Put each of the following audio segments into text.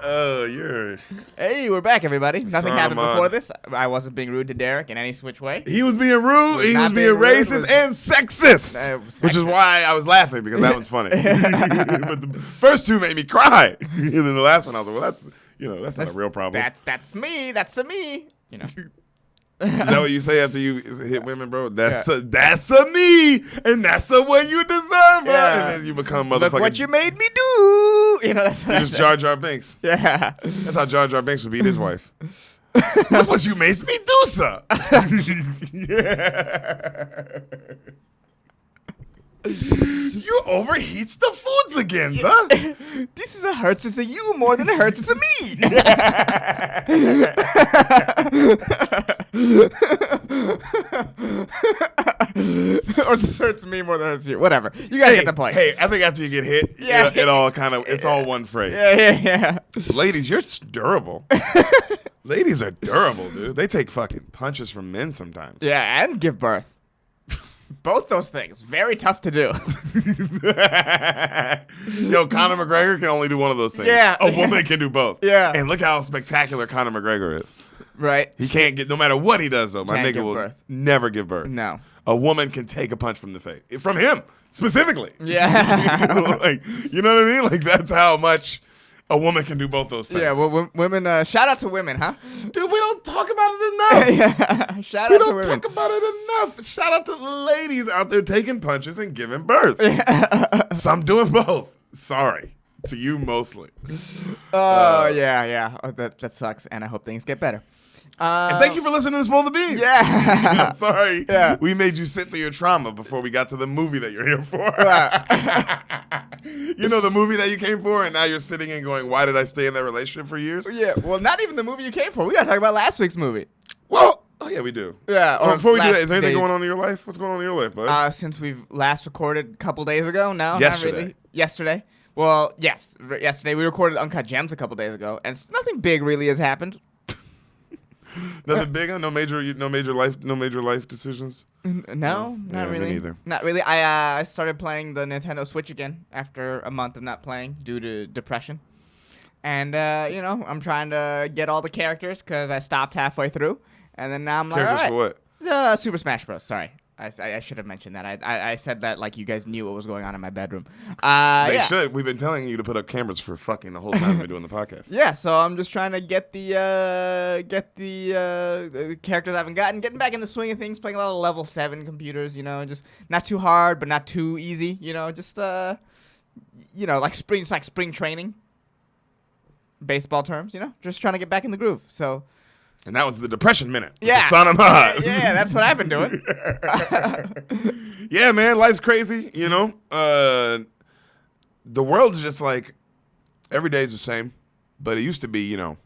Oh, you're... Hey, we're back, everybody. Nothing Son happened of mine. before this. I wasn't being rude to Derek in any switch way. He was being rude, he was not being being rude, racist was- and sexist, which is why I was laughing, because that was funny. But the first two made me cry. And then the last one, I was like, well, that's not a real problem. That's me. That's a me. You know. Is that what you say after you hit women, bro? That's a me, and that's a what you deserve. Yeah. And then you become motherfucking... Look what you made me do. You know, that's what You're I just said. Jar Jar Binks. Yeah. That's how Jar Jar Binks would beat his wife. Look what you made me do, sir. Yeah. You overheats the foods again, huh? This is a hurts it's a you more than it hurts it's a me. Or this hurts me more than it hurts you. Whatever. You guys get the point. Hey, I think after you get hit, it all kind of, it's all one phrase. Yeah. Ladies, you're durable. Ladies are durable, dude. They take fucking punches from men sometimes. Yeah, and give birth. Both those things. Very tough to do. Yo, Conor McGregor can only do one of those things. Yeah. A woman can do both. Yeah. And look how spectacular Conor McGregor is. Right. He can't get, no matter what he does, though, my Can't nigga give will birth. never give birth. No. A woman can take a punch from the face. From him, specifically. Yeah. Like, you know what I mean? Like, that's how much a woman can do both those things. Yeah, well, women, shout out to women, huh? Dude, we don't talk about it enough. Yeah. Shout We out to don't women. talk about it enough. Shout out to the ladies out there taking punches and giving birth. Some doing both. Sorry. To you mostly. Oh, yeah. Oh, that sucks, and I hope things get better. And thank you for listening to Spill the Beans. Yeah. Sorry. Yeah. We made you sit through your trauma before we got to the movie that you're here for. You know, the movie that you came for, and now you're sitting and going, why did I stay in that relationship for years? Yeah, well, not even the movie you came for. We got to talk about last week's movie. Well, oh yeah, we do. Yeah. Oh, before we do last that, is there anything days. going on in your life? What's going on in your life, bud? Since we've last recorded a couple days ago? No, Yesterday. not really. Yesterday. Well, yes. Yesterday. We recorded Uncut Gems a couple days ago, and nothing big really has happened. Nothing big on? No major life decisions? No, not me really. neither. Not really. I started playing the Nintendo Switch again after a month of not playing due to depression. And, I'm trying to get all the characters because I stopped halfway through. And then now I'm like, Characters all right. for what? Super Smash Bros. Sorry. I should have mentioned that. I said that like you guys knew what was going on in my bedroom. They yeah. should. We've been telling you to put up cameras for fucking the whole time we've been doing the podcast. Yeah, so I'm just trying to get the characters I haven't gotten, getting back in the swing of things, playing a lot of level 7 computers, just not too hard but not too easy, just like spring training. Baseball terms, just trying to get back in the groove. So And that was the Depression Minute. with yeah. The Son of God. Yeah, that's what I've been doing. Yeah, man, life's crazy, The world's just like, every day's the same. But it used to be, the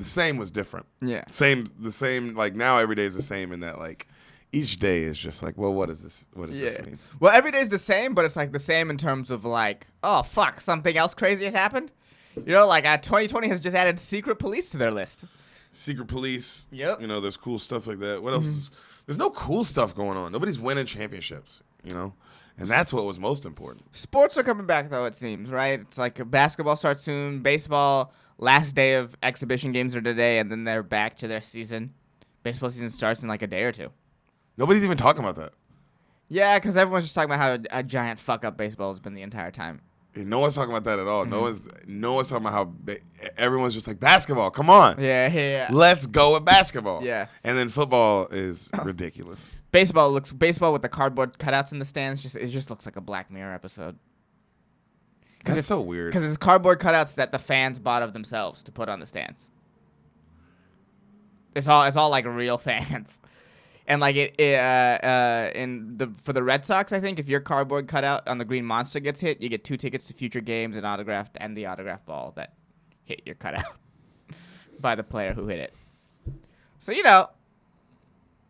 same was different. Yeah. The same, like now every day is the same in that like each day is just like, well, what does this mean? Well, every day's the same, but it's like the same in terms of like, oh fuck, something else crazy has happened. 2020 has just added secret police to their list. Secret police. Yep. There's cool stuff like that. What else? There's no cool stuff going on. Nobody's winning championships, and that's what was most important. Sports are coming back though, it seems, right? It's like basketball starts soon, baseball last day of exhibition games are today, and then they're back to their season. Baseball season starts in like a day or two. Nobody's even talking about that. Yeah, because everyone's just talking about how a giant fuck up baseball has been the entire time. And no one's talking about that at all. No one's talking about how everyone's just like, basketball, come on. Yeah. Let's go with basketball. Yeah. And then football is ridiculous. Baseball with the cardboard cutouts in the stands, it just looks like a Black Mirror episode. That's so weird. Because it's cardboard cutouts that the fans bought of themselves to put on the stands. It's all like real fans. And like for the Red Sox, I think if your cardboard cutout on the Green Monster gets hit, you get 2 tickets to future games and the autographed ball that hit your cutout by the player who hit it. So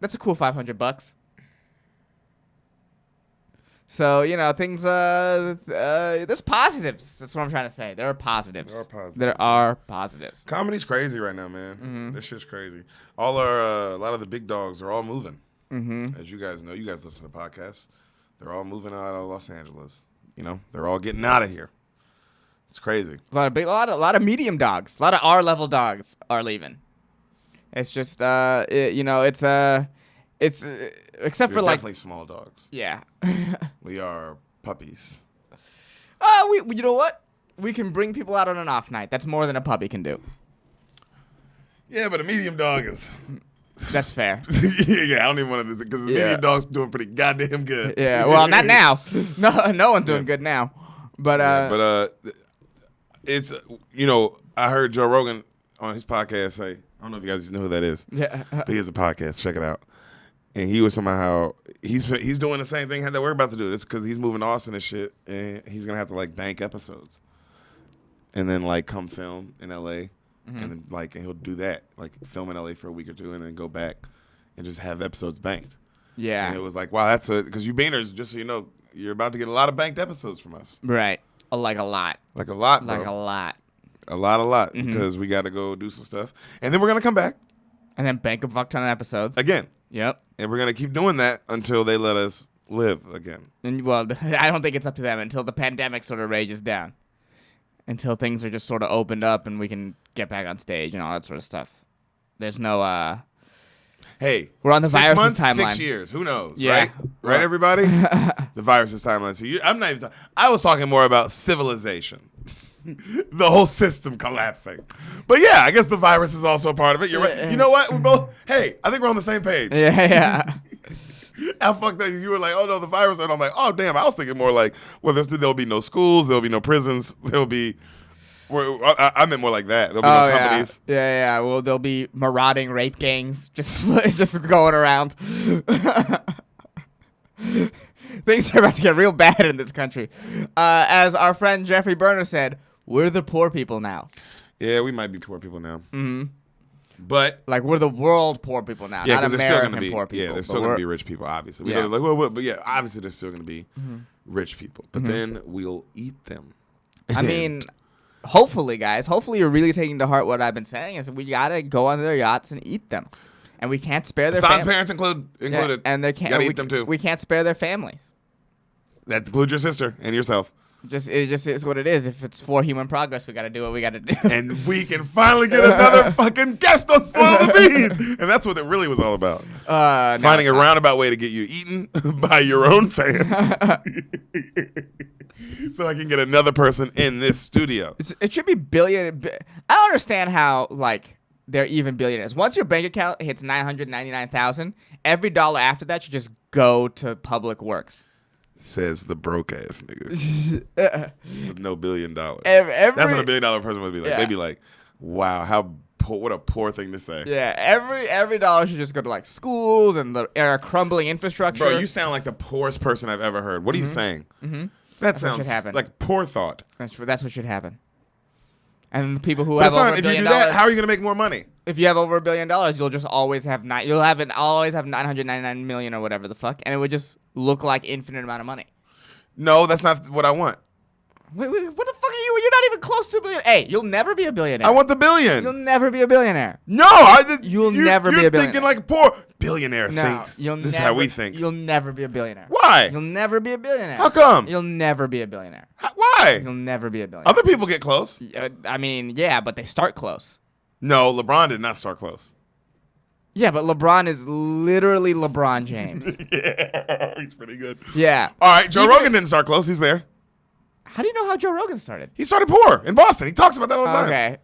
that's a cool $500. So things. There's positives. That's what I'm trying to say. There are positives. There are positives. Comedy's crazy right now, man. Mm-hmm. This shit's crazy. A lot of the big dogs are all moving. Mm-hmm. As you guys know, you guys listen to podcasts. They're all moving out of Los Angeles. They're all getting out of here. It's crazy. A lot of medium dogs. A lot of R-level dogs are leaving. It's just it's except We're for like definitely small dogs. yeah. We are puppies. You know what? We can bring people out on an off night. That's more than a puppy can do. Yeah, but a medium dog is. That's fair. Yeah, I don't even want to do it because the medium dog's doing pretty goddamn good. Yeah, well, not now. No one's doing good now. But it's I heard Joe Rogan on his podcast say, I don't know if you guys know who that is. Yeah. But he has a podcast. Check it out. And he was somehow he's doing the same thing that we're about to do. This because he's moving to Austin and shit, and he's gonna have to like bank episodes, and then like come film in LA, and then and he'll do that, like film in LA for a week or two, and then go back and just have episodes banked. Yeah. And it was like, wow, that's because you Beaners, just so you know, you're about to get a lot of banked episodes from us. Right. Like a lot. Like a lot, bro. Like a lot. A lot, because we got to go do some stuff. And then we're going to come back. And then bank a fuck ton of episodes. Again. Yep. And we're going to keep doing that until they let us live again. And well, I don't think it's up to them until the pandemic sort of rages down. Until things are just sort of opened up and we can get back on stage and all that sort of stuff. There's no, Hey, we're on the 6 virus's months, timeline. 6 years. Who knows? Yeah. Right, everybody? The virus's timeline. So I'm not even I was talking more about civilization. The whole system collapsing. But yeah, I guess the virus is also a part of it. You're right. You know what? We're both, I think we're on the same page. Yeah. How fucked that you were like, oh no, the virus. And I'm like, oh damn, I was thinking more like, well, there'll be no schools, there'll be no prisons, there'll be. I meant more like that. There'll be no companies. Yeah. Well, there'll be marauding rape gangs just going around. Things are about to get real bad in this country. As our friend Jeffrey Berner said, we're the poor people now. Yeah, we might be poor people now. Mm-hmm. But like we're the world poor people now, not American poor people. Yeah, there's still going to be rich people, obviously. We know, but yeah, obviously there's still going to be rich people. But then we'll eat them. I mean, hopefully, guys. Hopefully, you're really taking to heart what I've been saying. Is we gotta go on their yachts and eat them, and we can't spare their. Sans parents included, and they can't. Gotta eat them too. We can't spare their families. That includes your sister and yourself. It just is what it is. If it's for human progress, we gotta do what we gotta do. And we can finally get another fucking guest on Spoil the Beans, and that's what it really was all about. Finding a roundabout way to get you eaten by your own fans. So I can get another person in this studio. It should be billion. I don't understand how they're even billionaires. Once your bank account hits $999,000, every dollar after that should just go to public works. Says the broke ass nigga with no $1 billion. That's what $1 billion person would be like. Yeah. They'd be like, "Wow, what a poor thing to say." Yeah, every dollar should just go to schools and the crumbling infrastructure. Bro, you sound like the poorest person I've ever heard. What are you saying? Mm-hmm. That sounds like poor thought. That's what should happen. And the people who have over $1 billion, if you do that, how are you going to make more money? If you have over $1 billion, you'll just always have always have 999 million or whatever the fuck, and it would just look like infinite amount of money. No, that's not what I want. Wait, what the fuck are you? You're not even close to $1 billion. Hey, you'll never be a billionaire. I want the billion. You'll never be a billionaire. No, you'll never be a billionaire. You're thinking like a poor billionaire thinks. This is how we think. You'll never be a billionaire. Why? You'll never be a billionaire. How come? You'll never be a billionaire. Why? You'll never be a billionaire. Other people get close. I mean, yeah, but they start close. No, LeBron did not start close. Yeah, but LeBron is literally LeBron James. Yeah, he's pretty good. Yeah. All right, Joe Rogan didn't start close. He's there. How do you know how Joe Rogan started? He started poor in Boston. He talks about that all the time.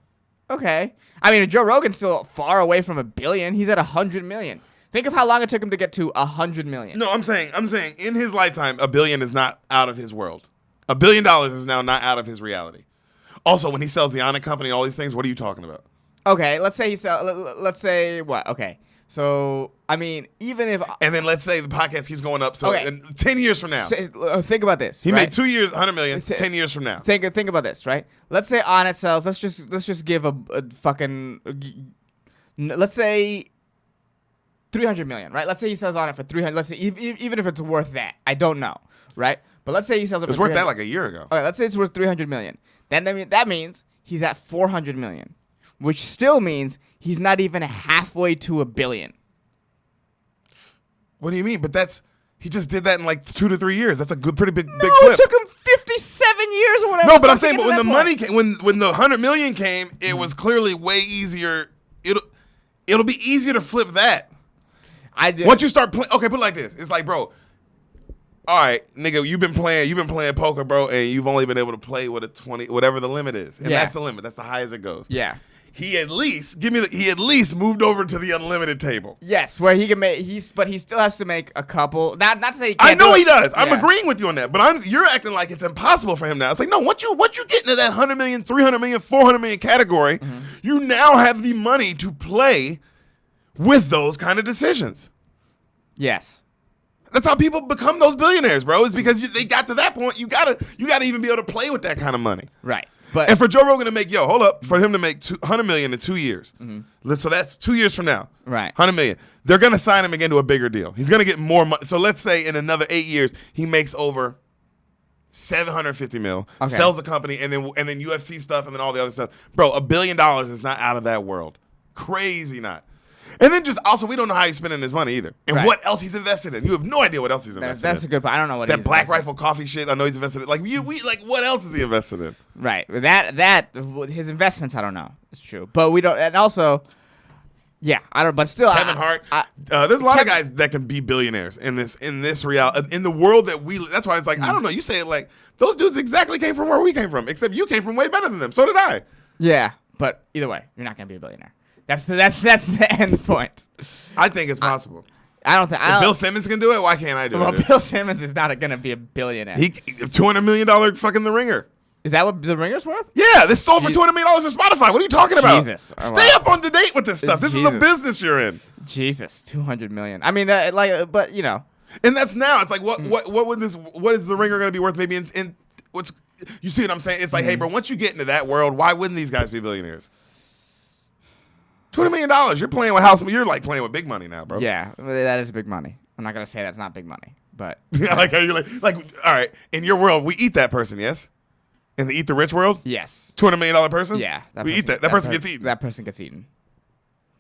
Okay. I mean, Joe Rogan's still far away from $1 billion. He's at 100 million. Think of how long it took him to get to 100 million. No, I'm saying in his lifetime, $1 billion is not out of his world. $1 billion is now not out of his reality. Also, when he sells the Onyx company and all these things, what are you talking about? Okay, let's say what? Okay. So, I mean, even if... And then let's say the podcast keeps going up. So, in 10 years from now... think about this, He made 2 years, 100 million, 10 years from now. Think about this, right? Let's say on it sells... Let's just give a fucking... Let's say 300 million, right? Let's say he sells on it for 300... Let's say even if it's worth that. I don't know, right? But let's say he sells it for... It was worth that like a year ago. Okay, let's say it's worth 300 million. Then that means he's at 400 million. Which still means he's not even halfway to $1 billion. What do you mean? But he just did that in 2 to 3 years. That's a pretty big clip. It took him 57 years or whatever. No, but I'm saying, to but get when to the that money point. came, when the 100 million came, it was clearly way easier. It'll be easier to flip that. I did. Once you start playing, okay, put it like this. It's like, bro, all right, nigga, you've been playing poker, bro, and you've only been able to play with a 20, whatever the limit is. And Yeah. that's the limit. That's the highest it goes. Yeah. He at least moved over to the unlimited table. Yes, where he can make but he still has to make a couple. Not to say he I can't know do he it. does. I'm Yeah. agreeing with you on that. But you're acting like it's impossible for him now. It's like, no, once you get into that 100 million, 300 million, 400 million category, you now have the money to play with those kind of decisions. Yes. That's how people become those billionaires, bro. Is because they got to that point. You gotta even be able to play with that kind of money. Right. But And for Joe Rogan to make, for him to make 100 million in 2 years. So that's 2 years from now. Right. 100 million. They're going to sign him again to a bigger deal. He's going to get more money. So let's say in another 8 years, he makes over 750 mil, Okay. sells a company, and then UFC stuff, and then all the other stuff. Bro, $1 billion is not out of that world. Crazy not. And then just also, we don't know how he's spending his money either. And Right. what else he's invested in. You have no idea what else he's invested that's in. a good point. I don't know what That he's Black invested in. Rifle coffee shit, I know he's invested in. What else is he invested in? Right. That his investments, I don't know. It's true, but we don't. And also, yeah, I don't. But still, Kevin Hart. There's a lot of guys that can be billionaires in this reality, in the world that we. That's why it's like, I don't know. You say it like those dudes exactly came from where we came from, except you came from way better than them. So did I. Yeah, but either way, you're not gonna be a billionaire. That's the end point. I think it's possible. I don't think. If Bill Simmons can do it, why can't I do Well, it? Bill Simmons is not gonna be a billionaire. He $200 million fucking The Ringer. Is that what the Ringer's worth? Yeah, this sold for $200 million on Spotify. What are you talking about? Jesus. Stay up on to date with this stuff. This is the Jesus. business you're in. Jesus, 200 million. I mean, that, like, but you know, And that's now. It's like what is The Ringer going to be worth? Maybe in what's you see what I'm saying? It's like, hey, bro, once you get into that world, why wouldn't these guys be billionaires? $200 million. You're playing with house. You're like playing with big money now, bro. yeah, that is big money. I'm not gonna say that's not big money, but I like how you're like, all right. In your world, we eat that person, yes. In the eat the rich world, yes, $200 million person. yeah, We eat that. That person gets eaten. That person gets eaten.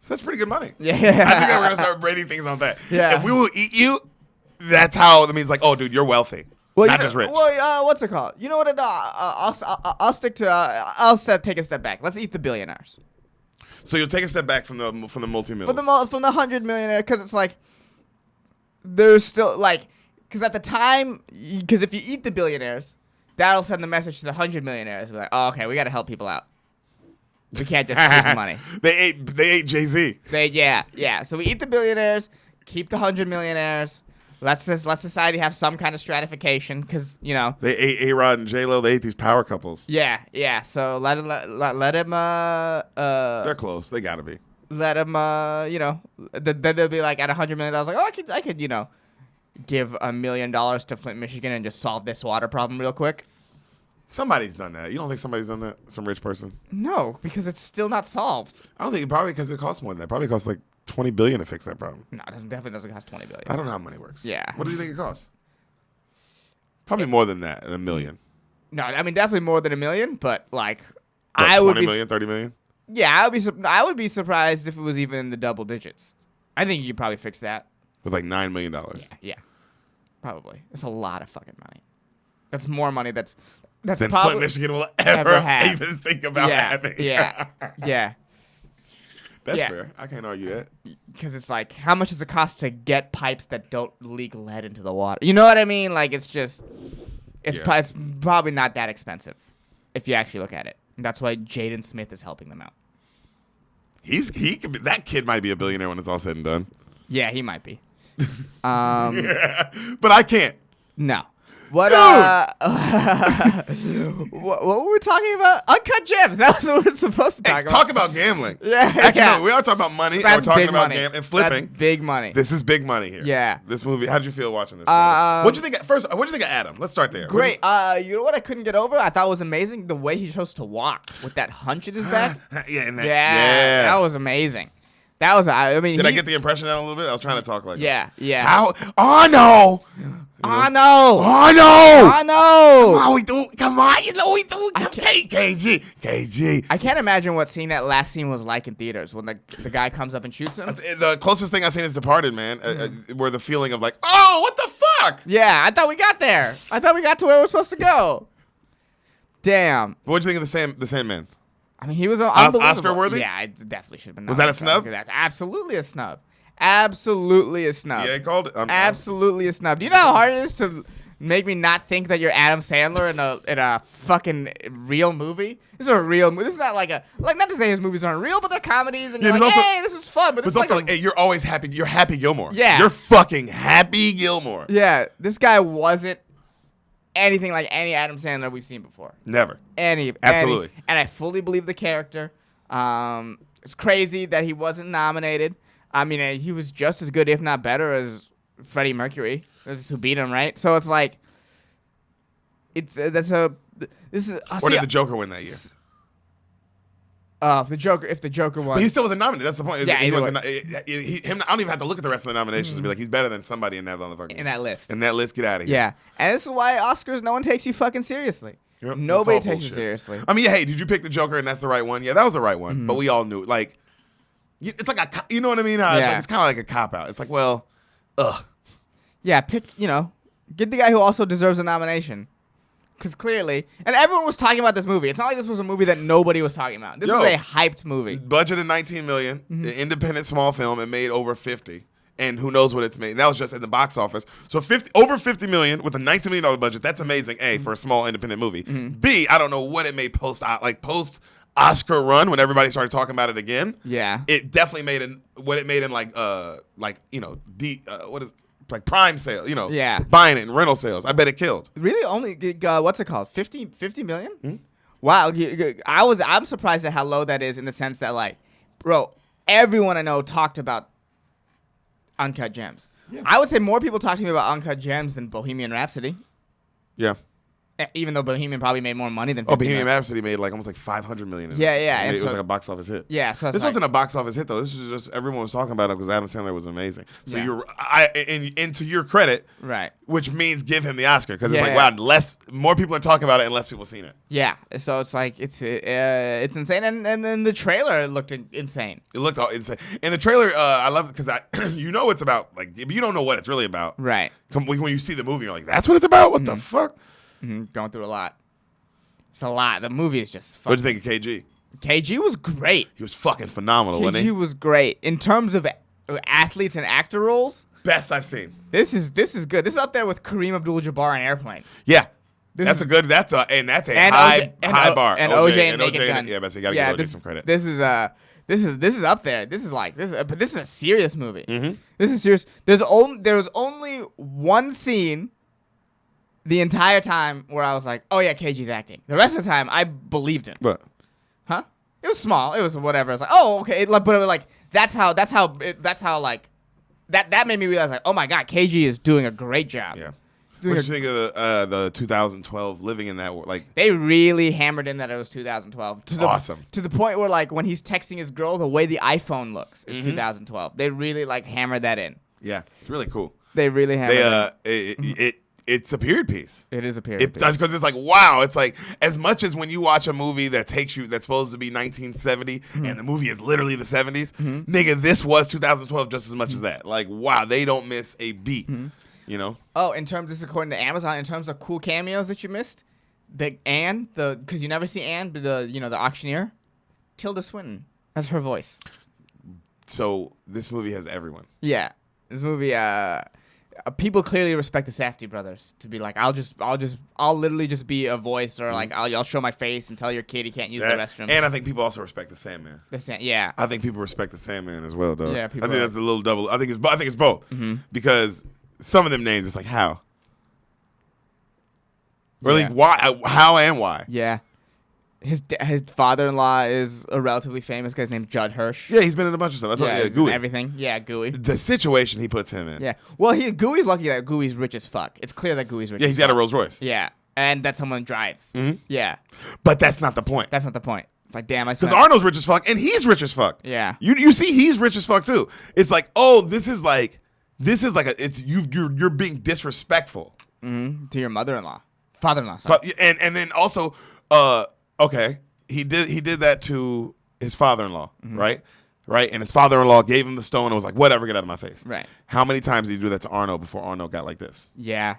So that's pretty good money. Yeah, I think that we're gonna start rating things on that. Yeah. If we will eat you, that's how it means. Like, oh, dude, you're wealthy, not just rich. Well, what's it called? You know what? I'll stick to. Take a step back. Let's eat the billionaires So you'll take a step back from the multi-million. from the 100 millionaire, because it's like there's still like, because at the time, because if you eat the billionaires, that'll send the message to the 100 millionaires. We're like, oh, okay, we got to help people out. We can't just keep the money. They ate Jay-Z. Yeah. So we eat the billionaires, keep the 100 millionaires. Let society have some kind of stratification, because you know. They ate A-Rod and J-Lo. They ate these power couples. Yeah. So let him. They're close. They gotta be. Let him. Then they'll be like at $100 million. Like, oh, I could, give $1 million to Flint, Michigan, and just solve this water problem real quick. Somebody's done that. You don't think somebody's done that? Some rich person? No, because it's still not solved. I don't think probably because it costs more than that. Probably costs like $20 billion to fix that problem. No, it definitely doesn't cost $20 billion. I don't know how money works. Yeah. What do you think it costs? Probably more than that, $1 million. No, I mean definitely more than $1 million, but like What, I would 20 be. million, 30 million? Yeah, I would be surprised if it was even in the double digits. I think you could probably fix that. With like $9 million. Yeah, probably. It's a lot of fucking money. That's more money. That's Then probably Flint, Michigan will ever ever have. even think about having. Yeah. That's Yeah. fair. I can't argue that. Because it's like, how much does it cost to get pipes that don't leak lead into the water? You know what I mean? Like, it's just, it's probably not that expensive if you actually look at it. And that's why Jaden Smith is helping them out. He could be, that kid might be a billionaire when it's all said and done. Yeah, he might be. Yeah. But I can't. No. What what were we talking about? Uncut Gems. That was what we were supposed to talk about. Talk about gambling. Yeah, Actually, yeah. no, we are talking about money. That's We're talking big about money. and flipping. That's big money. This is big money here. Yeah. This movie. How did you feel watching this movie? What'd you think? What'd you think of Adam? Let's start there. Great. You know what I couldn't get over? I thought was amazing? The way he chose to walk with that hunch in his back. Yeah, and that, Yeah. That was amazing. That was, I mean. Did I get the impression out a little bit? I was trying to talk like Yeah. How? Oh, no. Oh, no. Oh, no. Oh, no. Come on, we do. Come on, you know we do. KG. I can't imagine what seeing that last scene was like in theaters when the guy comes up and shoots him. The closest thing I've seen is Departed, man. Where the feeling of like, oh, what the fuck? Yeah, I thought we got there. I thought we got to where we're supposed to go. Damn. What'd you think of the Sandman? I mean, he was unbelievable. Oscar worthy? Yeah, it definitely should have been. Was that a snub? That's absolutely a snub. Absolutely a snub. Yeah, he called it. Absolutely a snub. Do you know how hard it is to make me not think that you're Adam Sandler in a fucking real movie? This is a real movie. This is not like not to say his movies aren't real, but they're comedies, and you're like, also, hey, this is fun. But it's also like, hey, you're always happy. You're Happy Gilmore. Yeah. You're fucking Happy Gilmore. yeah, this guy wasn't anything like any Adam Sandler we've seen before. Never. Absolutely. And I fully believe the character. It's crazy that he wasn't nominated. I mean, he was just as good, if not better, as Freddie Mercury, who beat him, right? So it's like, or did the Joker win that year? If the Joker won, But he still wasn't nominated. That's the point. Yeah, I don't even have to look at the rest of the nominations to be like, he's better than somebody in that motherfucker. in that list. In that list, get out of here. Yeah, and this is why Oscars, no one takes you fucking seriously. Yep, Nobody that's all takes you bullshit. seriously. I mean, hey, did you pick the Joker and that's the right one? Yeah, that was the right one. But we all knew it. Like, it's like you know what I mean? How Yeah. it's kind of like a cop out. It's like, well, ugh. Yeah, get the guy who also deserves a nomination. Because clearly, and everyone was talking about this movie. It's not like this was a movie that nobody was talking about. This was a hyped movie. Budget of $19 million, the independent small film. It made over 50, and who knows what it's made. That was just in the box office. So over 50 million with a $19 million budget. That's amazing. A, for a small independent movie. B, I don't know what it made post Oscar run when everybody started talking about it again. Yeah, it definitely made what it made in like Prime sale, Yeah. buying it in rental sales. I bet it killed. really only what's it called? 50 million? Wow, I'm surprised at how low that is in the sense that, like, bro, everyone I know talked about Uncut Gems. Yeah. I would say more people talked to me about Uncut Gems than Bohemian Rhapsody. Yeah. Even though Bohemian probably made more money than 50 Bohemian million. Rhapsody made like almost like 500 million. Yeah, yeah, It and was so- like a box office hit. Yeah, so This wasn't a box office hit though. This was just everyone was talking about it because Adam Sandler was amazing. So Yeah. and to your credit, right. which means give him the Oscar because Yeah, it's like wow, more people are talking about it and less people seen it. Yeah, so it's like it's insane, and then the trailer looked insane. It looked all insane. And the trailer, I love it because it's about like, but you don't know what it's really about. Right. When you see the movie, you're like, that's what it's about. What the fuck? Going through a lot. It's a lot. The movie is just What'd fucking. you think of KG? KG was great. He was fucking phenomenal, wasn't KG he? was great in terms of athletes and actor roles. Best I've seen. This is good. This is up there with Kareem Abdul-Jabbar and Airplane. Yeah. This That's is- a high bar. And OJ and Naked OJ Gun. yeah, but you gotta give OJ some credit. This is up there. But this is a serious movie. Mm-hmm. This is serious. There was only one scene the entire time where I was like, oh yeah, KG's acting. The rest of the time I believed him. But Huh? It was small. It was whatever. I was like, oh okay. But it was like that's how like that made me realize like, oh my god, KG is doing a great job. yeah. Doing What do you think of the 2012 living in that like? They really hammered in that it was 2012. Awesome. To the point where, like, when he's texting his girl, the way the iPhone looks is Mm-hmm. 2012. They really, like, hammered that in. Yeah, it's really cool. They really hammered It's a period piece. It is a period piece. Because it's like, wow, it's like as much as when you watch a movie that's supposed to be 1970 and the movie is literally the 70s, nigga, this was 2012 just as much as that. Like, wow, they don't miss a beat, you know? Oh, this is according to Amazon, in terms of cool cameos that you missed, because you never see Anne, the auctioneer, Tilda Swinton. That's her voice. So this movie has everyone. Yeah. This movie, people clearly respect the Safdie brothers to be like, I'll literally just be a voice, or like I'll show my face and tell your kid he can't use the restroom. And I think people also respect the Sandman. Yeah. I think people respect the Sandman as well, though. Yeah, I people think that's a little double. I think it's both because some of them names, it's like how, or like why, how and why. Yeah. His father-in-law is a relatively famous guy's named Judd Hirsch. Yeah, he's been in a bunch of stuff. Yeah, Gooey. everything. Yeah, Gooey. The situation he puts him in. Yeah. Well, Gooey's lucky that Gooey's rich as fuck. It's clear that Gooey's rich. Yeah, he's got a Rolls Royce. Yeah, and that someone drives. Mhm. Yeah, But that's not the point. that's not the point. It's like, damn, I Because spent. Arnold's rich as fuck, and he's rich as fuck. Yeah. You see, he's rich as fuck too. It's like, oh, this is like you're being disrespectful. To your father-in-law. Sorry. But and then also, okay, he did that to his father-in-law, right? Right, and his father-in-law gave him the stone and was like, whatever, get out of my face. Right. How many times did he do that to Arnold before Arnold got like this? Yeah.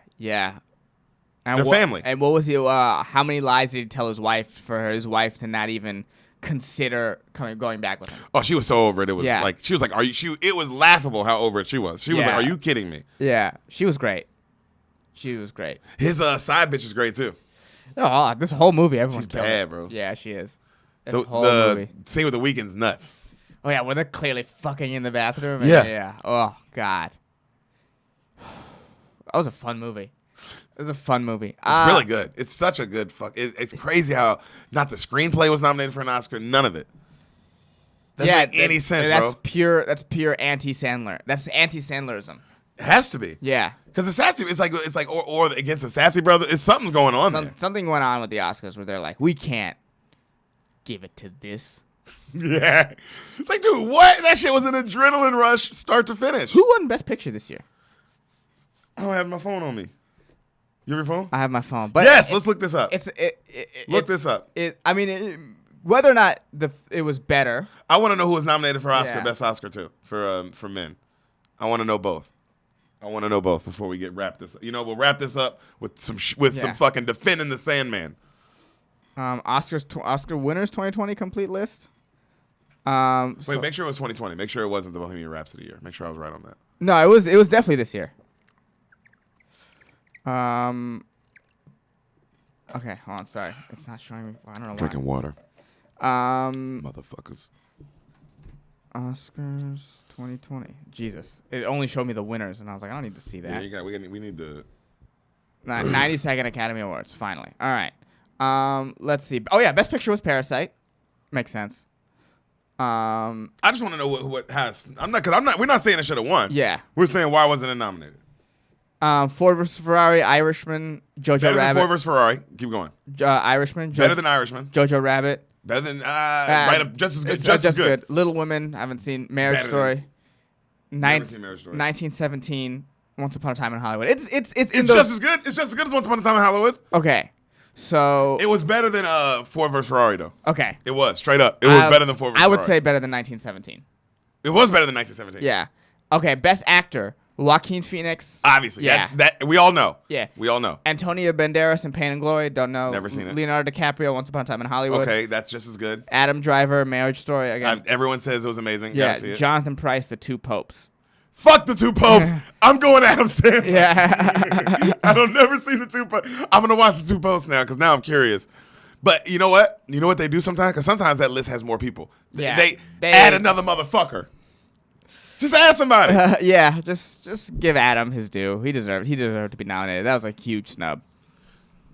And They're family. And what was he? How many lies did he tell his wife for his wife to not even consider going back with him? Oh, she was so over it. It was Yeah. like she was like, "Are you?" It was laughable how over it she was. She was like, Yeah. "Are you kidding me?" Yeah, she was great. She was great. His side bitch is great too. Oh, this whole movie, everyone She's killed bad, it. bro. Yeah, she is. This The, whole the movie. scene with the Weeknd's nuts. Oh yeah, where they're clearly fucking in the bathroom. Yeah. Yeah. Oh god. That was a fun movie. It was a fun movie. It's really good. It's such a good fuck. It's crazy how not the screenplay was nominated for an Oscar. None of it. Doesn't make any sense, that's bro. Pure. That's pure anti-Sandler. That's anti-Sandlerism. It has to be. Yeah. Because the Safdie, it's like or against the Safdie brother. It's something's going on there. Something went on with the Oscars where they're like, we can't give it to this. Yeah. It's like, dude, what? That shit was an adrenaline rush, start to finish. Who won Best Picture this year? I don't have my phone on me. You have your phone? I have my phone. But Yes, let's look this up. Look this up. I mean, whether or not it was better. I want to know who was nominated for Oscar, Yeah. Best Oscar too, for men. I want to know both. I want to know both before we get wrapped this up. You know, we'll wrap this up with some Yeah. fucking Defending the Sandman. Oscar winners 2020 complete list. Wait, make sure it was 2020. Make sure it wasn't the Bohemian Rhapsody year. Make sure I was right on that. No, it was definitely this year. Okay, hold on. Sorry, it's not showing me. I don't know why. Drinking water. Um, Motherfuckers. Oscars 2020. Jesus, it only showed me the winners, and I was like, I don't need to see Yeah, that. we need to. 92nd Academy Awards. Finally. All right. Let's see. Oh yeah, Best Picture was Parasite. Makes sense. I just want to know what has. We're not saying it should have won. Yeah. We're saying why wasn't it nominated? Ford vs Ferrari, Irishman, Jojo Better than Rabbit. Ford vs Ferrari. Keep going. Irishman. Better than Irishman. Jojo Rabbit. Better than right up. Just as good. It's Just as good. Little Women. Haven't seen Marriage Better Story. Never seen Marriage Story. 1917. Once Upon a Time in Hollywood. It's It's just as good. It's just as good as Once Upon a Time in Hollywood. Okay. So It was better than Ford vs Ferrari though. okay. It was straight up. It was better than Ford vs I would Ferrari. say better than 1917. It was better than 1917. Yeah. Okay. Best Actor: Joaquin Phoenix. Obviously. Yeah. That we all know. Yeah. We all know. Antonio Banderas in Pain and Glory. Don't know. Never seen it. Leonardo DiCaprio. Once Upon a Time in Hollywood. Okay, that's just as good. Adam Driver. Marriage Story. Again. Everyone says it was amazing. Yeah. Gotta see it. Jonathan Pryce. The Two Popes. Fuck the Two Popes. I'm going Adam Sandler. Yeah. I don't never see the Two Popes. I'm gonna watch the Two Popes now because now I'm curious. But you know what? You know what they do sometimes? Because sometimes that list has more people. Yeah. They They- add another motherfucker. Just add somebody. Yeah, just give Adam his due. He deserved to be nominated. That was a huge snub.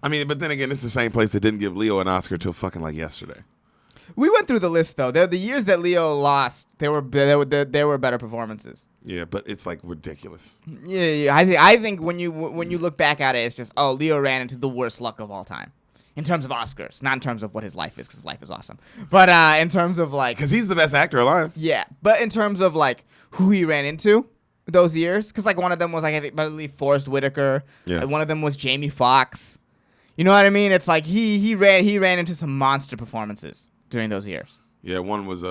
I mean, but then again, it's the same place that didn't give Leo an Oscar till fucking like yesterday. We went through the list though. The years that Leo lost, there were better performances. Yeah, but it's like ridiculous. Yeah. I think when you look back at it, it's just Leo ran into the worst luck of all time, in terms of Oscars, not in terms of what his life is, because his life is awesome. But in terms of like, Because he's the best actor alive. yeah, but in terms of like who he ran into those years, because like one of them was like I believe Forrest Whitaker. Yeah. One of them was Jamie Foxx. You know what I mean? It's like he ran into some monster performances during those years. Yeah, one was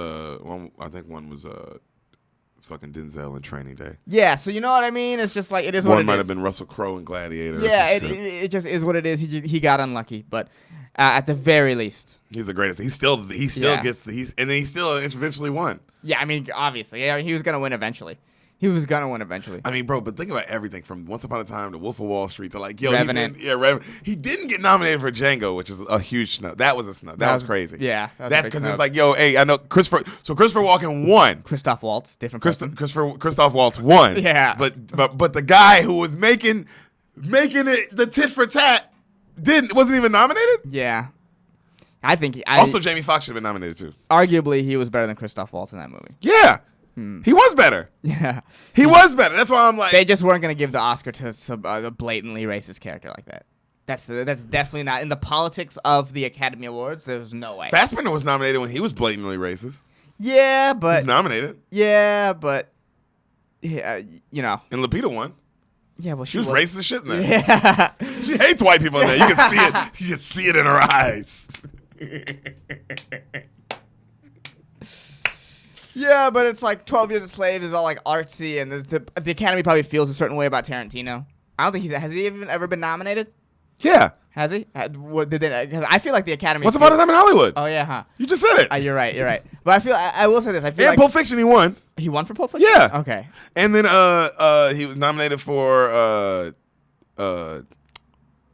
fucking Denzel in Training Day. Yeah, so you know what I mean? It's just like it is what it is. One might have been Russell Crowe in Gladiator. Yeah, or some shit. it just is what it is. He got unlucky, but at the very least, He's the greatest. He still Yeah. gets and then he still eventually won. yeah. I mean, obviously, yeah, he was gonna win eventually. He was gonna win eventually. I mean, bro, but think about everything from Once Upon a Time to Wolf of Wall Street to like Revenant. Revenant. He didn't get nominated for Django, which is a huge snub. That was a snub. That was crazy. Yeah, that was a That's big because snub. it's like, yo, hey, I know Christopher Walken won. Christoph Waltz, different person. Christoph Waltz won. Yeah. But the guy who was making it the tit for tat wasn't even nominated. Yeah, I think Also, Jamie Foxx should have been nominated too. arguably he was better than Christoph Waltz in that movie. Yeah, he was better. Yeah, He was better. That's why I'm like, they just weren't gonna give the Oscar to some a blatantly racist character like that. That's definitely not in the politics of the Academy Awards. There's no way. Fassbender was nominated when he was blatantly racist. Yeah, He's but nominated, yeah, you know. and Lupita won. Yeah, well, She was racist as shit in there. Yeah. She hates white people in there. You can see it. You can see it in her eyes. Yeah, but it's like 12 Years a Slave is all like artsy, and the Academy probably feels a certain way about Tarantino. I don't think has he even ever been nominated? Yeah. Has he? What did they? Because I feel like the Academy. Once Upon a Time in Hollywood. Oh yeah, huh? You just said it. You're right. You're right. But I feel I will say this. I feel And like Pulp Fiction, he won. he won for Pulp Fiction. Yeah. Okay. And then he was nominated for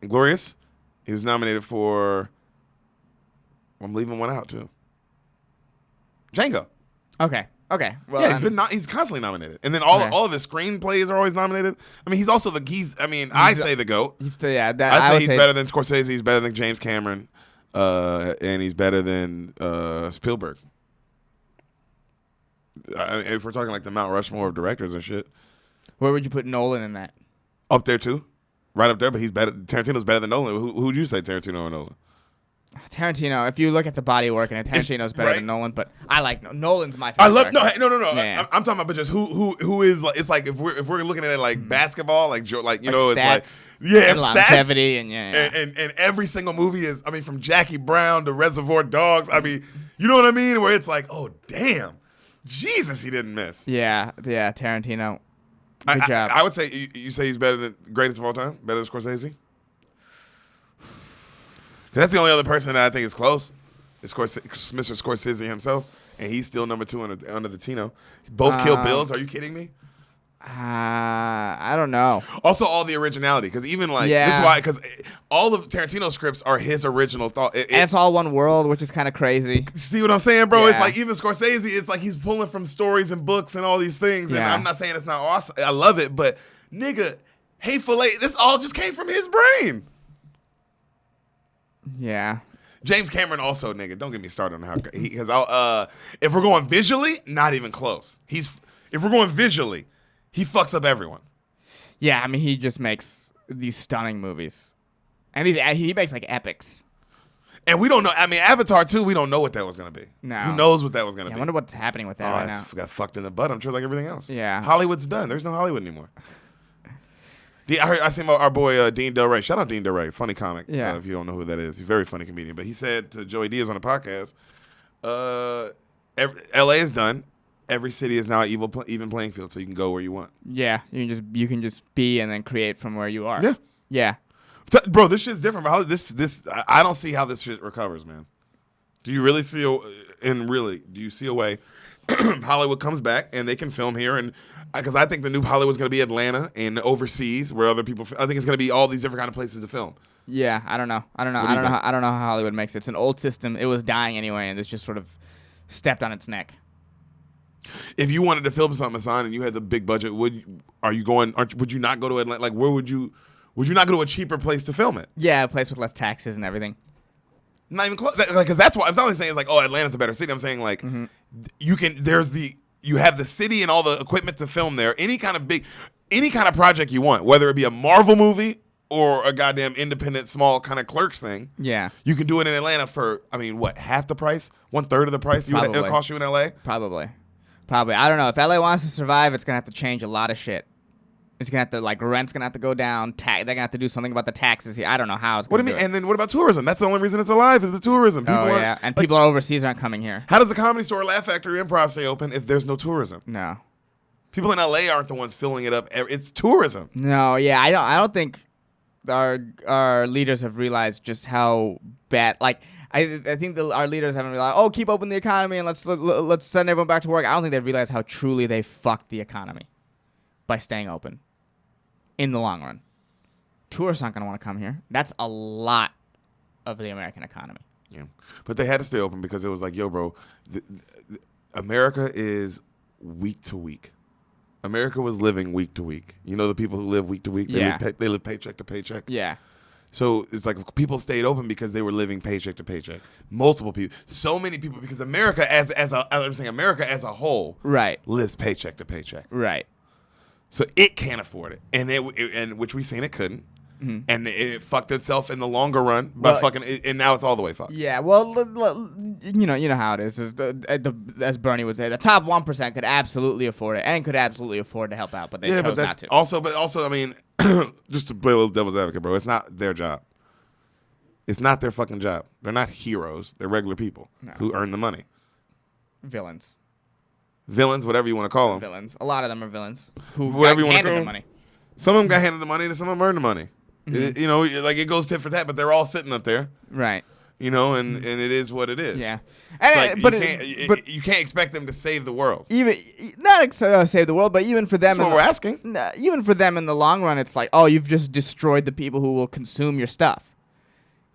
Glorious. He was nominated for. I'm leaving one out too. Django. Okay. Okay. Well, Yeah, he's constantly nominated, and then all of his screenplays are always nominated. I mean, he's also I say the GOAT. He's still, yeah. I'd say he's better than Scorsese. He's better than James Cameron, and he's better than Spielberg. If we're talking like the Mount Rushmore of directors and shit, Where would you put Nolan in that? up there too, right up there. But he's better. Tarantino's better than Nolan. Who'd you say, Tarantino or Nolan? Tarantino. If you look at the body work, and Tarantino's better right. than Nolan, but I like Nolan's my favorite. I love director. no. Yeah. I'm talking about, but just who is like, it's like if we're looking at it like basketball, like you know, stats, it's like yeah, and stats, longevity, and yeah. and every single movie is, I mean, from Jackie Brown to Reservoir Dogs. I mean, you know what I mean? Where it's like, oh damn, Jesus, he didn't miss. Yeah, Tarantino. Good job. I would say you say he's better than greatest of all time, better than Scorsese. That's the only other person that I think is close. Is Mr. Scorsese himself, and he's still number 2 under the Tino. Both Kill Bills. Are you kidding me? I don't know. Also, all the originality, because even like this is why, because all of Tarantino's scripts are his original thought. And it's all one world, which is kind of crazy. See what I'm saying, bro? Yeah. It's like even Scorsese, it's like he's pulling from stories and books and all these things. And Yeah. I'm not saying it's not awesome. I love it, but nigga, Hateful Eight, this all just came from his brain. Yeah. James Cameron also, nigga, don't get me started on how because if we're going visually, not even close. If we're going visually, he fucks up everyone. Yeah, I mean, he just makes these stunning movies. And he makes like epics. And we don't know. I mean, Avatar 2, we don't know what that was going to be. No. Who knows what that was going to Yeah, be? I wonder what's happening with that right now. Got fucked in the butt. I'm sure like everything else. Yeah. Hollywood's done. There's no Hollywood anymore. I seen our boy Dean Del Rey. Shout out Dean Del Rey. Funny comic. Yeah. If you don't know who that is. He's a very funny comedian. But he said to Joey Diaz on the podcast, LA is done. Every city is now an even playing field, so you can go where you want. Yeah, you can just be and then create from where you are. Yeah. Yeah. Bro, this shit's different. Bro. I don't see how this shit recovers, man. Do you really see do you see a way Hollywood comes back and they can film here? And because I think the new Hollywood's going to be Atlanta and overseas where other people. I think it's going to be all these different kind of places to film. Yeah, I don't know. I don't know how Hollywood makes it. It's an old system. It was dying anyway, and it's just sort of stepped on its neck. If you wanted to film something, Hassan, and you had the big budget, would you not go to Atlanta? Like, where would you not go to a cheaper place to film it? Yeah, a place with less taxes and everything. Not even close. Because that's why I'm not only saying like, oh, Atlanta's a better city. I'm saying like, you have the city and all the equipment to film there. Any kind of project you want, whether it be a Marvel movie or a goddamn independent small kind of Clerks thing. Yeah, you can do it in Atlanta for, I mean, what, half the price, 1/3 of the price it would cost you in LA. Probably. I don't know. If LA wants to survive, it's gonna have to change a lot of shit. It's gonna have to, like, rent's gonna have to go down. They're gonna have to do something about the taxes here. I don't know how it's gonna. What do you mean? And then what about tourism? That's the only reason it's alive is the tourism. People overseas aren't coming here. How does the Comedy Store, Laugh Factory, Improv stay open if there's no tourism? No. People in LA aren't the ones filling it up. It's tourism. No, yeah, I don't think our leaders have realized just how bad. Like, I think our leaders haven't realized. Oh, keep open the economy and let's send everyone back to work. I don't think they've realized how truly they fucked the economy by staying open. In the long run, tourists aren't going to want to come here. That's a lot of the American economy. Yeah, but they had to stay open because it was like, yo, bro, America is week to week. America was living week to week. You know the people who live week to week? They live paycheck to paycheck. Yeah. So it's like people stayed open because they were living paycheck to paycheck. Multiple people. So many people because America America as a whole lives paycheck to paycheck. Right. So it can't afford it. And which we've seen it couldn't. Mm-hmm. And it fucked itself in the longer run and now it's all the way fucked. Yeah, well, you know how it is. As Bernie would say, the top 1% could absolutely afford it and could absolutely afford to help out, but they chose not to. Also, I mean, just to play a little devil's advocate, bro, it's not their job. It's not their fucking job. They're not heroes. They're regular people who earn the money. Villains, whatever you want to call them. Villains. A lot of them are villains who whatever got you handed call the them. money. Some of them got handed the money and some of them earned the money. You know, like it goes tit for tat, but they're all sitting up there. Right. You know, and it is what it is. Yeah. Like, But you can't expect them to save the world. even not save the world, but even for them, That's what we're asking. Even for them in the long run, it's like, oh, you've just destroyed the people who will consume your stuff.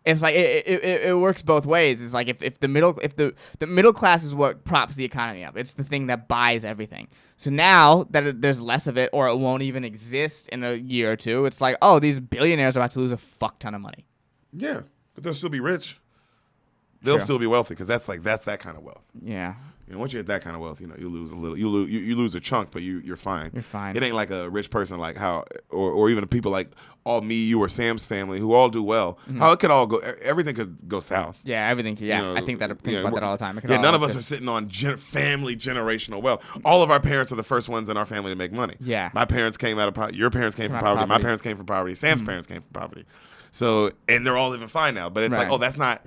It's like it works both ways. It's like if the middle class is what props the economy up. It's the thing that buys everything. So now that there's less of it, or it won't even exist in a year or two, it's like, oh, these billionaires are about to lose a fuck ton of money. Yeah, but they'll still be rich. They'll still be wealthy because that's that kind of wealth. Yeah. You know, once you hit that kind of wealth, you know, you lose a little. You lose a chunk, but you're fine. You're fine. It ain't like a rich person like how, or even people like all me, you, or Sam's family who all do well. How it could all go. Everything could go south. Yeah, everything. Yeah, You know, I think about that all the time. None of us are sitting on family generational wealth. All of our parents are the first ones in our family to make money. Yeah. My parents came out of poverty. Your parents came from poverty. My parents came from poverty. Sam's parents came from poverty. So, and they're all living fine now. But it's like, oh, that's not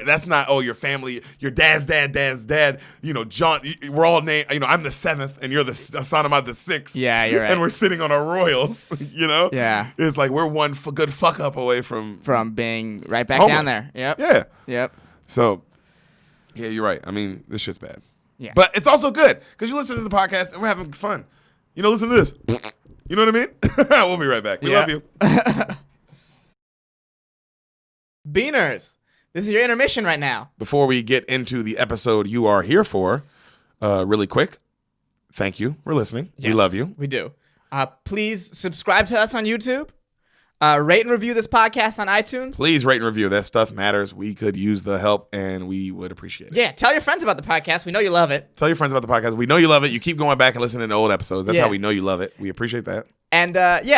that's not, oh, your family, your dad's dad, you know, John, we're all named, you know, I'm the 7th and you're the son of the 6th. Yeah, you're right. And we're sitting on our royals, you know? Yeah. It's like we're one good fuck up away from being right back homeless. down there. Yep. Yeah. Yep. So, yeah, you're right. I mean, this shit's bad. Yeah. But it's also good because you listen to the podcast and we're having fun. You know, listen to this. You know what I mean? We'll be right back. We love you. Beaners. This is your intermission right now. Before we get into the episode you are here for, really quick, thank you for listening. Yes, we love you. We do. Please subscribe to us on YouTube. Rate and review this podcast on iTunes. Please rate and review. That stuff matters. We could use the help, and we would appreciate it. Yeah, tell your friends about the podcast. We know you love it. Tell your friends about the podcast. We know you love it. You keep going back and listening to old episodes. That's Yeah. how we know you love it. We appreciate that. And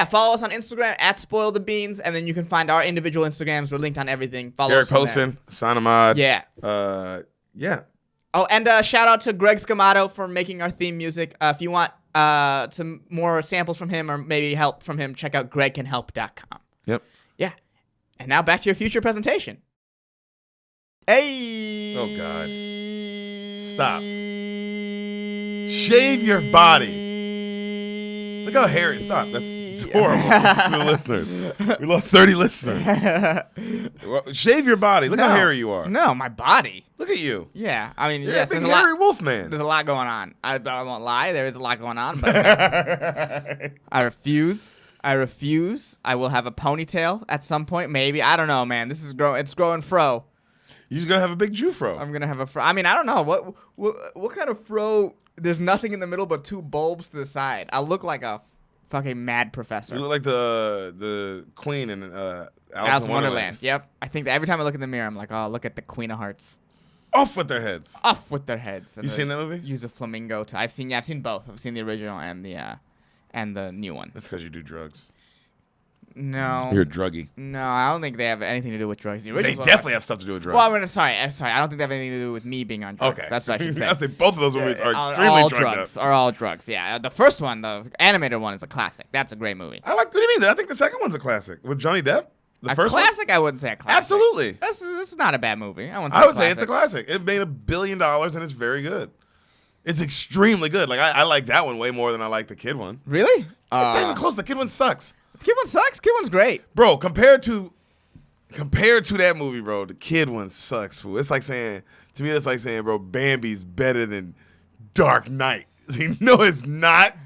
follow us on Instagram at Spoil the Beans, and then you can find our individual Instagrams. We're linked on everything. Follow Derek us from Poston, Sanamad. there. Yeah. Yeah. Oh, and shout out to Greg Scamato for making our theme music. If you want some more samples from him or maybe help from him, check out gregcanhelp.com. Yep. Yeah. And now back to your future presentation. Hey. Oh, God. Stop. Shave your body. Look how hairy. Stop. That's horrible to the listeners. We lost 30 listeners. Shave your body. Look how hairy you are. No, my body. Look at you. Yeah. I mean, You're yes, a big there's a hairy lot. wolf man. There's a lot going on. I won't lie. There is a lot going on. But I refuse. I will have a ponytail at some point. Maybe. I don't know, man. This is It's growing fro. You're going to have a big Jew fro. I'm going to have a fro. I mean, I don't know. What kind of fro? There's nothing in the middle but 2 bulbs to the side. I look like a fucking mad professor. You look like the queen in Alice in Wonderland. Yep. I think that every time I look in the mirror, I'm like, oh, look at the Queen of Hearts. Off with their heads. Off with their heads. You seen that movie? Use a flamingo. I've seen both. I've seen the original and the new one. That's because you do drugs. No. You're a druggie. No, I don't think they have anything to do with drugs. The They original definitely have stuff to do with drugs. Well, I'm sorry. I don't think they have anything to do with me being on drugs. Okay. That's what I should say. I'd say both of those movies are all extremely drugs. Are all drugs. Yeah. The first one, the animated one, is a classic. That's a great movie. What do you mean? I think the second one's a classic with Johnny Depp. The first classic? I wouldn't say a classic. Absolutely. It's not a bad movie. I would say it's a classic. It made $1 billion and it's very good. It's extremely good. Like I like that one way more than I like the kid one. Really? It's not even close. The kid one sucks. The kid one sucks. Kid one's great. Bro, compared to that movie, bro, the kid one sucks, fool. It's like saying, to me, that's like saying, bro, Bambi's better than Dark Knight. No, it's not.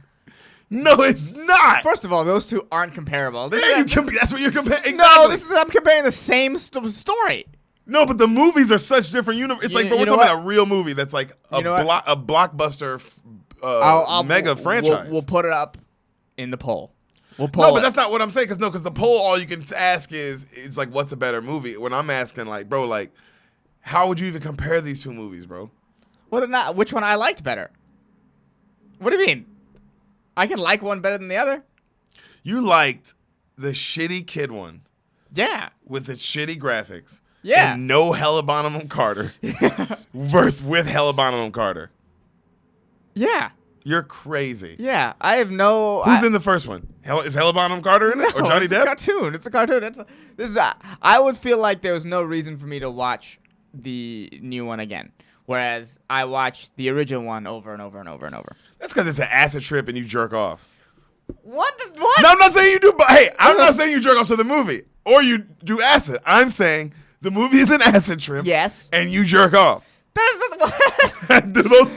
No, it's not. First of all, those two aren't comparable. That's what you're comparing. Exactly. No, I'm comparing the same story. No, but the movies are such different universes. It's like, bro, we're talking about a real movie that's like a blockbuster mega franchise. We'll put it up in the poll. We'll pull no, but that's not what I'm saying. Because the poll, all you can ask is like, what's a better movie? When I'm asking, like, bro, like, how would you even compare these 2 movies, bro? Well, not which one I liked better. What do you mean? I can like one better than the other. You liked the shitty kid one. Yeah. With its shitty graphics. Yeah. And no Hella Bonham Carter. Versus with Hella Bonham Carter. Yeah. You're crazy. Yeah, I have no. Who's in the first one? Is Hella Bonham Carter in it, or Johnny Depp? It's a cartoon. I would feel like there was no reason for me to watch the new one again, whereas I watched the original one over and over and over and over. That's because it's an acid trip and you jerk off. What? No, I'm not saying you do. But hey, I'm not saying you jerk off to the movie or you do acid. I'm saying the movie is an acid trip. Yes. And you jerk off. That is Do those,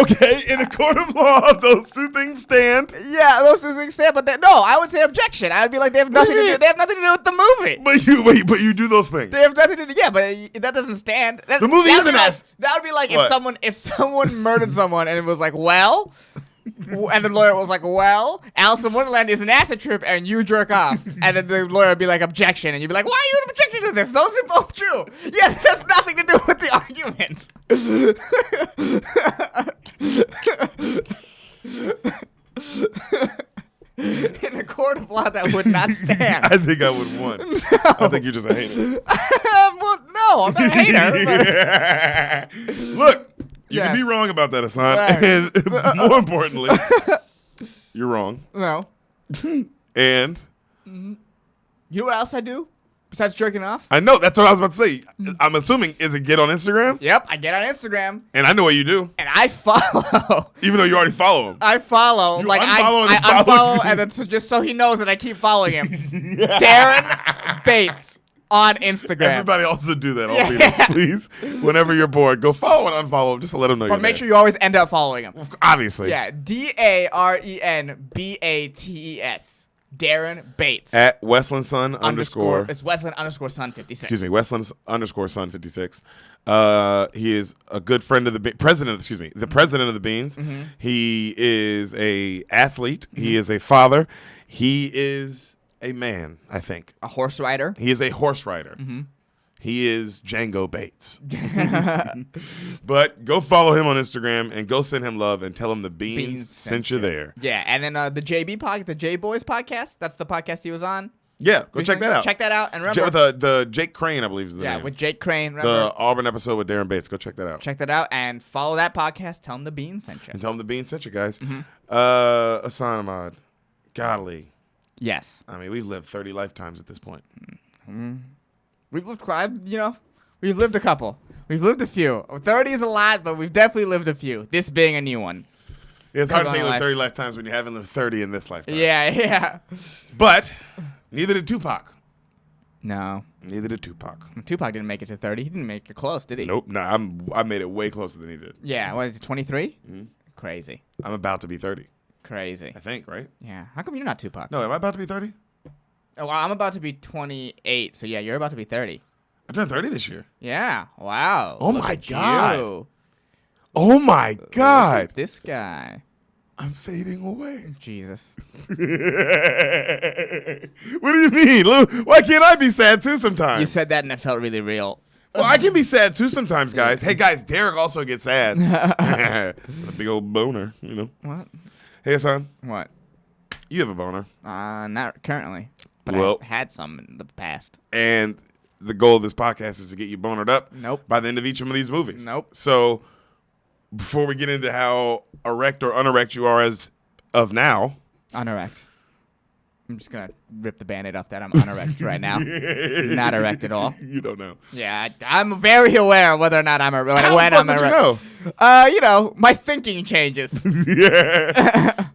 okay, in a court of law, those two things stand. yeah, those two things stand, but no, I would say objection. I would be like, they have nothing to do. They have nothing to do with the movie. But you do those things. They have nothing to do. Yeah, but that doesn't stand. The movie isn't as. That would be like What? if someone murdered someone and it was like, well, and the lawyer was like, well, Alice in Wonderland is an acid trip and you jerk off, and then the lawyer would be like, objection, and you'd be like, why are you objecting to this? Those are both true. Yeah, that has nothing to do with the argument. In a court of law, that would not stand. I think I would win. No. I think you're just a hater. Well, no, I'm not a hater. But Look, you Yes. can be wrong about that, Hassan. Right. And more importantly, you're wrong. no. And You know what else I do besides jerking off? I know that's what I was about to say. I'm assuming is it get on Instagram? Yep, I get on Instagram And I know what you do, and I follow. even though you already follow him. I follow. You Like unfollow and I then follow. unfollow, and then just so he knows that I keep following him. Darren Bates on Instagram. Everybody also do that. Also, Yeah. please, whenever you're bored, go follow and unfollow him just to let him know. But you're make there. sure you always end up following him. Obviously. Yeah, DARENBATES. Darren Bates. At Westland Son underscore. It's Westland underscore Son 56. Excuse me, Westland underscore Son 56. He is a good friend of the president. Excuse me, the president of the Beans. Mm-hmm. He is a athlete. He is a father. He is a man. I think A horse rider. he is a horse rider. Mm-hmm. He is Django Bates. But go follow him on Instagram and go send him love and tell him the Beans sent you there. Yeah, and then the the J Boys podcast. That's the podcast he was on. Yeah, go check that out. Check that out, and remember, With the Jake Crane, I believe is the name. with Jake Crane. The Remember, Auburn episode with Darren Bates. Go check that out. check that out and follow that podcast. Tell him the Beans sent you. And tell him the Beans sent you guys. Mm-hmm. Hassan Ahmad. Golly. Yes, I mean, we've lived 30 lifetimes at this point. we've lived. We've lived a couple. We've lived a few. 30 is a lot, but we've definitely lived a few. This being a new one. It's hard to Come say you on, lived 30 lifetimes when you haven't lived 30 in this lifetime. Yeah. But neither did Tupac. No, Neither did Tupac. Tupac didn't make it to 30. He didn't make it close, did he? Nope. Nah, I made it way closer than he did. Yeah. What is it? 23? Mhm. Crazy. I'm about to be 30. Crazy. I think, right? Yeah. How come you're not Tupac? No, am I about to be 30? Oh, well, I'm about to be 28. So yeah, you're about to be 30. I turned 30 this year. Yeah. Wow. Oh Look my at God. you. Oh my Look God. at this guy. I'm fading away. Jesus. What do you mean? Lou? Why can't I be sad too sometimes? You said that and it felt really real. Well, I can be sad too sometimes, guys. Hey, guys, Derek also gets sad. A big old boner, you know. What? Hey, son, What? you have a boner. Not currently. But Well- I've had some in the past. And the goal of this podcast is to get you bonered up Nope. by the end of each one of these movies. Nope. So before we get into how erect or unerect you are as of now. Unerect. I'm just going to rip the Band-Aid off that. I'm unerect right now. Not erect at all. You don't know. Yeah, I'm very aware of whether or not I'm erect. How When the fuck I'm would erect. you You know, my thinking changes. know? Yeah.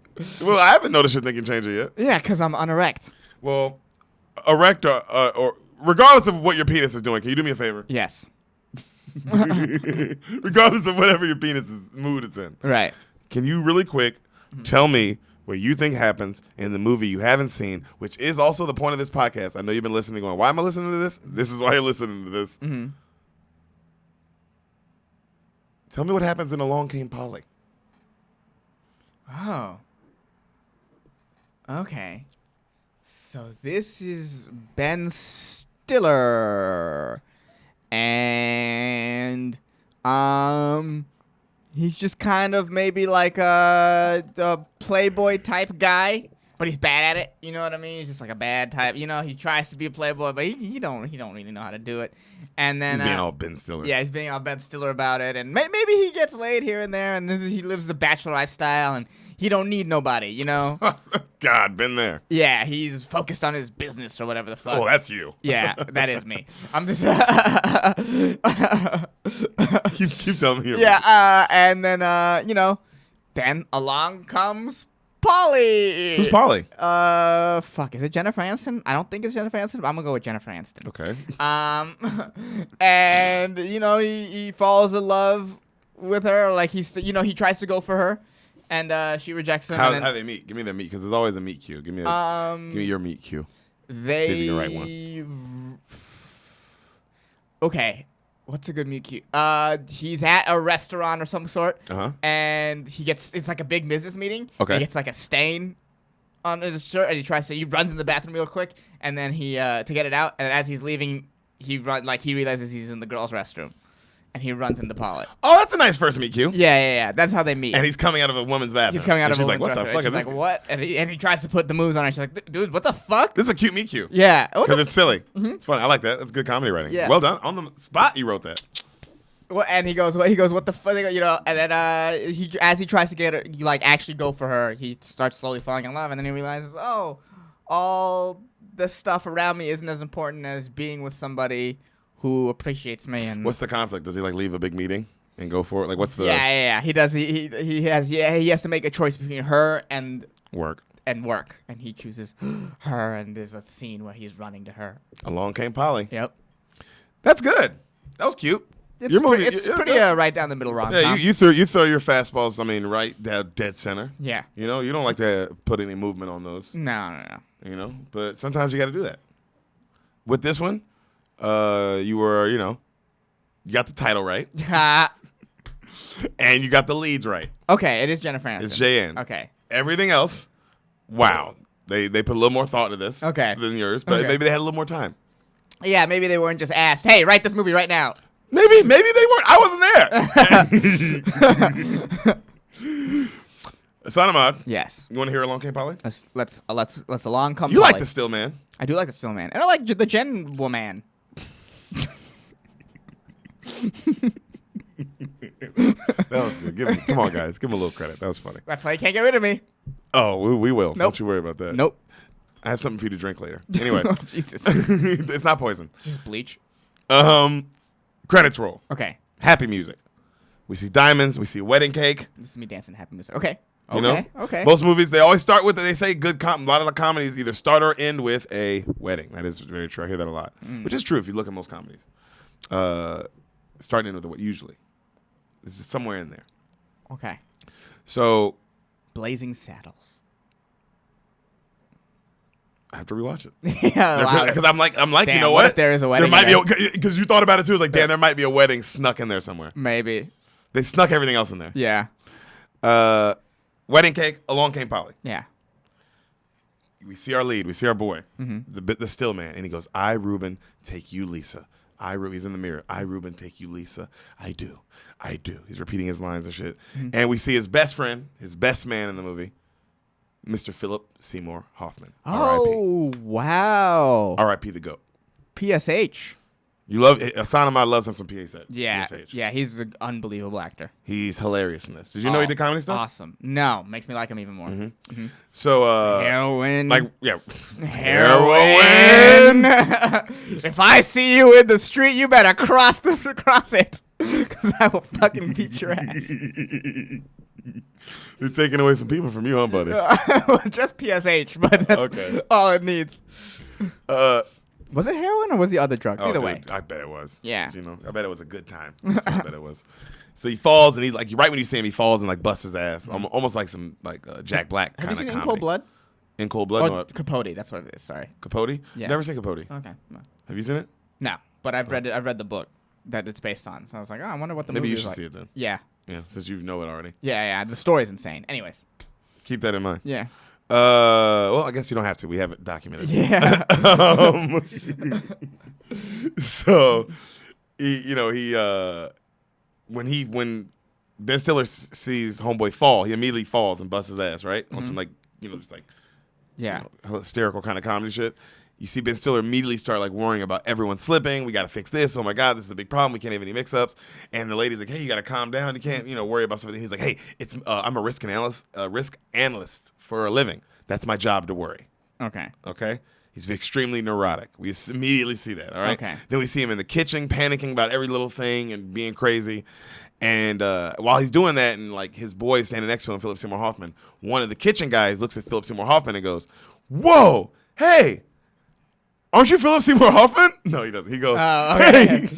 Well, I haven't noticed your thinking changing yet. Yeah, because I'm unerect. Well, erect or regardless of what your penis is doing, can you do me a favor? Yes. Regardless of whatever your penis mood it's in, Right. can you really quick tell me what you think happens in the movie you haven't seen, which is also the point of this podcast? I know you've been listening, going, "Why am I listening to this?" This is why you're listening to this. Mm-hmm. Tell me what happens in Along Came Polly. Oh. Okay. So this is Ben Stiller. And he's just kind of maybe like the playboy type guy, but he's bad at it. You know what I mean? He's just like a bad type. You know, he tries to be a playboy, but he don't really know how to do it. And then He's being all Ben Stiller. yeah, he's being all Ben Stiller about it, and maybe he gets laid here and there, and then he lives the bachelor lifestyle, and he don't need nobody, you know? God, been there. Yeah, he's focused on his business or whatever the fuck. Oh, that's you. Yeah, that is me. I'm just keep telling me. yeah, and then you know, then along comes Polly. Who's Polly? Fuck. Is it Jennifer Aniston? I don't think it's Jennifer Aniston, but I'm gonna go with Jennifer Aniston. Okay. And he falls in love with her. Like he tries to go for her, and she rejects him. How they meet? Give me the meet, because there's always a meet cue. Give me your meet cue. They. See if you can write one. Okay. What's a good meet cute? He's at a restaurant or some sort, and it's like a big business meeting. Okay. He gets like a stain on his shirt, and he runs in the bathroom real quick, and then he to get it out, and as he's leaving, he realizes he's in the girls' restroom, and he runs into Polly. Oh, that's a nice first meet cue. Yeah. That's how they meet. And he's coming out of a woman's bathroom. He's coming out of a woman's woman's bathroom. She's like, what the fuck is She's this? like, what? And he tries to put the moves on her. She's like, dude, what the fuck? This is a cute meet cute. Yeah. Because it's silly. It's funny. I like that. That's good comedy writing. Yeah. Well done. On the spot, you wrote that. Well, and he goes, what the fuck, and then as he tries to get her, actually go for her, he starts slowly falling in love, and then he realizes, oh, all the stuff around me isn't as important as being with somebody who appreciates me. And What's the conflict? Does he leave a big meeting and go for it? Like, what's the Yeah. He does. He has to make a choice between her and work? and he chooses her, and there's a scene where he's running to her. Along came Polly. Yep. That's good. That was cute. It's pretty right down the middle rom-com. Yeah, you throw your fastballs. I mean, right dead center. Yeah. You don't like to put any movement on those. No. But sometimes you got to do that. With this one, you were you got the title right, and you got the leads right. Okay, it is Jennifer Aniston. It's JN. Okay. Everything else, wow. They put a little more thought into this. Okay. Than yours, but maybe they had a little more time. Yeah, maybe they weren't just asked, hey, write this movie right now. Maybe they weren't. I wasn't there. Sanamad. Yes. You want to hear Along Came Polly? Let's along come. You Polly. like the still man. I do like the still man, and I like the Gen woman. That was good. Come on, guys. Give him a little credit. That was funny. That's why you can't get rid of me. Oh, we will. Nope. Don't you worry about that. Nope. I have something for you to drink later. Anyway. Oh, Jesus. It's not poison. Just bleach. Credits roll. Okay. Happy music. We see diamonds. We see a wedding cake. This is me dancing happy music. Okay. You know? Okay. Most movies, they always start with, they say a lot of the comedies either start or end with a wedding. That is very true. I hear that a lot. Which is true if you look at most comedies. Starting with a wedding, usually. It's just somewhere in there. Okay. So. Blazing Saddles. I have to rewatch it. Yeah, because I'm like, damn, you know what? If there is a wedding, there might be because you thought about it too. It's like, damn, there might be a wedding snuck in there somewhere. Maybe. They snuck everything else in there. Yeah. Wedding cake. Along came Polly. Yeah. We see our lead. We see our boy, the still man, and he goes, "I, Reuben, take you, Lisa. He's in the mirror. I, Reuben, take you, Lisa. I do. He's repeating his lines and shit. And we see his best friend, his best man in the movie, Mr. Philip Seymour Hoffman. Oh, wow. R.I.P. the GOAT. PSH. You love Sanamai loves him some PSH. Yeah. PSH. Yeah, he's an unbelievable actor. He's hilarious in this. Did you know he did comedy stuff? Awesome. No, makes me like him even more. So heroin. Heroin. If I see you in the street, you better cross it. Because I will fucking beat your ass. They're taking away some people from you, huh, buddy? Well, just PSH, but that's all it needs. Was it heroin or was the other drugs? Either way. I bet it was. Yeah. I bet it was a good time. That's what I bet it was. So he falls, and he's like, right when you see him, he falls and busts his ass, almost like some Jack Black kind of comedy. Have you seen comedy. In Cold Blood? In Cold Blood? Oh, Capote. That's what it is. Sorry. Capote? Yeah. Never seen Capote. Okay. No. Have you seen it? No, but I've read it. I've read the book that it's based on. So I was like, I wonder what the Maybe movie you is should like. see it then. Yeah. Yeah, since you know it already. Yeah. The story's insane. Anyways. Keep that in mind. Yeah. Well, I guess you don't have to. We have it documented. Yeah. So, when Ben Stiller sees Homeboy fall, he immediately falls and busts his ass, right? On some just Yeah. hysterical kind of comedy shit. You see Ben Stiller immediately start worrying about everyone slipping. We got to fix this. Oh my God, this is a big problem. We can't have any mix-ups. And the lady's like, hey, you got to calm down. You can't, worry about something. He's like, hey, I'm a risk analyst for a living. That's my job to worry. Okay. Okay. He's extremely neurotic. We immediately see that, all right? Okay. Then we see him in the kitchen panicking about every little thing and being crazy. And while he's doing that and, like, his boy is standing next to him, Philip Seymour Hoffman, one of the kitchen guys looks at Philip Seymour Hoffman and goes, whoa, hey, aren't you Philip Seymour Hoffman? No, he doesn't. He goes, okay.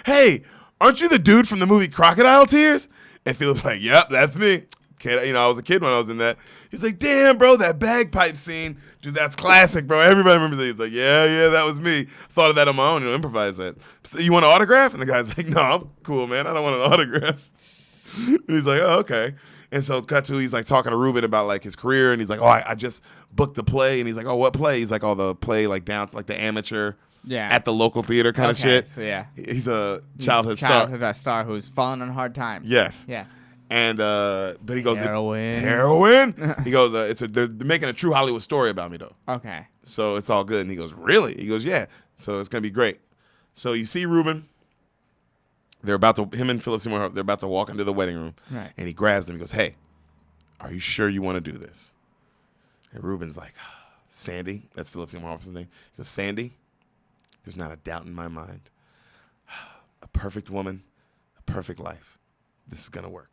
hey, aren't you the dude from the movie Crocodile Tears? And Philip's like, yep, that's me. Kid, I was a kid when I was in that. He's like, damn, bro, that bagpipe scene. Dude, that's classic, bro. Everybody remembers that. He's like, yeah, that was me. Thought of that on my own, improvise that. So you want an autograph? And the guy's like, no, I'm cool, man. I don't want an autograph. And he's like, oh, okay. And so cut to, he's like talking to Reuben about like his career. And he's like, oh, I just booked a play. And he's like, oh, what play? He's like, oh, the play like down like the amateur at the local theater kind of shit. So yeah. He's a childhood star. Star who's fallen on hard times. Yes. Yeah. And but he goes, Heroin. He goes, they're making a true Hollywood story about me though. Okay. So it's all good. And he goes, really? He goes, yeah. So it's gonna be great. So you see Reuben. Him and Philip Seymour, they're about to walk into the wedding room. Right. And he grabs them. He goes, hey, are you sure you want to do this? And Reuben's like, Sandy, that's Philip Seymour Hoffman's name. He goes, Sandy, there's not a doubt in my mind. A perfect woman, a perfect life. This is gonna work.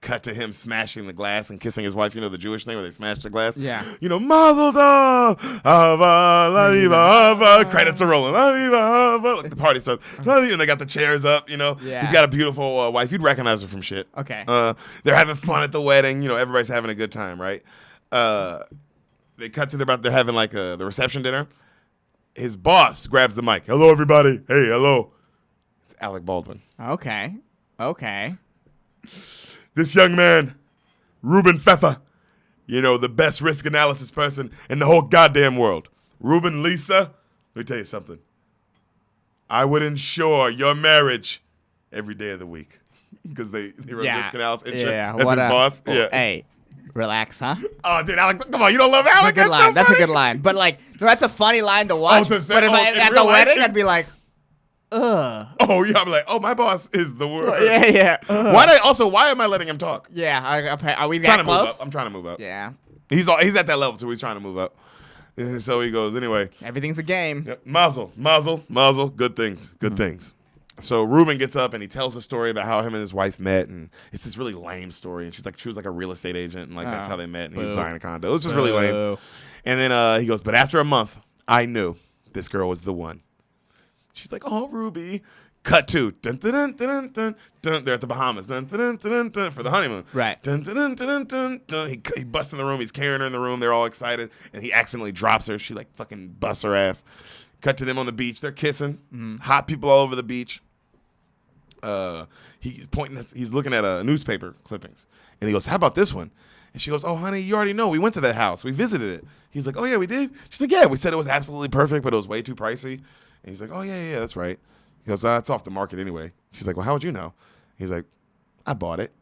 Cut to him smashing the glass and kissing his wife. The Jewish thing where they smash the glass. Yeah. Mazel tov, hava, ladiva, hava. Credits are rolling. Ladiva, hava. Like the party starts. And they got the chairs up. Yeah. He's got a beautiful wife. You'd recognize her from shit. Okay. They're having fun at the wedding. Everybody's having a good time, right? They cut to they're having like the reception dinner. His boss grabs the mic. Hello, everybody. Hey, hello. It's Alec Baldwin. Okay. This young man, Reuben Pfeffer, the best risk analysis person in the whole goddamn world. Reuben, Lisa, let me tell you something. I would insure your marriage every day of the week. Because they run risk analysis. Yeah. That's his boss. Oh, yeah. Hey, relax, huh? Oh, dude, Alec, come on. You don't love Alec? That's a good line. That's a good line. But, like, that's a funny line to watch. To say, but at the wedding, I'd be like, ugh. Oh, yeah. I'm like, oh, my boss is the worst. Yeah. Why am I letting him talk? Yeah. Are we trying that to close? move up. I'm trying to move up. Yeah. He's at that level, too. He's trying to move up. So he goes, anyway. Everything's a game. Yep. Mazel. Good things. So Reuben gets up and he tells a story about how him and his wife met, and it's this really lame story. And she was like a real estate agent, and like that's how they met. And he was buying a condo. It was just really lame. And then he goes, but after a month, I knew this girl was the one. She's like, oh, Ruby. Cut to dun, dun, dun, dun, dun, dun. They're at the Bahamas dun, dun, dun, dun, dun, for the honeymoon. Right. Dun, dun, dun, dun, dun, dun. He busts in the room. He's carrying her in the room. They're all excited, and he accidentally drops her. She like fucking busts her ass. Cut to them on the beach. They're kissing. Mm-hmm. Hot people all over the beach. He's looking at newspaper clippings, and he goes, "How about this one?" And she goes, "Oh, honey, you already know. We went to that house. We visited it." He's like, "Oh yeah, we did." She's like, "Yeah, we said it was absolutely perfect, but it was way too pricey." And he's like, "Oh yeah, that's right." He goes, "It's off the market anyway." She's like, "Well, how would you know?" He's like, "I bought it."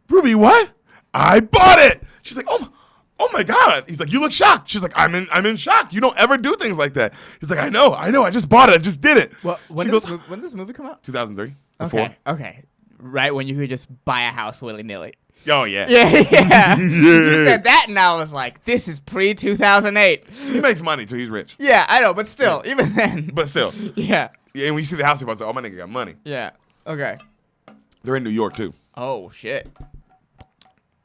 Ruby, what? I bought it. She's like, "Oh my God." He's like, "You look shocked." She's like, I'm in shock. You don't ever do things like that." He's like, I know. I just bought it. I just did it. Well, when did this movie come out? 2003. Okay. Right when you could just buy a house willy-nilly. Oh, yeah. Yeah. You said that, and I was like, this is pre-2008. He makes money, too. He's rich. Yeah, I know, but still, even then. But still. Yeah. And when you see the house, you're like, oh, my nigga got money. Yeah. Okay. They're in New York, too. Oh, shit.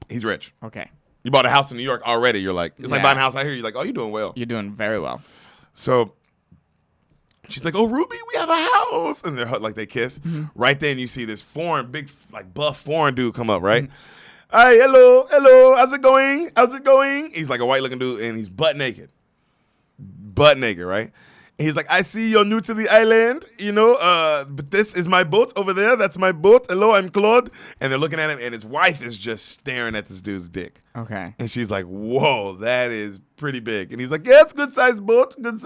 He's rich. Okay. You bought a house in New York already. You're like, it's like buying a house out here. You're like, oh, you're doing well. You're doing very well. So she's like, oh, Ruby, we have a house. And they're like, they kiss. Mm-hmm. Right then, you see this big, like, buff foreign dude come up, right? Mm-hmm. Hi, hello, how's it going? He's like a white looking dude, and he's butt naked, right? And he's like, I see you're new to the island, but this is my boat over there. That's my boat. Hello, I'm Claude. And they're looking at him, and his wife is just staring at this dude's dick. Okay. And she's like, whoa, that is pretty big. And he's like, yeah, it's good sized boat, And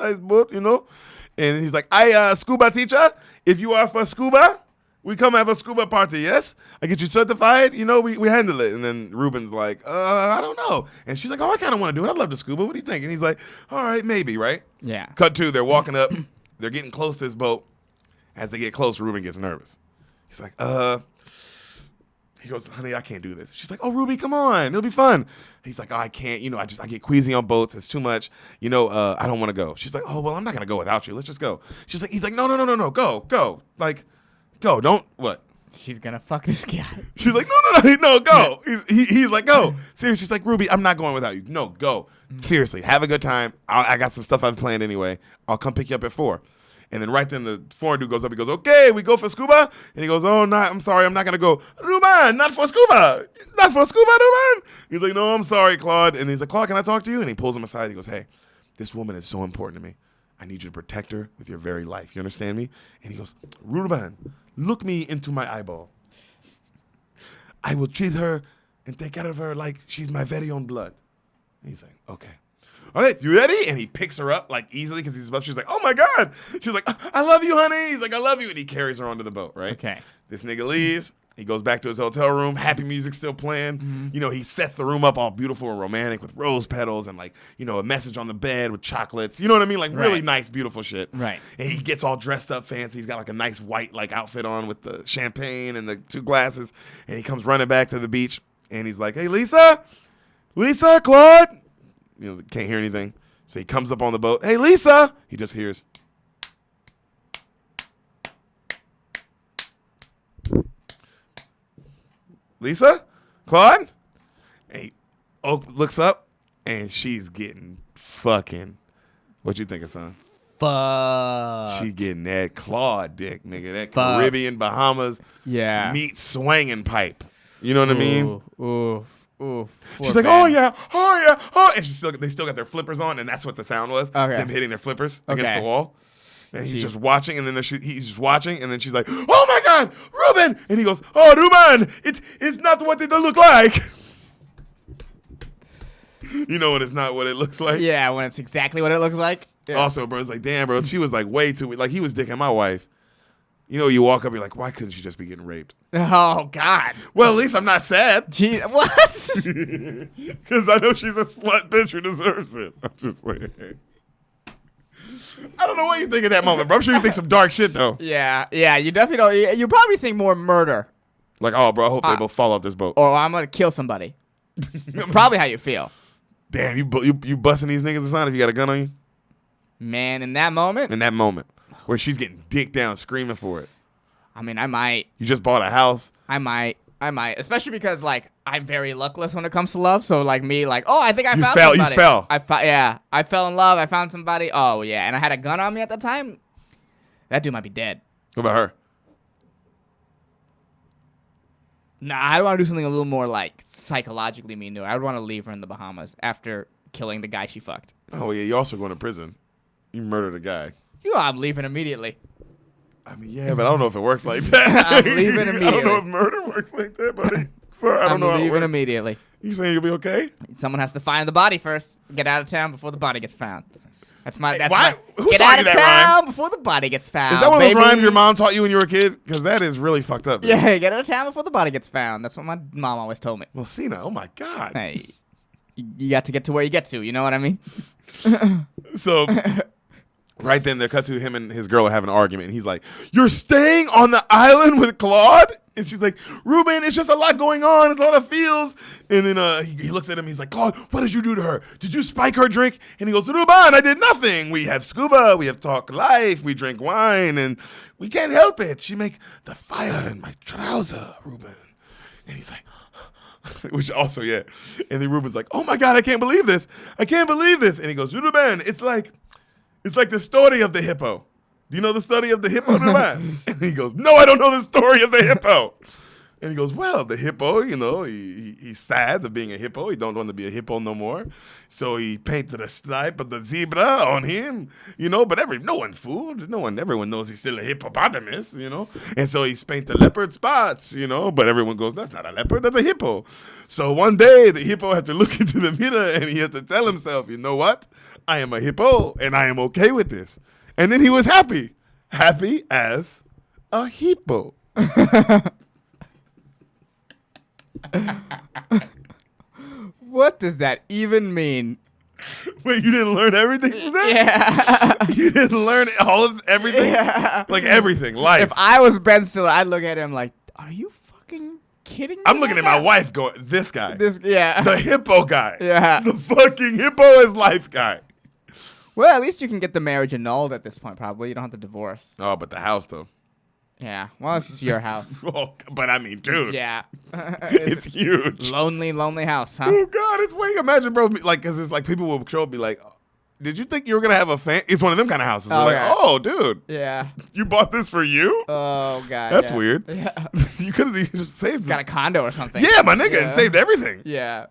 he's like, I scuba teacher. If you are for scuba, we come have a scuba party, yes? I get you certified, we handle it. And then Reuben's like, I don't know. And she's like, oh, I kind of want to do it. I'd love to scuba. What do you think? And he's like, all right, maybe, right? Yeah. Cut to, they're walking up. They're getting close to his boat. As they get close, Reuben gets nervous. He's like, He goes, honey, I can't do this. She's like, oh, Ruby, come on. It'll be fun. He's like, oh, I can't. I get queasy on boats. It's too much. I don't want to go. She's like, oh, well, I'm not going to go without you. Let's just go. He's like, no. Go. Like, go. Don't, what? She's gonna fuck this guy. She's like, no, go. He's like, go. Seriously, she's like, Ruby, I'm not going without you. No, go. Seriously, have a good time. I got some stuff I've planned anyway. I'll come pick you up at 4. And then right then the foreign dude goes up. He goes, okay, we go for scuba? And he goes, oh, no, I'm sorry. I'm not going to go. Reuben, not for scuba. Not for scuba, Reuben. He's like, no, I'm sorry, Claude. And he's like, Claude, can I talk to you? And he pulls him aside. He goes, hey, this woman is so important to me. I need you to protect her with your very life. You understand me? And he goes, Reuben, look me into my eyeball. I will treat her and take care of her like she's my very own blood. And he's like, okay. All right, you ready? And he picks her up like easily because she's like, oh my God. She's like, I love you, honey. He's like, I love you. And he carries her onto the boat, right? Okay. This nigga leaves. He goes back to his hotel room. Happy music still playing. Mm-hmm. He sets the room up all beautiful and romantic with rose petals and a message on the bed with chocolates. You know what I mean? Like really nice, beautiful shit. Right. And he gets all dressed up fancy. He's got like a nice white outfit on with the champagne and the 2 glasses. And he comes running back to the beach. And he's like, hey, Lisa, Claude. Can't hear anything. So he comes up on the boat. Hey, Lisa. He just hears. Lisa? Claude? And he looks up, and she's getting fucking. What you think, son? Fuck. She getting that Claude dick, nigga. That Caribbean, Bahamas meat swanging pipe. You know what I mean? Ooh. She's like, oh yeah, and they still got their flippers on, and that's what the sound was. Okay. Them hitting their flippers against the wall. And he's just watching, and then he's just watching, and then she's like, oh my God, Reuben! And he goes, oh, Reuben, it's not what it look like. You know when it's not what it looks like? Yeah, when it's exactly what it looks like. Yeah. Also, bro, it's like, damn, bro, she was like way too, like he was dicking my wife. You walk up, you're like, why couldn't she just be getting raped? Oh, God. Well, at least I'm not sad. Jeez, what? Because I know she's a slut bitch who deserves it. I'm just like, I don't know what you think at that moment, bro. I'm sure you think some dark shit, though. Yeah, you definitely don't. You probably think more murder. Like, oh, bro, I hope they both fall off this boat. Or I'm going to kill somebody. Probably how you feel. Damn, you busting these niggas aside if you got a gun on you? Man, in that moment? In that moment. Where she's getting dick down screaming for it. I mean, I might. You just bought a house. I might. Especially because, I'm very luckless when it comes to love. So, me, I think I found somebody. You fell. I fell in love. I found somebody. Oh, yeah. And I had a gun on me at the time. That dude might be dead. What about her? Nah, I want to do something a little more, psychologically mean to her. I would want to leave her in the Bahamas after killing the guy she fucked. Oh, yeah. You're also going to prison. You murdered a guy. I'm leaving immediately. I mean, yeah, but I don't know if it works like that. I'm leaving immediately. I don't know if murder works like that, buddy. Sorry, I don't know how it leaving works. immediately. You saying you'll be okay? Someone has to find the body first. Get out of town before the body gets found. That's my. Who get taught out you of that town rhyme? before the body gets found. Is that one of those baby. rhymes your mom taught you when you were a kid? Because that is really fucked up. Dude. Yeah, get out of town before the body gets found. That's what my mom always told me. Well, Cena, oh my God. Hey, you got to get to where you get to. You know what I mean? So. Right then, they cut to him and his girl having an argument. And he's like, you're staying on the island with Claude? And she's like, Reuben, it's just a lot going on. It's a lot of feels. And then he looks at him. He's like, Claude, what did you do to her? Did you spike her drink? And he goes, Reuben, I did nothing. We have scuba. We have talk life. We drink wine. And we can't help it. She make the fire in my trouser, Reuben. And he's like, which also, yeah. And then Reuben's like, oh, my God, I can't believe this. I can't believe this. And he goes, Reuben, it's like the story of the hippo. Do you know the story of the hippo, Reuben? And he goes, no, I don't know the story of the hippo. And he goes, well, the hippo, he's sad of being a hippo. He don't want to be a hippo no more. So he painted a stripe of the zebra on him, but everyone knows he's still a hippopotamus, And so he's painted leopard spots, but everyone goes, that's not a leopard, that's a hippo. So one day the hippo had to look into the mirror and he had to tell himself, you know what? I am a hippo and I am okay with this. And then he was happy as a hippo. What does that even mean? Wait, you didn't learn everything from that? Yeah. You didn't learn everything? Yeah. Like everything, life. If I was Ben Stiller, I'd look at him like, are you fucking kidding me? I'm looking at my wife going, this guy. Yeah. The hippo guy. Yeah. The fucking hippo is life guy. Well, at least you can get the marriage annulled at this point, probably. You don't have to divorce. Oh, but the house, though. Yeah. Well, it's just your house. Oh, but I mean, dude. Yeah. It's huge. Lonely house, huh? Oh, God. It's way. Imagine, bro. Like, because it's like people will show up and be like, did you think you were going to have a fan? It's one of them kind of houses. Oh, Like, yeah. oh, dude. Yeah. You bought this for you? Oh, God. That's yeah. weird. Yeah. You could have just saved Got a condo or something. Yeah, my nigga. And saved everything. Yeah.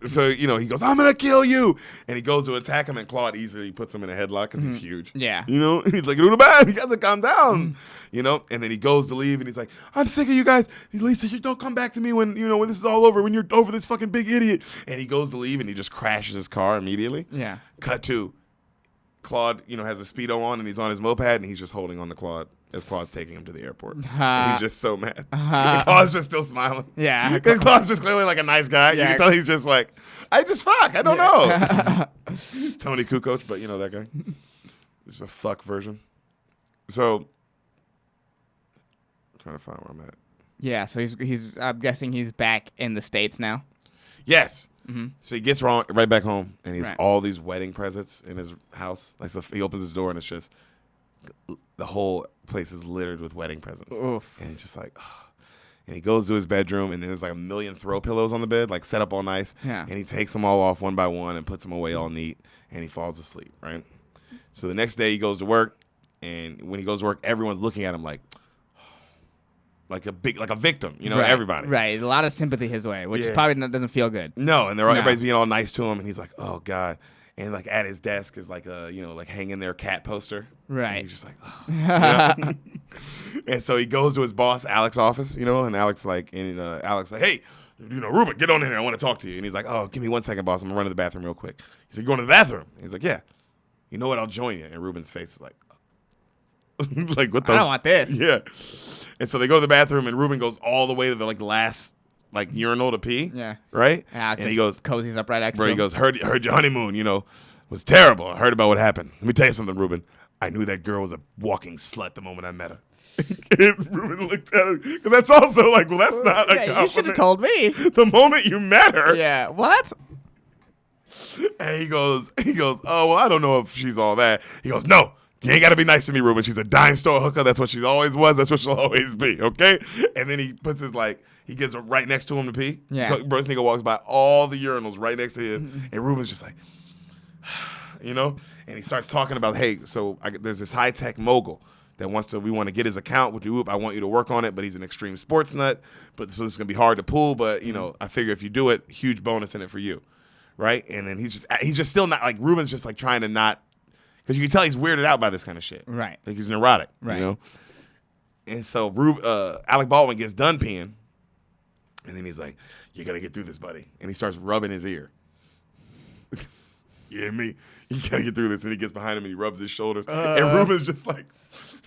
So, you know, he goes, I'm going to kill you. And he goes to attack him, and Claude easily puts him in a headlock because he's huge. Yeah. You know, and he's like, Reuben, you got to calm down. You know, and then he goes to leave, and he's like, I'm sick of you guys. Lisa, you don't come back to me when, you know, when this is all over, when you're over this fucking big idiot. And he goes to leave, and he just crashes his car immediately. Yeah. Cut to Claude, you know, has a Speedo on, and he's on his moped, and he's just holding on to Claude as Claude's taking him to the airport. And he's just so mad. And Claude's just still smiling. Yeah. Because Claude's just clearly like a nice guy. Yeah. You can tell he's just like, I don't know. Tony Kukoc, but you know that guy. Just a fuck version. So, I'm trying to find where I'm at. Yeah, so he's I'm guessing he's back in the States now. Yes. So he gets right back home, and he has Right. all these wedding presents in his house. Like he opens his door, and it's just the whole place is littered with wedding presents. Oof. And he's just like, oh. And he goes to his bedroom, and then there's like a million throw pillows on the bed, like set up all nice. Yeah. And he takes them all off one by one and puts them away all neat, and he falls asleep, right? So the next day he goes to work, and when he goes to work, everyone's looking at him like a victim, you know, Right. everybody. Right. A lot of sympathy his way, which Yeah. probably doesn't feel good. No, and No. everybody's being all nice to him, and he's like, oh, God. And, like, at his desk is, like, a, you know, like, hanging there cat poster. Right. And he's just like, oh. Yeah. And so he goes to his boss, Alex's office, you know, and Alex, like, hey, you know, Reuben, get on in here. I want to talk to you. And he's like, oh, give me 1 second, boss. I'm going to run to the bathroom real quick. He's like, you going to the bathroom? And he's like, yeah. You know what? I'll join you. And Reuben's face is like, like, what the? I don't want this. Yeah. And so they go to the bathroom, and Reuben goes all the way to the like last like urinal to pee. Yeah. Right. Yeah, and he goes, cozies up right next bro. to He him. goes, heard your honeymoon. You know, was terrible. I heard about what happened. Let me tell you something, Reuben. I knew that girl was a walking slut the moment I met her. And Reuben looked at him because that's also like, well, that's not a compliment. You should have told me. The moment you met her. Yeah. What? And he goes, oh, well, I don't know if she's all that. He goes, no, you ain't got to be nice to me, Reuben. She's a dime store hooker. That's what she always was. That's what she'll always be, okay? And then he puts his, like, he gets right next to him to pee. Yeah. Bro, this nigga walks by all the urinals right next to him. And Reuben's just like, you know? And he starts talking about, hey, so there's this high-tech mogul that we want to get his account with you. I want you to work on it, but he's an extreme sports nut. So this is going to be hard to pull, but, you know, I figure if you do it, huge bonus in it for you. Right? And then he's just still not, like, Reuben's just, like, trying to not, because you can tell he's weirded out by this kind of shit. Right. Like, he's neurotic, Right. you know? And so Alec Baldwin gets done peeing, and then he's like, you got to get through this, buddy. And he starts rubbing his ear. You hear me? You got to get through this. And he gets behind him, and he rubs his shoulders. And Reuben's just like,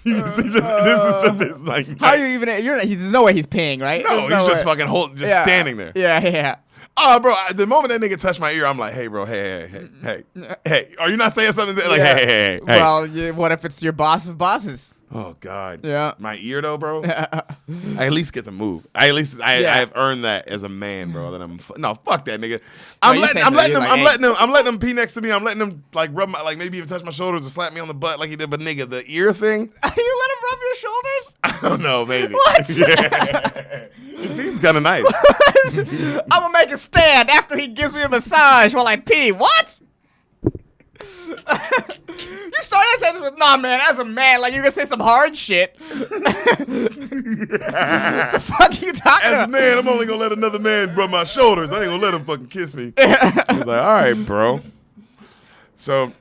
this is just his, like, How are you even? There's no way he's peeing, right? no, There's he's just way. fucking standing there. Yeah. Oh, bro, the moment that nigga touched my ear, I'm like, hey, bro, hey, are you not saying something? Like, Yeah. hey. Well, what if it's your boss of bosses? Oh, God. Yeah. My ear, though, bro. I at least get to move. I have earned that as a man, bro. That no, fuck that nigga. I'm letting him pee next to me. I'm letting him like rub my, like maybe even touch my shoulders or slap me on the butt like he did. But nigga, the ear thing. You let him rub your shoulders? I don't know, maybe. What? Yeah. It seems kind of nice. I'm gonna make a stand after he gives me a massage while I pee. What? You started that sentence with, nah, man, as a man, like, you're gonna say some hard shit. The fuck are you talking As a about? man, I'm only gonna let another man rub my shoulders. I ain't gonna let him fucking kiss me. He's like, all right, bro. So,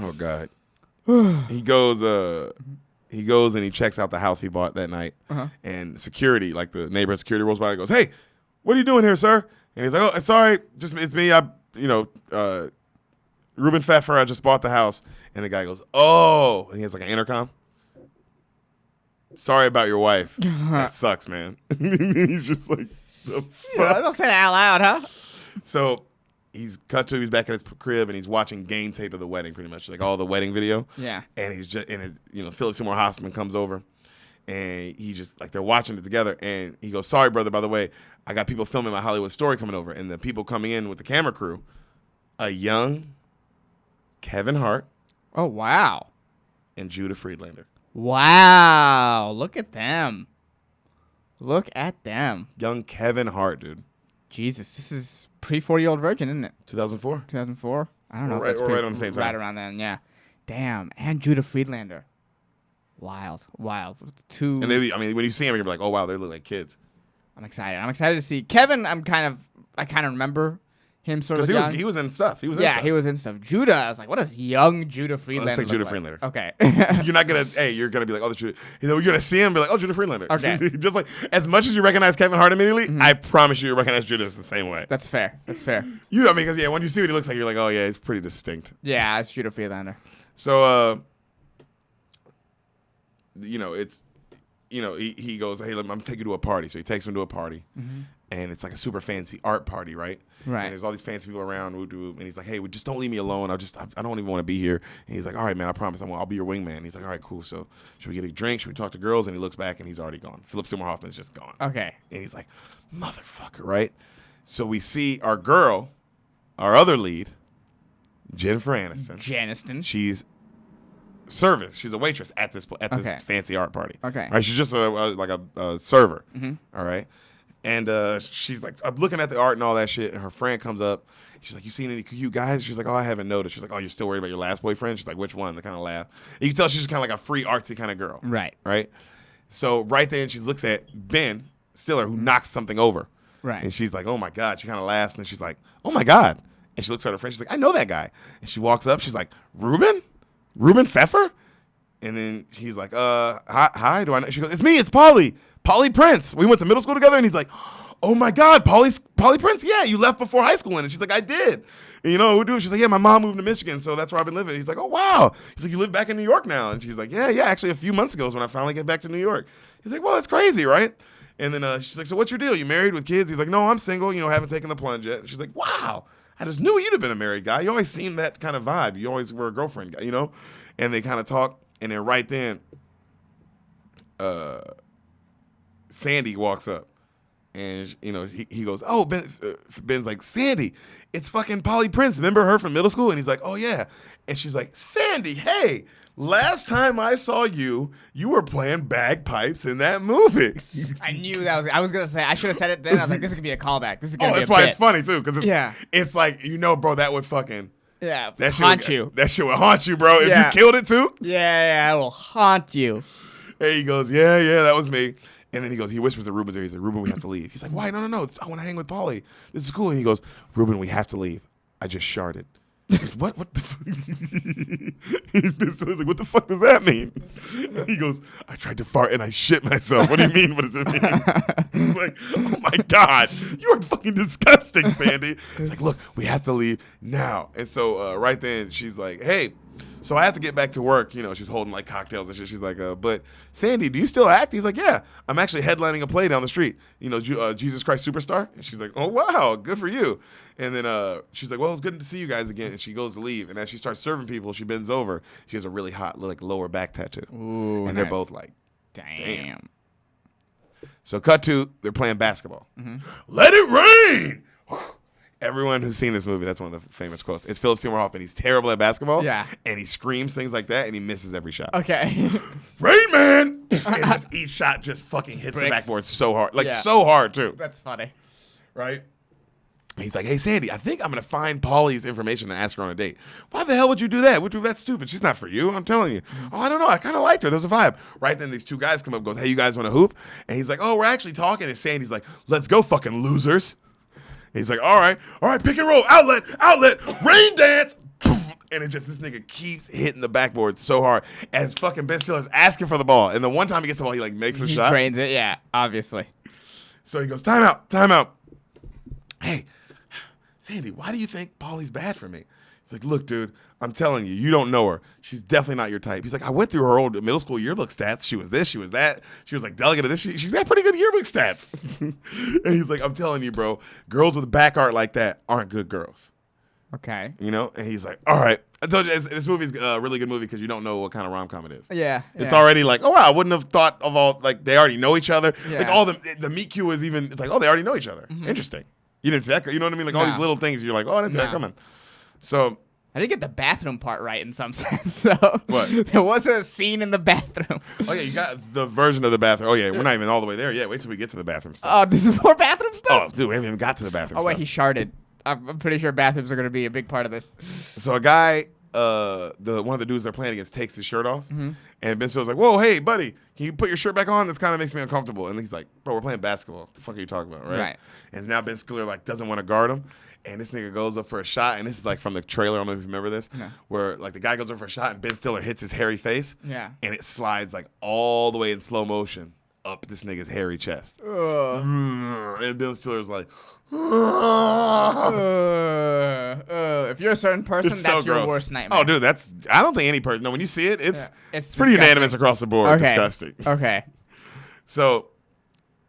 oh God, he goes and he checks out the house he bought that night, and security, like the neighborhood security, rolls by and goes, "Hey, what are you doing here, sir?" And he's like, "Oh, sorry, it's me. Reuben Pfeffer, I just bought the house." And the guy goes, "Oh," and he has like an intercom. "Sorry about your wife. That sucks, man." He's just like, the fuck? Don't say that out loud, huh? So he's back at his crib and he's watching game tape of the wedding, pretty much like all the wedding video. Yeah. And he's just Philip Seymour Hoffman comes over, And he just, like, they're watching it together. And he goes, sorry, brother, by the way, I got people filming my Hollywood story coming over. And the people coming in with the camera crew, a young Kevin Hart Oh, wow. and Judah Friedlander. Wow. Look at them. Look at them. Young Kevin Hart, dude. Jesus, this is pre-40-year-old virgin, isn't it? 2004. 2004? I don't know. Right, if that's right on the same time. Right around then, yeah. Damn. And Judah Friedlander. Wild. Two. And they, I mean, when you see him, you're like, oh, wow, they look like kids. I'm excited. I'm excited to see Kevin. I kind of remember him sort of. Because he was in stuff. He was in stuff. Judah. I was like, what does young Judah Friedlander Let's take look Judah like? Friedlander. Okay. You're not going to, you're going to be like, oh, that's Judah. You're going to see him and be like, oh, Judah Friedlander. Okay. Just like, as much as you recognize Kevin Hart immediately, I promise you recognize Judah the same way. That's fair. Because, when you see what he looks like, you're like, oh, yeah, he's pretty distinct. Yeah, it's Judah Friedlander. So, it's, he goes, hey, I'm going to take you to a party. So he takes him to a party. And it's like a super fancy art party, right? Right. And there's all these fancy people around. And he's like, hey, just don't leave me alone. I don't even want to be here. And he's like, all right, man, I promise I'll be your wingman. And he's like, all right, cool. So should we get a drink? Should we talk to girls? And he looks back and he's already gone. Philip Seymour Hoffman's just gone. Okay. And he's like, motherfucker, right? So we see our girl, our other lead, Jennifer Aniston. She's service. She's a waitress at this fancy art party. Okay. Right? She's just a server. All right. And she's like, I'm looking at the art and all that shit. And her friend comes up. She's like, you seen any cute guys? She's like, oh, I haven't noticed. She's like, oh, you're still worried about your last boyfriend? She's like, which one? They kind of laugh. And you can tell she's just kind of like a free artsy kind of girl. Right. Right. So right then she looks at Ben Stiller, who knocks something over. Right. And she's like, oh my God. She kind of laughs. And then she's like, oh my God. And she looks at her friend. She's like, I know that guy. And she walks up. She's like, Reuben Pfeffer? And then he's like, hi, do I know? She goes, it's me, it's Polly Prince. We went to middle school together. And he's like, oh my God, Polly Prince? Yeah, you left before high school. And she's like, I did. And what do? She's like, yeah, my mom moved to Michigan, so that's where I've been living. He's like, oh, wow. He's like, you live back in New York now? And she's like, yeah, actually a few months ago is when I finally get back to New York. He's like, well, that's crazy, right? And then she's like, so what's your deal? You married with kids? He's like, no, I'm single, haven't taken the plunge yet. And she's like, wow, I just knew you'd have been a married guy. You always seemed that kind of vibe. You always were a girlfriend guy, And they kind of talk. And then right then, Sandy walks up, and he goes, "Oh, Ben's like, Sandy, it's fucking Polly Prince. Remember her from middle school?" And he's like, "Oh yeah." And she's like, "Sandy, hey, last time I saw you, you were playing bagpipes in that movie." I knew that I was gonna say, I should have said it then. I was like, this is gonna be a callback. This is gonna be that's a why bit. It's funny too, because it's like bro, that would fucking. Yeah, that haunt you. That shit would haunt you, bro. If you killed it too. Yeah, I will haunt you. And he goes, yeah, that was me. And then he whispers to Reuben's ear. He's like, Reuben, we have to leave. He's like, why? No. I want to hang with Polly. This is cool. And he goes, Reuben, we have to leave. I just sharted. He goes, what the fuck? He's like, what the fuck does that mean? And he goes, I tried to fart and I shit myself. What do you mean? What does it mean? He's like, oh my God, you are fucking disgusting, Sandy. He's like, look, we have to leave now. And so right then she's like, hey, so I have to get back to work. She's holding like cocktails and shit. She's like, but Sandy, do you still act? He's like, yeah, I'm actually headlining a play down the street. Jesus Christ Superstar. And she's like, oh, wow, good for you. And then she's like, well, it's good to see you guys again. And she goes to leave. And as she starts serving people, she bends over. She has a really hot, like, lower back tattoo. Ooh, and they're both like, damn. So cut to, they're playing basketball. Let it rain. Everyone who's seen this movie, that's one of the famous quotes. It's Philip Seymour Hoffman. He's terrible at basketball. Yeah. And he screams things like that, and he misses every shot. Okay. Rain Man! And just each shot just fucking hits the backboard so hard. So hard, too. That's funny. Right? He's like, hey, Sandy, I think I'm going to find Polly's information and ask her on a date. Why the hell would you do that? That's stupid. She's not for you. I'm telling you. Oh, I don't know. I kind of liked her. There's a vibe. Right then, these two guys come up and goes, hey, you guys want to hoop? And he's like, oh, we're actually talking. And Sandy's like, let's go, fucking losers. And he's like, all right, pick and roll, outlet, rain dance. And this nigga keeps hitting the backboard so hard as fucking Ben Stiller's asking for the ball. And the one time he gets the ball, he like makes a shot. He trains it, yeah, obviously. So he goes, time out. Hey, Sandy, why do you think Polly's bad for me? He's like, look, dude, I'm telling you, you don't know her. She's definitely not your type. He's like, I went through her old middle school yearbook stats. She was this, she was that. She was like delegate of this. She's got pretty good yearbook stats. And he's like, I'm telling you, bro, girls with back art like that aren't good girls. Okay. And he's like, all right, I told you this movie's a really good movie because you don't know what kind of rom-com it is. Yeah. It's already like, oh wow, I wouldn't have thought of all, like they already know each other. Yeah. Like all the meet cute is even, it's like, oh, they already know each other. Interesting. You didn't see that, you know what I mean? Like all these little things, you're like, oh, I didn't see that coming. So I didn't get the bathroom part right in some sense. So what? There was a scene in the bathroom. Oh yeah, you got the version of the bathroom. Oh yeah, we're not even all the way there yet. Wait till we get to the bathroom stuff. Oh, this is more bathroom stuff? Oh, dude, we haven't even got to the bathroom Oh, wait, stuff. he sharded. I'm pretty sure bathrooms are going to be a big part of this. So a guy, one of the dudes they're playing against takes his shirt off, and Ben Stiller's like, "Whoa, hey, buddy, can you put your shirt back on? This kind of makes me uncomfortable." And he's like, "Bro, we're playing basketball. What the fuck are you talking about, right?" Right. And now Ben Stiller like doesn't want to guard him, and this nigga goes up for a shot, and this is like from the trailer. I don't know if you remember this, where like the guy goes up for a shot, and Ben Stiller hits his hairy face, and it slides like all the way in slow motion up this nigga's hairy chest, and Ben Stiller's like. If you're a certain person, It's that's so your gross. worst nightmare. Oh, dude, I don't think any person. No, when you see it, it's pretty disgusting. unanimous across the board. Okay. Disgusting. Okay. So,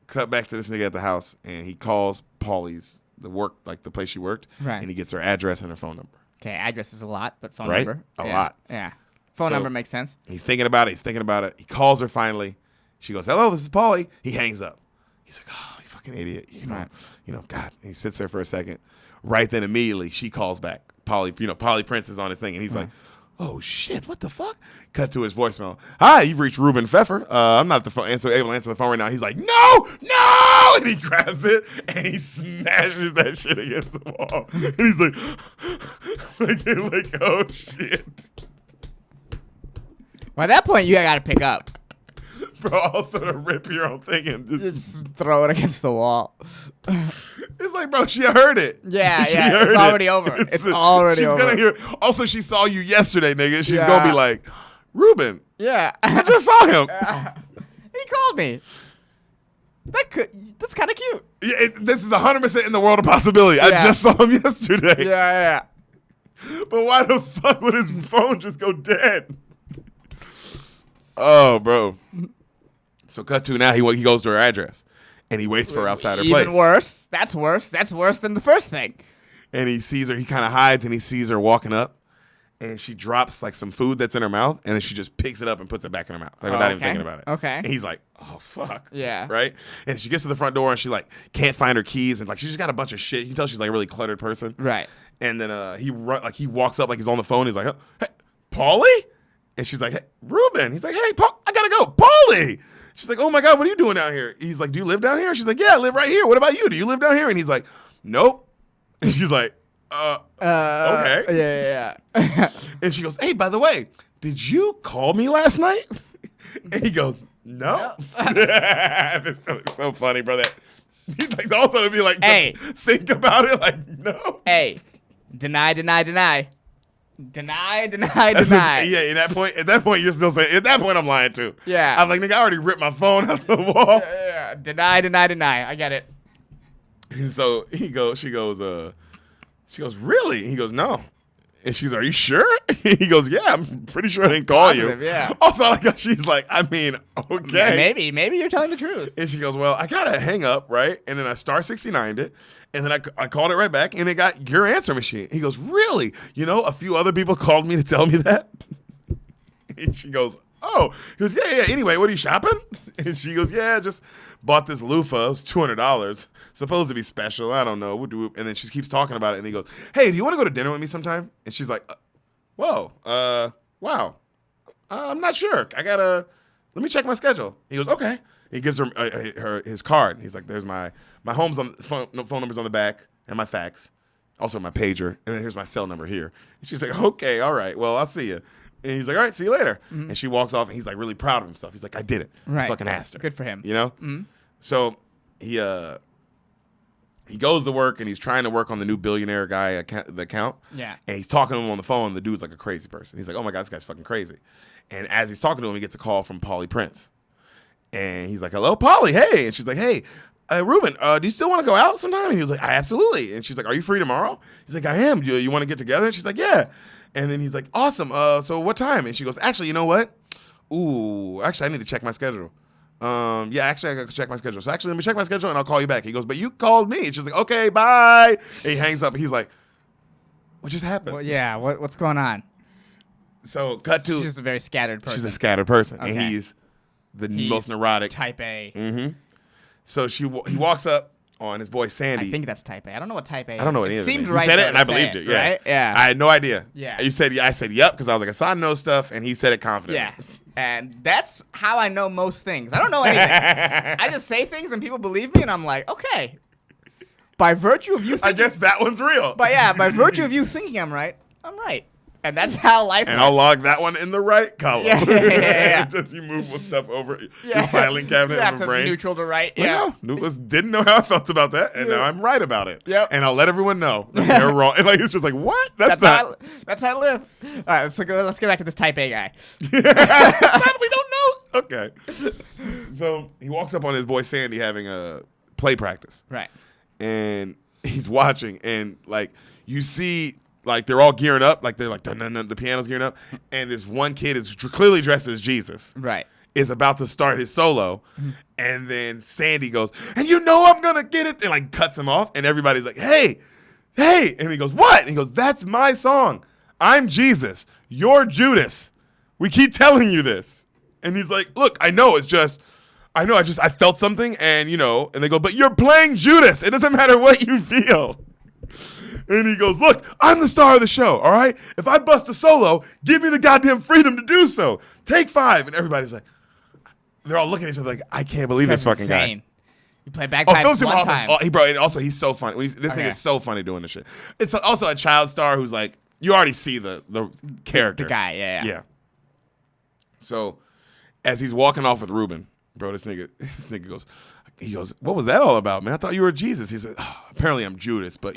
cut back to this nigga at the house, and he calls Polly's the place she worked, Right. and he gets her address and her phone number. Okay, address is a lot, but phone Right? number. A lot. Yeah. Phone So- number makes sense. He's thinking about it. He calls her finally. She goes, "Hello, this is Polly." He hangs up. He's like, "Oh, you fucking idiot!" Right. God. And he sits there for a second. Right then, immediately, she calls back. Polly Prince is on his thing, and he's like, "Oh shit, what the fuck?" Cut to his voicemail. "Hi, you've reached Reuben Pfeffer. I'm not able to answer the phone right now." He's like, "No, no!" And he grabs it and he smashes that shit against the wall. And he's like, "Oh shit." Well, at that point, you got to pick up. Bro, also to rip your own thing and Just throw it against the wall. it's like, bro, she heard it. Yeah, She yeah, heard it's it. already over. It's already she's over. Gonna hear. Also, she saw you yesterday, nigga. She's Yeah. gonna be like, "Reuben, Yeah. I just saw him." He called me. That's kind of cute. Yeah, this is 100% in the world of possibility. I Yeah. just saw him yesterday. Yeah. But why the fuck would his phone just go dead? Oh, bro. So cut to now, he goes to her address, and he waits for her outside her place. Even worse. That's worse. That's worse than the first thing. And he sees her. He kind of hides, and he sees her walking up, and she drops like some food that's in her mouth, and then she just picks it up and puts it back in her mouth, like without even okay. thinking about it. Okay. And he's like, "Oh fuck." Yeah. Right. And she gets to the front door, and she like can't find her keys, and like she just got a bunch of shit. You can tell she's like a really cluttered person. Right. And then he walks up like he's on the phone. He's like, "Hey, Paulie?" And she's like, "Hey, Reuben." He's like, "Hey, Paul, I gotta go, Paulie." She's like, "Oh my God, what are you doing down here?" He's like, "Do you live down here?" She's like, "Yeah, I live right here. What about you? Do you live down here?" And he's like, "Nope." And she's like, okay. Yeah. And she goes, "Hey, by the way, did you call me last night?" And he goes, "No." This is so funny, brother. He's like also to be like, Hey. think about it, like, no. Hey, deny. Deny. That's what yeah, at that point, you're still saying, at that point, I'm lying too. Yeah. I'm like, nigga, I already ripped my phone out the wall. Yeah. Deny. I get it. And so she goes, "Really?" He goes, "No." And she's, "Are you sure?" He goes, "Yeah, I'm pretty sure I didn't call Positive, you." yeah. Also, like, she's like, "I mean, okay." Maybe you're telling the truth. And she goes, "Well, I gotta hang up, right?" And then I star 69'd it, and then I called it right back, and it got your answer machine. He goes, "Really? You know, a few other people called me to tell me that." And she goes, "Oh." He goes, "Yeah. Anyway, what are you shopping?" And she goes, "Yeah, just bought this loofah. It was $200. Supposed to be special. I don't know." And then she keeps talking about it, and he goes, "Hey, do you want to go to dinner with me sometime?" And she's like, "Whoa, wow. I'm not sure. Let me check my schedule." He goes, "Okay." He gives her his card. He's like, "There's my home's on phone number's on the back, and my fax, also my pager, and then here's my cell number here." And she's like, "Okay, all right. Well, I'll see you." And he's like, "All right, see you later." Mm-hmm. And she walks off, and he's like really proud of himself. He's like, "I did it. Right. I fucking asked her." Good for him. You know? Mm-hmm. So he goes to work, and he's trying to work on the new billionaire guy the account. Yeah. And he's talking to him on the phone. And the dude's like a crazy person. He's like, "Oh my God, this guy's fucking crazy." And as he's talking to him, he gets a call from Polly Prince. And he's like, "Hello, Polly. Hey." And she's like, "Hey, Reuben, do you still want to go out sometime?" And he was like, "Absolutely." And she's like, "Are you free tomorrow?" He's like, "I am. You want to get together?" And she's like, "Yeah." And then he's like, "Awesome. So what time?" And she goes, "Actually, you know what? Actually, I need to check my schedule." Yeah, actually, I got to check my schedule. So actually, let me check my schedule, and I'll call you back." He goes, "But you called me." And she's like, "Okay, bye." And he hangs up. And he's like, "What just happened?" Well, yeah. What's going on? So cut to She's just a very scattered person. she's a scattered person, and Okay. he's the most neurotic. Type A. Mm-hmm. So he walks up on his boy Sandy. I think that's type A. I don't know what type A is. I don't know what it it is. seemed You right. said it, though, and to I say believed it. Yeah. Right? Yeah. I had no idea. Yeah. You said, I said, yep, because I was like, Hassan knows stuff, and he said it confidently. Yeah. And that's how I know most things. I don't know anything. I just say things and people believe me, and I'm like, okay. By virtue of you thinking, I guess that one's real. But yeah, by virtue of you thinking I'm right. And that's how life And works. I'll log that one in the right column. Yeah. Just you move stuff over your filing cabinet yeah, in my brain. neutral to right. Like, Yeah. no, didn't know how I felt about that, and Yeah. now I'm right about it. Yep. And I'll let everyone know that they're wrong. And like it's just like, what? That's not. That's how I live. All right, so let's get back to this type A guy. We don't know. Okay. So he walks up on his boy Sandy having a play practice. Right. And he's watching, and like you see, like they're all gearing up, like they're like dun, dun, dun, the piano's gearing up, and this one kid is clearly dressed as Jesus, Right. is about to start his solo, and then Sandy goes, and you know I'm gonna get it, and like cuts him off, and everybody's like, hey, and he goes, what? And he goes, that's my song. I'm Jesus. You're Judas. We keep telling you this, and he's like, look, I know it's just. I felt something, and and they go, but you're playing Judas. It doesn't matter what you feel. And he goes, look, I'm the star of the show, all right? If I bust a solo, give me the goddamn freedom to do so. Take 5. And everybody's like, they're all looking at each other like, I can't believe this fucking insane. guy. You play bagpipes one time. And also, he's so funny. This thing is so funny doing this shit. It's also a child star who's like, you already see the character. The guy, yeah. So, as he's walking off with Reuben, bro, this nigga he goes, what was that all about, man? I thought you were Jesus. He said, apparently I'm Judas, but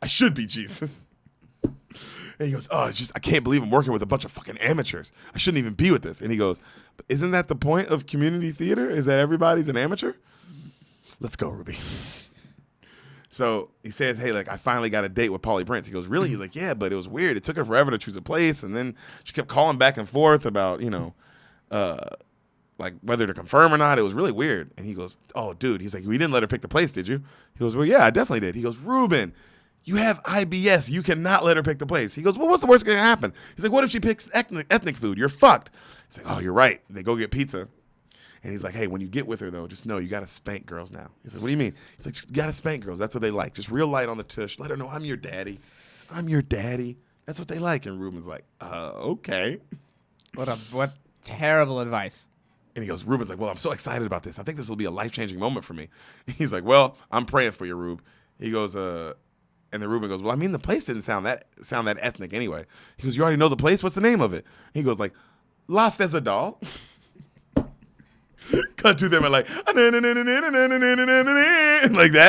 I should be Jesus. And he goes, it's just, I can't believe I'm working with a bunch of fucking amateurs. I shouldn't even be with this. And he goes, but isn't that the point of community theater? Is that everybody's an amateur? Let's go, Ruby. So he says, hey, like, I finally got a date with Polly Prince. He goes, really? He's like, yeah, but it was weird. It took her forever to choose a place. And then she kept calling back and forth about, like whether to confirm or not. It was really weird. And he goes, oh, dude. He's like, we didn't let her pick the place, did you? He goes, well, yeah, I definitely did. He goes, Reuben, you have IBS. You cannot let her pick the place. He goes, well, what's the worst going to happen? He's like, what if she picks ethnic food? You're fucked. He's like, oh, you're right. They go get pizza. And he's like, hey, when you get with her, though, just know you got to spank girls now. He's like, what do you mean? He's like, you got to spank girls. That's what they like. Just real light on the tush. Let her know I'm your daddy. I'm your daddy. That's what they like. And Reuben's like, okay. What terrible advice. And he goes, Reuben's like, well, I'm so excited about this. I think this will be a life-changing moment for me. And he's like, well, I'm praying for you, Rube. He goes, and then Reuben goes, well, I mean, the place didn't sound that ethnic anyway. He goes, you already know the place? What's the name of it? He goes like, La Fezadal. Cut to them and like that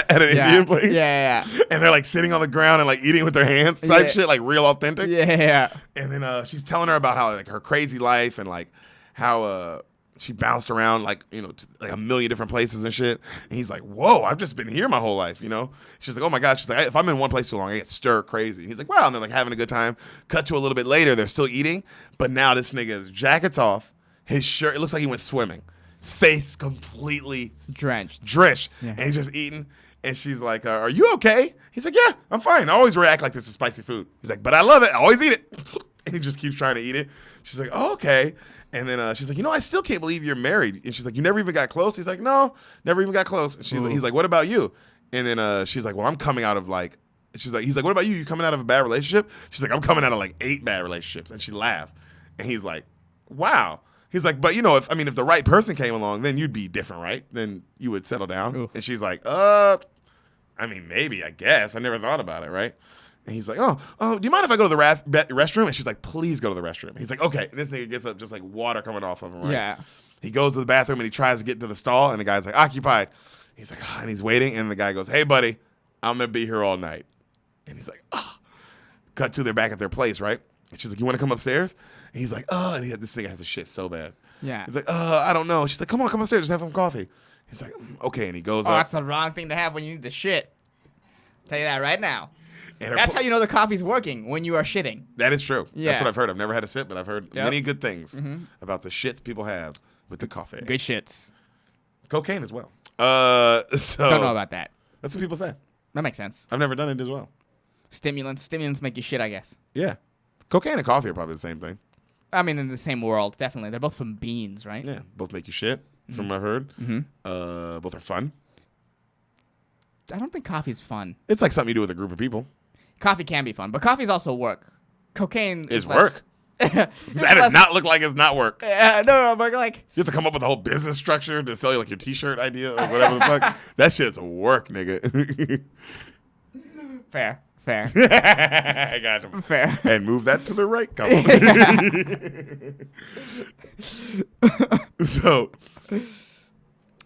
at an Indian place. Yeah. And they're like sitting on the ground and like eating with their hands type shit, like real authentic. Yeah. And then she's telling her about how like her crazy life and like how she bounced around like like a million different places and shit. And he's like, whoa, I've just been here my whole life, She's like, oh my God. She's like, if I'm in one place too long, I get stir crazy. He's like, wow. And they're like having a good time. Cut to a little bit later, they're still eating, but now this nigga's jacket's off, his shirt, it looks like he went swimming. His face completely drenched. Yeah. And he's just eating. And she's like, are you okay? He's like, yeah, I'm fine. I always react like this to spicy food. He's like, but I love it. I always eat it. And he just keeps trying to eat it. She's like, oh, okay. And then she's like, I still can't believe you're married. And she's like, you never even got close? He's like, no, never even got close. And he's like, what about you? And then she's like, well, I'm coming out of he's like, what about you? You coming out of a bad relationship? She's like, I'm coming out of like 8 bad relationships. And she laughs. And he's like, wow. He's like, but if the right person came along, then you'd be different, right? Then you would settle down. Oof. And she's like, maybe, I guess. I never thought about it, right? And he's like, oh, do you mind if I go to the restroom? And she's like, please go to the restroom. He's like, okay. And this nigga gets up, just like water coming off of him, right? Yeah. He goes to the bathroom and he tries to get to the stall, and the guy's like, occupied. He's like, and he's waiting, and the guy goes, hey, buddy, I'm gonna be here all night. And he's like, Cut to, they're back at their place, right? And she's like, you want to come upstairs? And he's like, and this nigga has to shit so bad. Yeah. He's like, I don't know. She's like, come on, come upstairs, just have some coffee. He's like, okay, and he goes up. That's the wrong thing to have when you need to shit. Tell you that right now. And that's how you know the coffee's working, when you are shitting. That is true. Yeah. That's what I've heard. I've never had a sip, but I've heard many good things about the shits people have with the coffee. Good shits. Cocaine as well. So don't know about that. That's what people say. That makes sense. I've never done it as well. Stimulants make you shit, I guess. Yeah. Cocaine and coffee are probably the same thing. I mean, in the same world, definitely. They're both from beans, right? Yeah, both make you shit, from what I've heard. Mm-hmm. Both are fun. I don't think coffee's fun. It's like something you do with a group of people. Coffee can be fun, but coffee's also work. Cocaine Is less, work. That That does not look like it's not work. No, but like You have to come up with a whole business structure to sell you like your T-shirt idea or whatever the fuck. That shit's work, nigga. fair. I got him. Fair. And move that to the right, So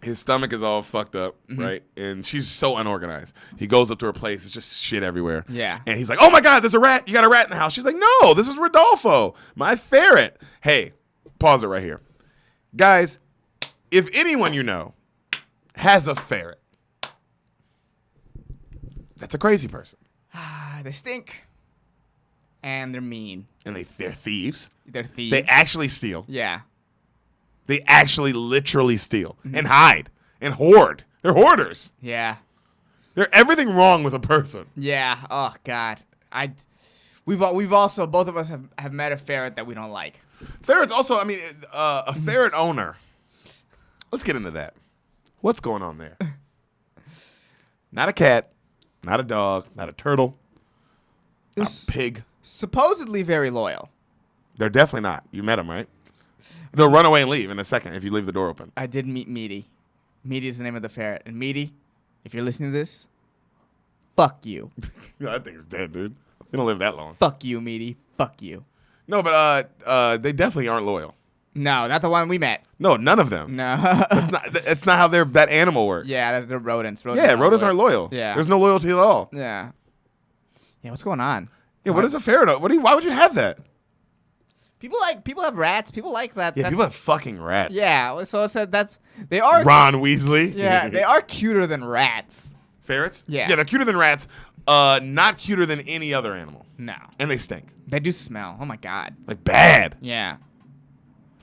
his stomach is all fucked up, right? And she's so unorganized. He goes up to her place. It's just shit everywhere. Yeah. And he's like, oh, my God, there's a rat. You got a rat in the house. She's like, no, this is Rodolfo, my ferret. Hey, pause it right here. Guys, if anyone you know has a ferret, that's a crazy person. They stink. And they're mean. And they're thieves. They're thieves. They actually steal. Yeah. They actually literally steal and hide and hoard. They're hoarders. Yeah. They're everything wrong with a person. Yeah. Oh God. We've also both of us have met a ferret that we don't like. Ferrets also, I mean, a ferret owner. Let's get into that. What's going on there? Not a cat, not a dog, not a turtle, not a pig. Supposedly very loyal. They're definitely not. You met them, right? They'll run away and leave in a second if you leave the door open. I did meet Meaty. Meaty is the name of the ferret. And Meaty, if you're listening to this, fuck you. That thing's dead, dude. They don't live that long. Fuck you, Meaty. Fuck you. No, but they definitely aren't loyal. No, not the one we met. No, none of them. No. That's not how that animal works. Yeah, they're rodents. Yeah, rodents aren't loyal. Yeah. There's no loyalty at all. Yeah. Yeah, what's going on? Yeah, what is a ferret? Why would you have that? People have rats. People like that. Yeah, people have fucking rats. Yeah, so I said they are Ron Weasley. Yeah, they are cuter than rats. Ferrets? Yeah. Yeah, they're cuter than rats. Not cuter than any other animal. No. And they stink. They do smell. Oh my God. Like bad. Yeah.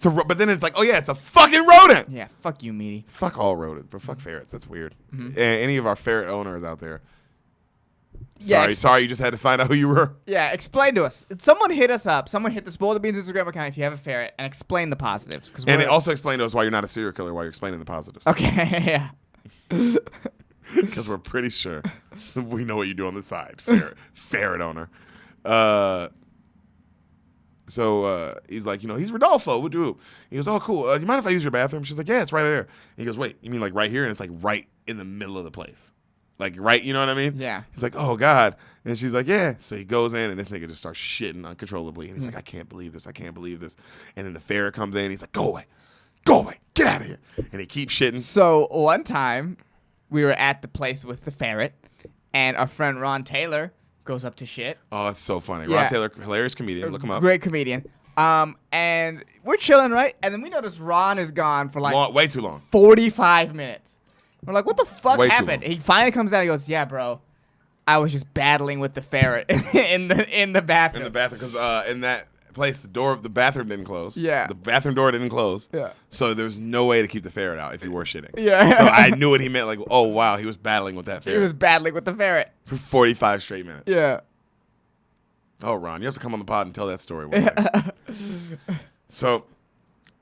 But then it's like, oh yeah, it's a fucking rodent. Yeah, fuck you, Meaty. Fuck all rodents, but fuck ferrets. That's weird. Any of our ferret owners out there. Sorry, you just had to find out who you were. Yeah, explain to us. Someone hit us up. Someone hit the Spoil the Beans Instagram account if you have a ferret and explain the positives. And also explain to us why you're not a serial killer while you're explaining the positives. Okay, yeah. Because we're pretty sure we know what you do on the side. Ferret owner. So he's like, he's Rodolfo. What do? He goes, oh, cool. You mind if I use your bathroom? She's like, yeah, it's right there. And he goes, wait, you mean like right here? And it's like right in the middle of the place. Like, right, you know what I mean? Yeah. He's like, oh, God. And she's like, yeah. So he goes in, and this nigga just starts shitting uncontrollably. And he's like, I can't believe this. I can't believe this. And then the ferret comes in. He's like, go away. Go away. Get out of here. And he keeps shitting. So one time, we were at the place with the ferret, and our friend Ron Taylor goes up to shit. Oh, it's so funny. Yeah. Ron Taylor, hilarious comedian. Look him up. Great comedian. And we're chilling, right? And then we notice Ron is gone for like way too long. 45 minutes. We're like, what the fuck Way too happened? long. He finally comes out and he goes, yeah, bro. I was just battling with the ferret in the bathroom. In the bathroom, because in that place, the bathroom didn't close. Yeah. The bathroom door didn't close. Yeah. So there's no way to keep the ferret out if you were shitting. Yeah. So I knew what he meant. Like, oh, wow, he was battling with that ferret. He was battling with the ferret. For 45 straight minutes. Yeah. Oh, Ron, you have to come on the pod and tell that story one day. So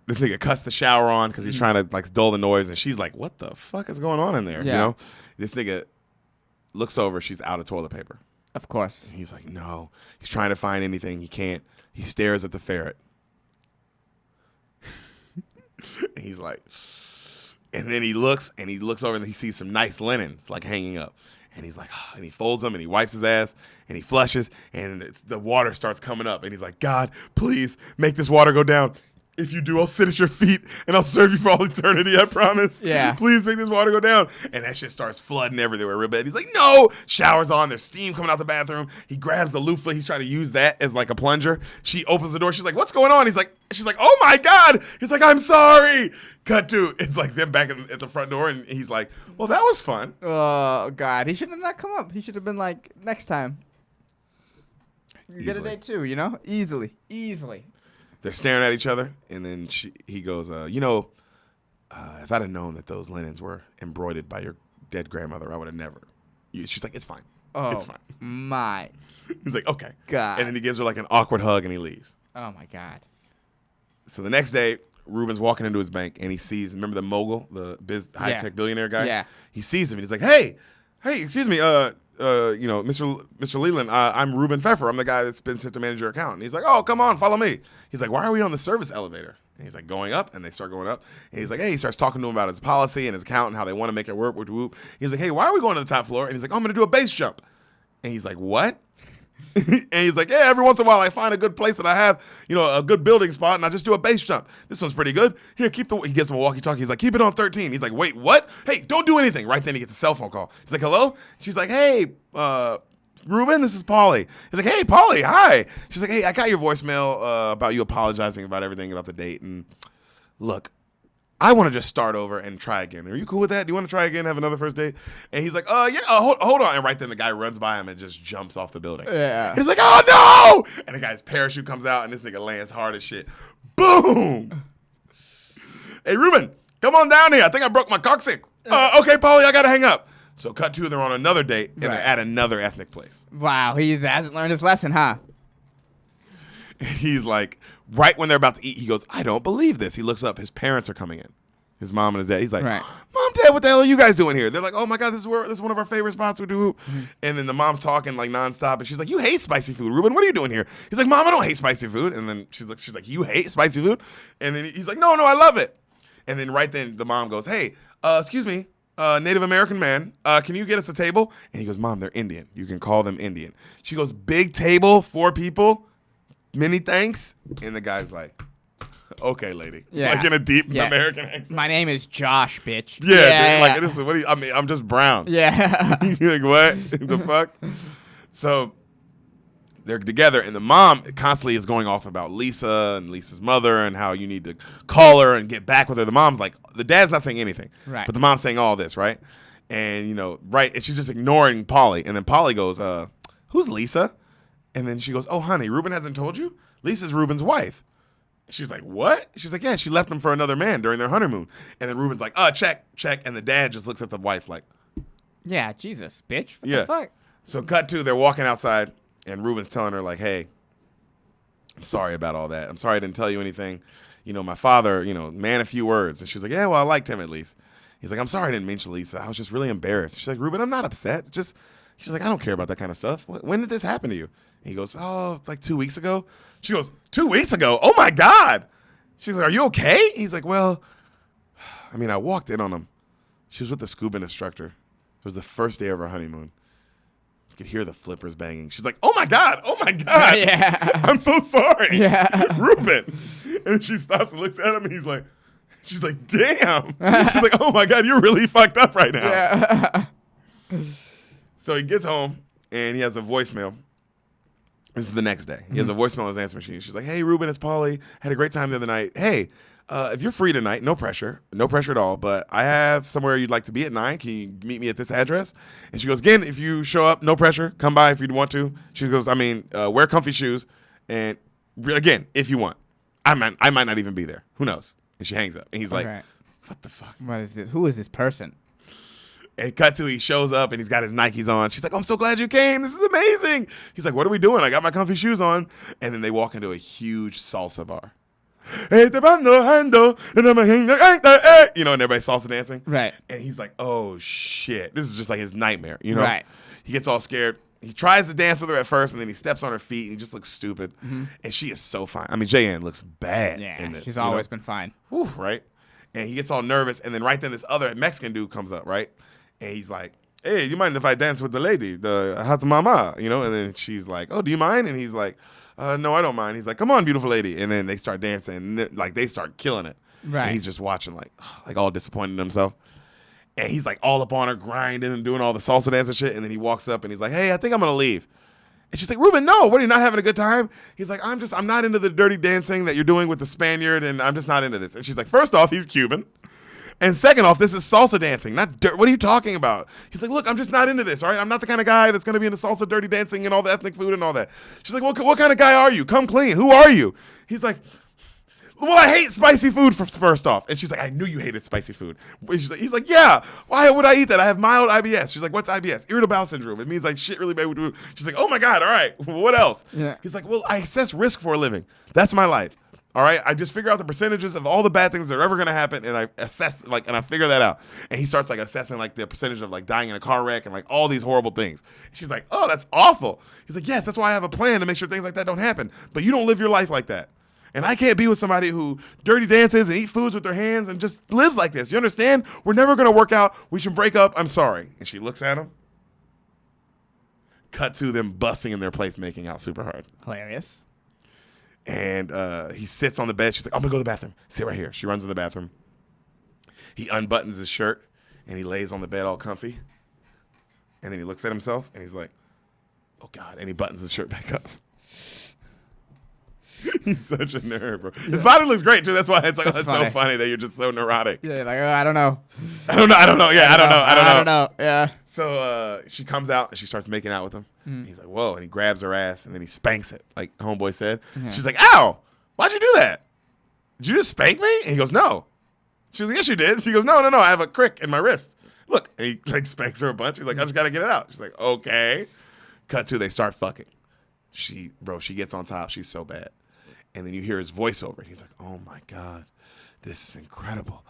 this nigga cuts the shower on because he's trying to like dull the noise, and she's like, what the fuck is going on in there? Yeah. You know? This nigga looks over, she's out of toilet paper. Of course. And he's like, no. He's trying to find anything. He can't. He stares at the ferret. And he's like, and then he looks over and he sees some nice linens like hanging up. And he's like, oh, and he folds them and he wipes his ass and he flushes and the water starts coming up. And he's like, God, please make this water go down. If you do, I'll sit at your feet and I'll serve you for all eternity, I promise. Yeah. Please make this water go down. And that shit starts flooding everywhere real bad. He's like, no. Showers on. There's steam coming out the bathroom. He grabs the loofah. He's trying to use that as like a plunger. She opens the door. She's like, what's going on? She's like, oh my God. He's like, I'm sorry. Cut to, it's like them back at the front door. And he's like, well, that was fun. Oh, God. He should have not come up. He should have been like, next time. You get a day too, Easily. They're staring at each other, and then he goes, if I'd have known that those linens were embroidered by your dead grandmother, I would have never. She's like, it's fine. Oh, it's fine. My He's like, okay. God. And then he gives her like an awkward hug, and he leaves. Oh, my God. So the next day, Reuben's walking into his bank and he sees, remember the mogul, the high-tech billionaire guy? Yeah. He sees him and he's like, hey, excuse me, Mr. Leland, I'm Reuben Pfeffer. I'm the guy that's been sent to manage your account. And he's like, oh, come on, follow me. He's like, why are we on the service elevator? And he's like, going up, and they start going up. And he's like, hey, he starts talking to him about his policy and his account and how they want to make it work. Whoop, whoop. He's like, hey, why are we going to the top floor? And he's like, oh, I'm going to do a base jump. And he's like, what? And he's like, yeah, every once in a while I find a good place that I have, a good building spot, and I just do a base jump. This one's pretty good. Here, he gives him a walkie-talkie. He's like, keep it on 13. He's like, wait, what? Hey, don't do anything. Right then he gets a cell phone call. He's like, hello? She's like, hey, Reuben, this is Polly. He's like, hey, Polly, hi. She's like, hey, I got your voicemail about you apologizing about everything about the date. And look, I want to just start over and try again. Are you cool with that? Do you want to try again, have another first date? And he's like, yeah, hold on. And right then the guy runs by him and just jumps off the building. Yeah. And he's like, oh, no. And the guy's parachute comes out and this nigga lands hard as shit. Boom. Hey, Reuben, come on down here. I think I broke my coccyx. Okay, Polly, I got to hang up. So cut to, they're on another date and they're at another ethnic place. Wow, he hasn't learned his lesson, huh? He's like, right when they're about to eat, he goes, I don't believe this. He looks up. His parents are coming in. His mom and his dad. He's like, Mom, Dad, what the hell are you guys doing here? They're like, oh, my God, this is one of our favorite spots we do. Mm-hmm. And then the mom's talking like nonstop. And she's like, you hate spicy food. Reuben, what are you doing here? He's like, Mom, I don't hate spicy food. And then she's like, you hate spicy food? And then he's like, no, I love it. And then right then the mom goes, hey, excuse me, Native American man, can you get us a table? And he goes, Mom, they're Indian. You can call them Indian. She goes, big table, 4 people. Many thanks. And the guy's like, okay, lady. Yeah. Like in a deep American accent. My name is Josh, bitch. Yeah. Like, this is what I'm just brown. Yeah. You're like, what? The fuck? So they're together, and the mom constantly is going off about Lisa and Lisa's mother and how you need to call her and get back with her. The mom's like, the dad's not saying anything. Right. But the mom's saying all this, right? And, and she's just ignoring Polly. And then Polly goes, who's Lisa? And then she goes, oh, honey, Reuben hasn't told you? Lisa's Reuben's wife. She's like, what? She's like, yeah, she left him for another man during their honeymoon. And then Reuben's like, check. And the dad just looks at the wife like, yeah, Jesus, bitch. What the fuck? So cut to, they're walking outside, and Reuben's telling her, like, hey, I'm sorry about all that. I'm sorry I didn't tell you anything. My father, man, a few words. And she's like, yeah, well, I liked him at least. He's like, I'm sorry I didn't mention Lisa. I was just really embarrassed. She's like, Reuben, I'm not upset. She's like, I don't care about that kind of stuff. When did this happen to you? And he goes, oh, like 2 weeks ago. She goes, 2 weeks ago? Oh, my God. She's like, are you okay? He's like, well, I walked in on him. She was with the scuba instructor. It was the first day of our honeymoon. You could hear the flippers banging. She's like, oh, my God. Yeah. I'm so sorry. Yeah. Reuben. And she stops and looks at him, and she's like, damn. She's like, oh, my God, you're really fucked up right now. Yeah. So he gets home, and he has a voicemail. This is the next day. He has a voicemail on his answer machine. She's like, hey, Reuben, it's Polly. Had a great time the other night. Hey, if you're free tonight, no pressure at all, but I have somewhere you'd like to be at 9. Can you meet me at this address? And she goes, again, if you show up, no pressure. Come by if you want to. She goes, wear comfy shoes. And again, if you want. I might not even be there. Who knows? And she hangs up. And he's like, what the fuck? What is this? Who is this person? And cut to, he shows up and he's got his Nikes on. She's like, I'm so glad you came. This is amazing. He's like, what are we doing? I got my comfy shoes on. And then they walk into a huge salsa bar. And everybody's salsa dancing. Right. And he's like, oh, shit. This is just like his nightmare, Right. He gets all scared. He tries to dance with her at first, and then he steps on her feet, and he just looks stupid. Mm-hmm. And she is so fine. J.N. looks bad in this. She's always been fine. Whew, right? And he gets all nervous, and then right then this other Mexican dude comes up, right? And he's like, hey, you mind if I dance with the lady, the hot mama, And then she's like, oh, do you mind? And he's like, no, I don't mind. He's like, come on, beautiful lady. And then they start dancing, and like they start killing it. Right. And he's just watching, like all disappointed in himself. And he's like all up on her, grinding and doing all the salsa dance and shit. And then he walks up and he's like, hey, I think I'm going to leave. And she's like, Reuben, no, what, are you not having a good time? He's like, I'm not into the dirty dancing that you're doing with the Spaniard, and I'm just not into this. And she's like, first off, he's Cuban. And second off, this is salsa dancing, not dirt. What are you talking about? He's like, look, I'm just not into this, all right? I'm not the kind of guy that's going to be into salsa, dirty dancing, and all the ethnic food and all that. She's like, well, what kind of guy are you? Come clean. Who are you? He's like, well, I hate spicy food first off. And she's like, I knew you hated spicy food. He's like, yeah, why would I eat that? I have mild IBS. She's like, what's IBS? Irritable bowel syndrome. It means like shit really bad. She's like, oh my God, all right, what else? Yeah. He's like, well, I assess risk for a living. That's my life. All right, I just figure out the percentages of all the bad things that are ever gonna happen, and I assess and I figure that out. And he starts like assessing like the percentage of like dying in a car wreck and like all these horrible things. And she's like, oh, that's awful. He's like, yes, that's why I have a plan to make sure things like that don't happen. But you don't live your life like that. And I can't be with somebody who dirty dances and eat foods with their hands and just lives like this. You understand? We're never gonna work out. We should break up. I'm sorry. And she looks at him. Cut to them busting in their place, making out super hard. Hilarious. And he sits on the bed. She's like, I'm going to go to the bathroom. Sit right here. She runs in the bathroom. He unbuttons his shirt, and he lays on the bed all comfy. And then he looks at himself, and he's like, oh, God. And he buttons his shirt back up. He's such a nerd, bro. His body looks great, too. That's why it's like, that's so funny that you're just so neurotic. Yeah, like, I don't know. I don't know. Yeah, I don't know. Yeah. So she comes out, and she starts making out with him. Mm. He's like, whoa. And he grabs her ass, and then he spanks it, like homeboy said. Mm-hmm. She's like, ow, why'd you do that? Did you just spank me? And he goes, no. She's like, yes, you did. She goes, no, I have a crick in my wrist. Look. And he like spanks her a bunch. He's like, I just got to get it out. She's like, okay. Cut to, they start fucking. She gets on top. She's so bad. And then you hear his voiceover. He's like, oh, my God, this is incredible.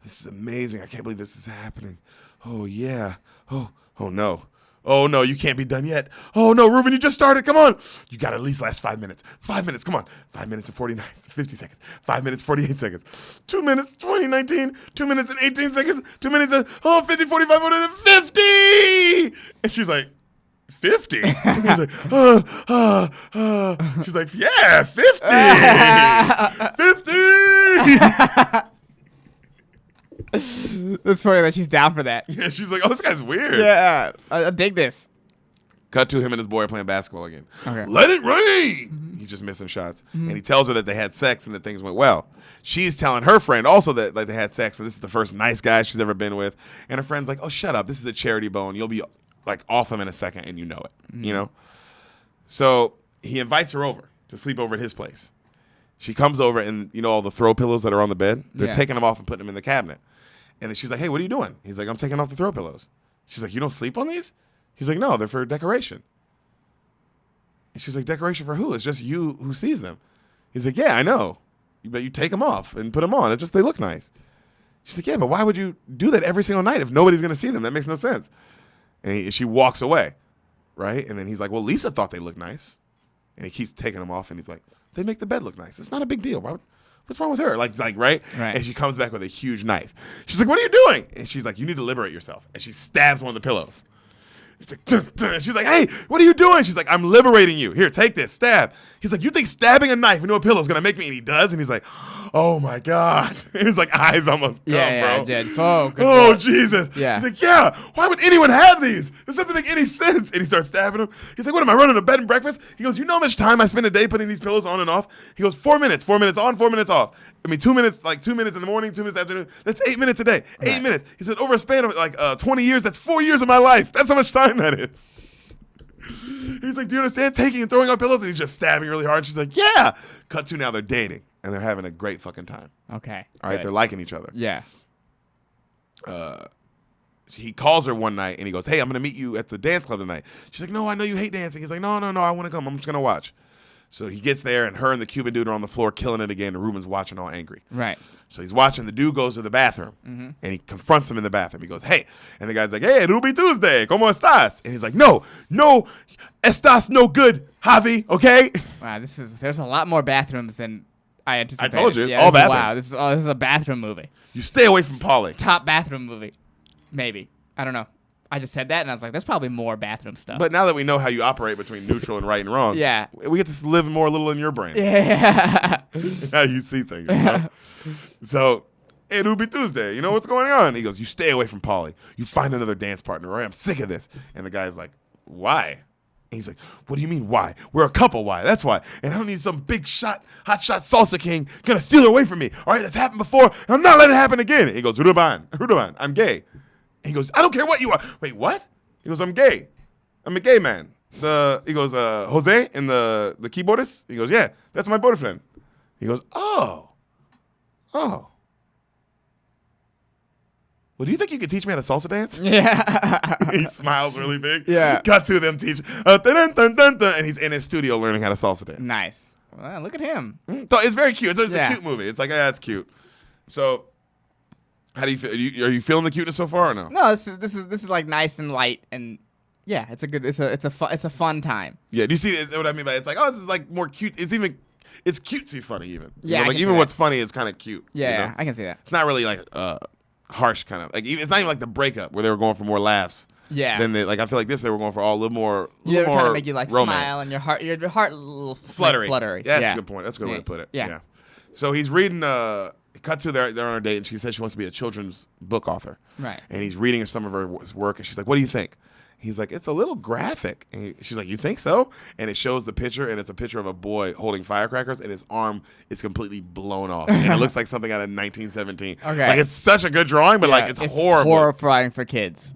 This is amazing. I can't believe this is happening. Oh, yeah. Oh, no. Oh, no, you can't be done yet. Oh, no, Reuben, you just started. Come on. You got to at least last 5 minutes. 5 minutes. Come on. 5 minutes and 50 seconds. 5 minutes, 48 seconds. 2 minutes, 20, 19. 2 minutes and 18 seconds. 2 minutes and, 50, 45, 50. And she's like, 50? He's like, She's like, yeah, 50. 50. It's funny that she's down for that. Yeah, she's like, oh, this guy's weird. Yeah, I dig this. Cut to him and his boy are playing basketball again. Okay. Let it rain. Mm-hmm. He's just missing shots. Mm-hmm. And he tells her that they had sex and that things went well. She's telling her friend also that like they had sex and this is the first nice guy she's ever been with. And her friend's like, oh, shut up. This is a charity bone. You'll be like off him in a second and you know it. Mm-hmm. You know? So he invites her over to sleep over at his place. She comes over and, you know, all the throw pillows that are on the bed, they're taking them off and putting them in the cabinet. And then she's like, hey, what are you doing? He's like, I'm taking off the throw pillows. She's like, you don't sleep on these? He's like, no, they're for decoration. And she's like, decoration for who? It's just you who sees them. He's like, yeah, I know. But you take them off and put them on. It's just they look nice. She's like, yeah, but why would you do that every single night if nobody's going to see them? That makes no sense. And she walks away, right? And then he's like, well, Lisa thought they looked nice. And he keeps taking them off, and he's like, they make the bed look nice. It's not a big deal. What's wrong with her? Like, right? And she comes back with a huge knife. She's like, what are you doing? And she's like, you need to liberate yourself. And she stabs one of the pillows. It's like, dun, dun. And she's like, hey, what are you doing? She's like, I'm liberating you. Here, take this, stab. He's like, you think stabbing a knife into a pillow is going to make me? And he does. And he's like, oh, my God. And his like eyes almost come, bro. Oh, Jesus. Yeah. He's like, yeah, why would anyone have these? This doesn't make any sense. And he starts stabbing him. He's like, what, am I running a bed and breakfast? He goes, you know how much time I spend a day putting these pillows on and off? He goes, 4 minutes on, 4 minutes off. I mean, 2 minutes, like 2 minutes in the morning, 2 minutes afternoon. That's 8 minutes a day. 8 minutes. He said, over a span of like 20 years, that's 4 years of my life. That's how much time that is. He's like, do you understand taking and throwing out pillows? And he's just stabbing really hard. She's like, yeah. Cut to now they're dating, and they're having a great fucking time. Okay. All right, they're liking each other. Yeah. He calls her one night, and he goes, hey, I'm going to meet you at the dance club tonight. She's like, no, I know you hate dancing. He's like, no, I want to come. I'm just going to watch. So he gets there, and her and the Cuban dude are on the floor killing it again, and Reuben's watching all angry. Right. So he's watching. The dude goes to the bathroom, and he confronts him in the bathroom. He goes, hey. And the guy's like, hey, Ruby Tuesday, ¿cómo estás? And he's like, no, estás no good, Javi, okay? Wow, there's a lot more bathrooms than I anticipated. I told you, yeah, all bathrooms. Wow, this is a bathroom movie. You stay away from Polly. Top bathroom movie. Maybe. I don't know. I just said that, and I was like, there's probably more bathroom stuff. But now that we know how you operate between neutral and right and wrong, yeah, we get to live more a little in your brain. Yeah. How you see things. You know? So, hey, Ruby Tuesday, you know what's going on? He goes, you stay away from Polly. You find another dance partner, or I'm sick of this. And the guy's like, why? And he's like, what do you mean, why? We're a couple, why? That's why. And I don't need some big hot shot salsa king gonna steal her away from me. All right, that's happened before, and I'm not letting it happen again. And he goes, Reuben, I'm gay. He goes, I don't care what you are. Wait, what? He goes, I'm gay. I'm a gay man. He goes, Jose and the keyboardist? He goes, yeah, that's my boyfriend. He goes, oh. Well, do you think you could teach me how to salsa dance? Yeah. He smiles really big. Yeah. Cut to them teach. Dun, dun, dun, dun, dun, and he's in his studio learning how to salsa dance. Nice. Well, look at him. So it's very cute. It's Yeah. a cute movie. It's like, yeah, it's cute. So, how do you feel? Are you feeling the cuteness so far or no? No, this is like nice and light, and yeah, it's a fun time. Yeah. Do you see what I mean by it's like, oh, this is like more cute. It's cutesy funny even. You Yeah, know, I like can even see what's funny is kind of cute. Yeah, you know? yeah, I can see that. It's not really like harsh kind of like. It's not even like the breakup where they were going for more laughs. Yeah. Then I feel like this they were going for a little more. Yeah, more kind of make you like romance. smile and your heart a little Fluttery. fluttery. Yeah, that's yeah. a good point. That's a good way to put it. Yeah. So he's reading. Cut to they're on a date, and she said she wants to be a children's book author. Right. And he's reading some of her work, and she's like, "What do you think?" He's like, "It's a little graphic." And she's like, "You think so?" And it shows the picture, and it's a picture of a boy holding firecrackers, and his arm is completely blown off, and it looks like something out of 1917. Okay. Like it's such a good drawing, but like it's horrible. Horrifying for kids.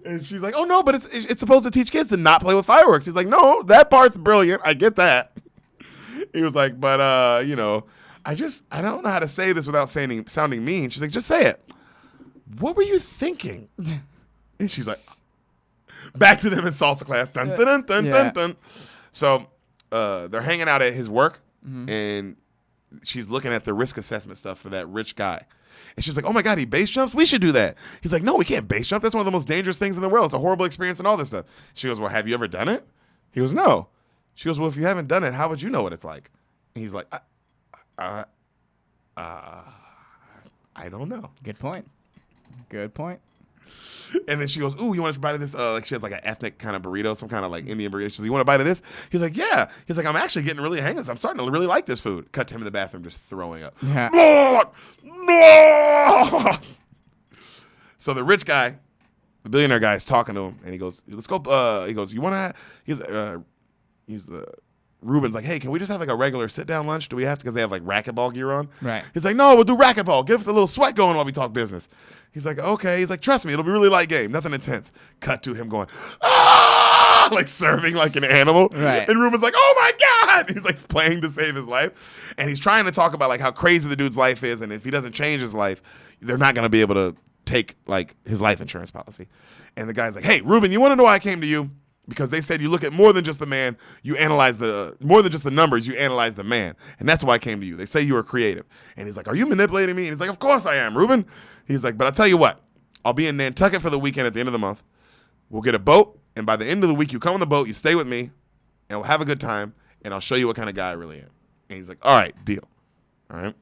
And she's like, "Oh no, but it's supposed to teach kids to not play with fireworks." He's like, "No, that part's brilliant. I get that." He was like, "But you know, I don't know how to say this without sounding mean." She's like, "Just say it. What were you thinking?" And she's like, back to them in salsa class. Dun, dun, dun, dun, dun, dun. So they're hanging out at his work, and she's looking at the risk assessment stuff for that rich guy. And she's like, "Oh my God, he base jumps? We should do that." He's like, "No, we can't base jump. That's one of the most dangerous things in the world. It's a horrible experience and all this stuff." She goes, "Well, have you ever done it?" He goes, "No." She goes, "Well, if you haven't done it, how would you know what it's like?" And he's like, I don't know. Good point. Good point. And then she goes, "Ooh, you want to bite of this?" Like she has like an ethnic kind of burrito, some kind of like Indian burrito. She's like, "You want a bite of this?" He's like, "Yeah." He's like, "I'm actually getting really hanging. I'm starting to really like this food." Cut to him in the bathroom, just throwing up. Yeah. So the rich guy, the billionaire guy, is talking to him, and he goes, "Let's go." He goes, "You want to?" He's the Reuben's like, "Hey, can we just have like a regular sit down lunch? Do we have to?" Because they have like racquetball gear on. Right. He's like, "No, we'll do racquetball. Give us a little sweat going while we talk business." He's like, "Okay." He's like, "Trust me, it'll be really light game, nothing intense." Cut to him going, "Ah!" Like serving like an animal. Right. And Reuben's like, "Oh my God!" He's like playing to save his life, and he's trying to talk about like how crazy the dude's life is, and if he doesn't change his life, they're not gonna be able to take like his life insurance policy. And the guy's like, "Hey, Reuben, you want to know why I came to you? Because they said you look at more than just the man, you analyze more than just the numbers, you analyze the man. And that's why I came to you. They say you are creative." And he's like, "Are you manipulating me?" And he's like, "Of course I am, Reuben." He's like, "But I'll tell you what, I'll be in Nantucket for the weekend at the end of the month. We'll get a boat, and by the end of the week, you come on the boat, you stay with me, and we'll have a good time, and I'll show you what kind of guy I really am." And he's like, "All right, deal." All right.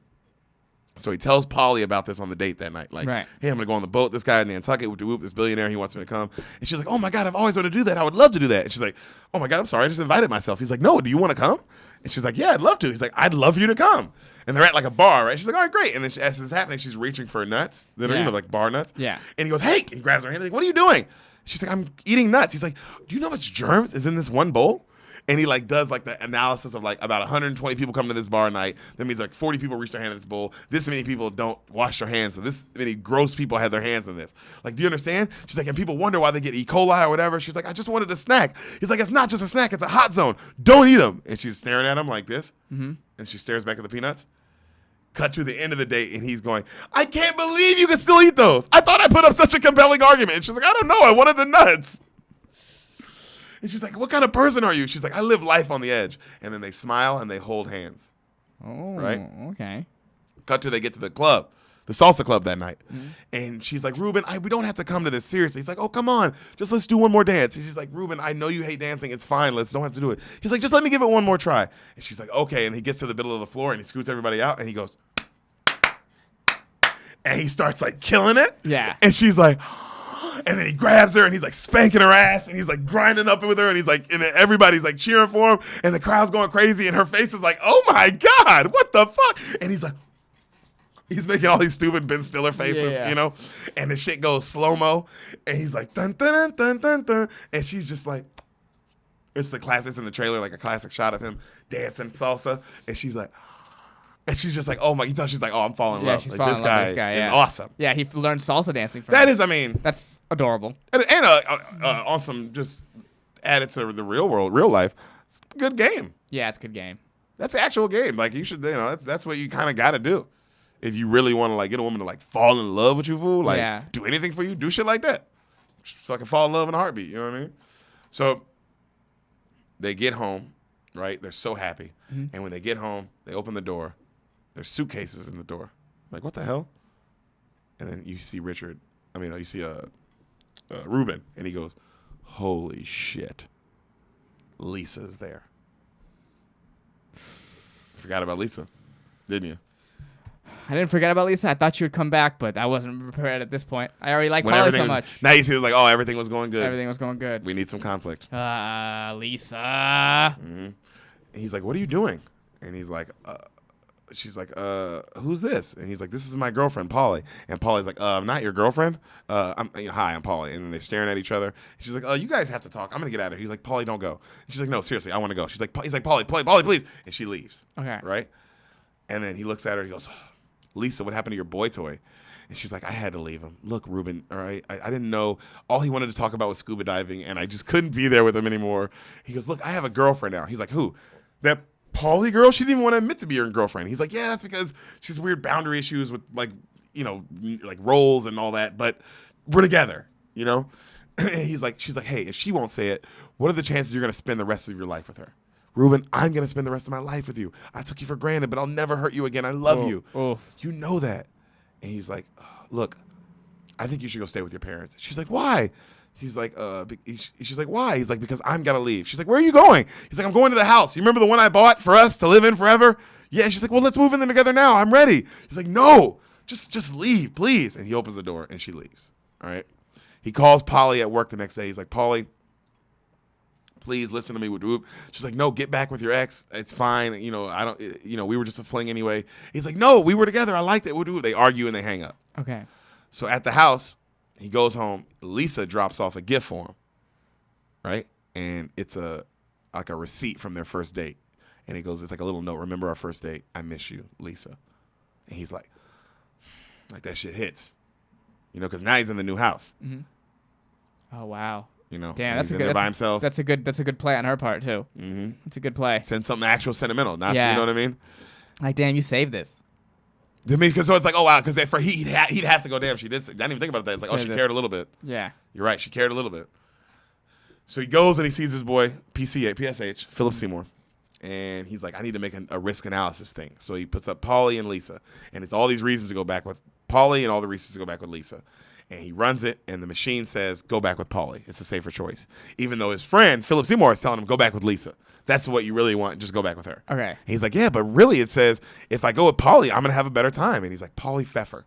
So he tells Polly about this on the date that night. Like, Right. "Hey, I'm going to go on the boat. This guy in Nantucket, whoop, this billionaire, he wants me to come." And she's like, "Oh, my God, I've always wanted to do that. I would love to do that." And she's like, "Oh, my God, I'm sorry. I just invited myself." He's like, "No, do you want to come?" And she's like, "Yeah, I'd love to." He's like, "I'd love for you to come." And they're at like a bar, right? She's like, "All right, great." And then as this is happening, she's reaching for nuts. That are, Yeah. like bar nuts. Yeah. And he goes, "Hey," he grabs her hand. He's like, "What are you doing?" She's like, "I'm eating nuts." He's like, "Do you know how much germs is in this one bowl?" And he like does like the analysis of like about 120 people come to this bar a night. That means like 40 people reach their hand in this bowl. This many people don't wash their hands. So this many gross people have their hands in this. Like, do you understand? She's like, and people wonder why they get E. coli or whatever. She's like, "I just wanted a snack." He's like, "It's not just a snack. It's a hot zone. Don't eat them." And she's staring at him like this. Mm-hmm. And she stares back at the peanuts. Cut to the end of the date, and he's going, "I can't believe you can still eat those. I thought I put up such a compelling argument." And she's like, "I don't know. I wanted the nuts." And she's like, "What kind of person are you?" She's like, "I live life on the edge." And then they smile and they hold hands. Oh, Right? Okay. Cut to they get to the club, the salsa club that night. Mm-hmm. And she's like, "Reuben, we don't have to come to this seriously." He's like, "Oh, come on. Just let's do one more dance." And she's like, "Reuben, I know you hate dancing. It's fine. Don't have to do it." He's like, "Just let me give it one more try." And she's like, "Okay." And he gets to the middle of the floor and he scoots everybody out and he goes, and he starts like killing it. Yeah. And she's like, and then he grabs her and he's like spanking her ass and he's like grinding up with her and he's like, and then everybody's like cheering for him and the crowd's going crazy and her face is like, "Oh my God, what the fuck?" And he's like, he's making all these stupid Ben Stiller faces, Yeah. you know, and the shit goes slow-mo and he's like, "Dun, dun, dun, dun, dun." And she's just like, it's the classics in the trailer, like a classic shot of him dancing salsa. And she's like, and she's just like, "Oh my," you tell she's like, "Oh, I'm falling in love." She's Like, falling this in love guy, with this guy. is Yeah. awesome. Yeah, he learned salsa dancing from That him. is, I mean, That's adorable. and on some just added to the real world, real life, it's a good game. Yeah, it's a good game. That's an actual game. Like you should, that's what you kind of got to do if you really want to like get a woman to like fall in love with you, fool. Like Yeah. do anything for you, do shit like that. Just fucking fall in love in a heartbeat. You know what I mean? So they get home right? They're so happy. And when they get home, they open the door. There's suitcases in the door. Like, what the hell? And then you see you see Reuben, and he goes, holy shit. Lisa's there. Forgot about Lisa, didn't you? I didn't forget about Lisa. I thought she would come back, but I wasn't prepared at this point. I already like Polly so much. Now you see, like, oh, everything was going good. Everything was going good. We need some conflict. Lisa. Mm-hmm. He's like, what are you doing? And he's like, she's like, who's this? And he's like, this is my girlfriend, Polly. And Polly's like, I'm not your girlfriend. Hi, I'm Polly. And then they're staring at each other. She's like, you guys have to talk. I'm gonna get out of here. He's like, Polly, don't go. And she's like, no, seriously, I want to go. He's like, Polly, please. And she leaves. Okay. Right. And then he looks at her. He goes, Lisa, what happened to your boy toy? And she's like, I had to leave him. Look, Reuben, all right, I didn't know. All he wanted to talk about was scuba diving, and I just couldn't be there with him anymore. He goes, look, I have a girlfriend now. He's like, who? That Polly girl? She didn't even want to admit to be your girlfriend. He's like, yeah, that's because she's weird boundary issues with, like, like roles and all that, but we're together, She's like, hey, if she won't say it, what are the chances you're going to spend the rest of your life with her? Reuben, I'm going to spend the rest of my life with you. I took you for granted, but I'll never hurt you again. I love you. Oh. You know that. And he's like, look, I think you should go stay with your parents. She's like, why? He's like, she's like, why? He's like, because I'm got to leave. She's like, where are you going? He's like, I'm going to the house. You remember the one I bought for us to live in forever? Yeah. She's like, well, let's move in there together now. I'm ready. He's like, no, just leave, please. And he opens the door and she leaves. All right. He calls Polly at work the next day. He's like, Polly, please listen to me with Rube. She's like, no, get back with your ex. It's fine. I don't, we were just a fling anyway. He's like, no, we were together. I liked it. They argue and they hang up. Okay. So at the house, he goes home. Lisa drops off a gift for him. Right. And it's like a receipt from their first date. And he goes, it's like a little note. Remember our first date? I miss you, Lisa. And he's like that shit hits, cause now he's in the new house. Mm-hmm. Oh, wow. Damn, that's a good by himself. That's a good play on her part too. Mm-hmm. That's a good play. Send something actual sentimental, not you know what I mean? Like, damn, you saved this. To me, because so it's like, oh wow, because he'd have to go. Damn, she did. I didn't even think about that. It's like, she cared a little bit. Yeah, you're right. She cared a little bit. So he goes and he sees his boy PSH Philip Seymour, and he's like, I need to make a risk analysis thing. So he puts up Polly and Lisa, and it's all these reasons to go back with Polly and all the reasons to go back with Lisa. And he runs it, and the machine says, go back with Polly. It's a safer choice. Even though his friend, Philip Seymour, is telling him, go back with Lisa. That's what you really want. Just go back with her. Okay. And he's like, yeah, but really it says, if I go with Polly, I'm going to have a better time. And he's like, Polly Pfeffer.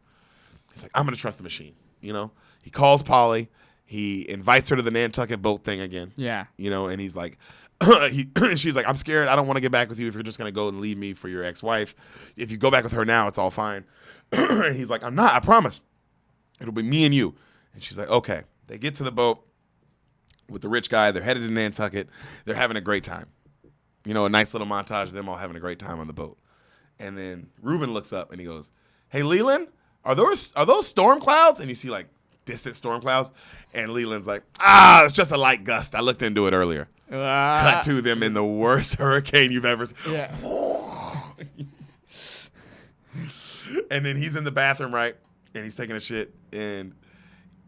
He's like, I'm going to trust the machine. He calls Polly. He invites her to the Nantucket boat thing again. Yeah. And he's like, she's like, I'm scared. I don't want to get back with you if you're just going to go and leave me for your ex-wife. If you go back with her now, it's all fine. And he's like, I'm not, I promise. It'll be me and you. And she's like, okay. They get to the boat with the rich guy. They're headed to Nantucket. They're having a great time. A nice little montage of them all having a great time on the boat. And then Reuben looks up and he goes, hey, Leland, are those storm clouds? And you see like distant storm clouds. And Leland's like, it's just a light gust. I looked into it earlier. Cut to them in the worst hurricane you've ever seen. Yeah. And then he's in the bathroom, right? And he's taking a shit, and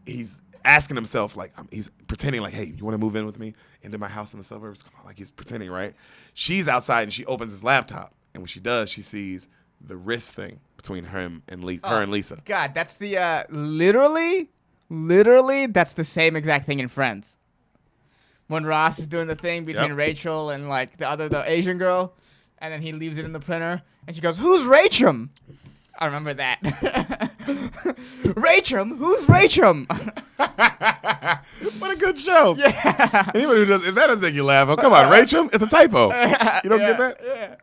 he's asking himself, like, he's pretending like, hey, you want to move in with me into my house in the suburbs? Come on, like he's pretending, right? She's outside, and she opens his laptop, and when she does, she sees the wrist thing between him and her and Lisa. God, that's the literally, that's the same exact thing in Friends. When Ross is doing the thing between Rachel and like the Asian girl, and then he leaves it in the printer, and she goes, "Who's Rachel?" I remember that. Rachel? Who's Rachel? What a good show. Yeah. Anyone who does, if that doesn't make you laugh, come on, Rachel, it's a typo. You don't get that? Yeah.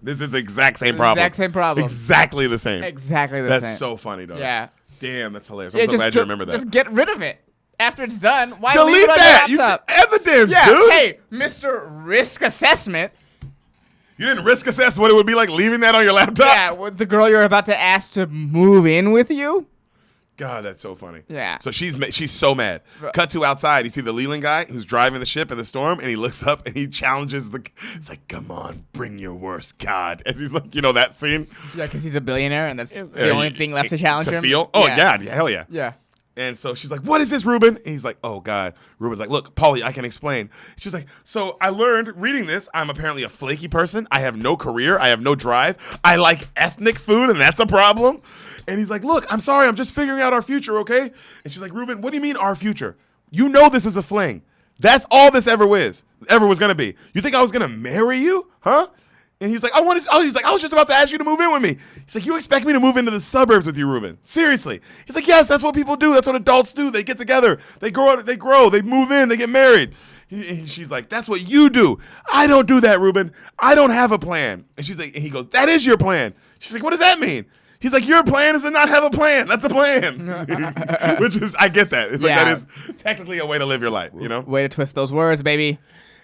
This is the exact same problem. Exact same problem. Exactly the same. Exactly the same. That's so funny, though. Yeah. Damn, that's hilarious. I'm so glad you remember that. Just get rid of it. After it's done, why delete leave it on that? your laptop? Evidence, dude. Hey, Mr. Risk Assessment. You didn't risk assess what it would be like leaving that on your laptop? Yeah, with the girl you're about to ask to move in with you? God, that's so funny. Yeah. So she's so mad. Cut to outside. You see the Leland guy who's driving the ship in the storm, and he looks up and he challenges it's like, come on, bring your worst God. As he's like, that scene? Yeah, because he's a billionaire, and that's the only thing left to challenge him. Oh, yeah. God, hell yeah. Yeah. And so she's like, what is this, Reuben? And he's like, oh, God. Reuben's like, look, Polly, I can explain. She's like, so I learned reading this, I'm apparently a flaky person. I have no career. I have no drive. I like ethnic food, and that's a problem. And he's like, look, I'm sorry. I'm just figuring out our future, okay? And she's like, Reuben, what do you mean our future? You know this is a fling. That's all this ever was going to be. You think I was going to marry you? Huh? And he's like, I was just about to ask you to move in with me. He's like, you expect me to move into the suburbs with you, Reuben? Seriously. He's like, yes, that's what people do. That's what adults do. They get together. They grow, they move in, they get married. She's like, that's what you do. I don't do that, Reuben. I don't have a plan. And she's like, and he goes, that is your plan. She's like, what does that mean? He's like, your plan is to not have a plan. That's a plan. Which is, I get that. It's like, that is technically a way to live your life, you know? Way to twist those words, baby.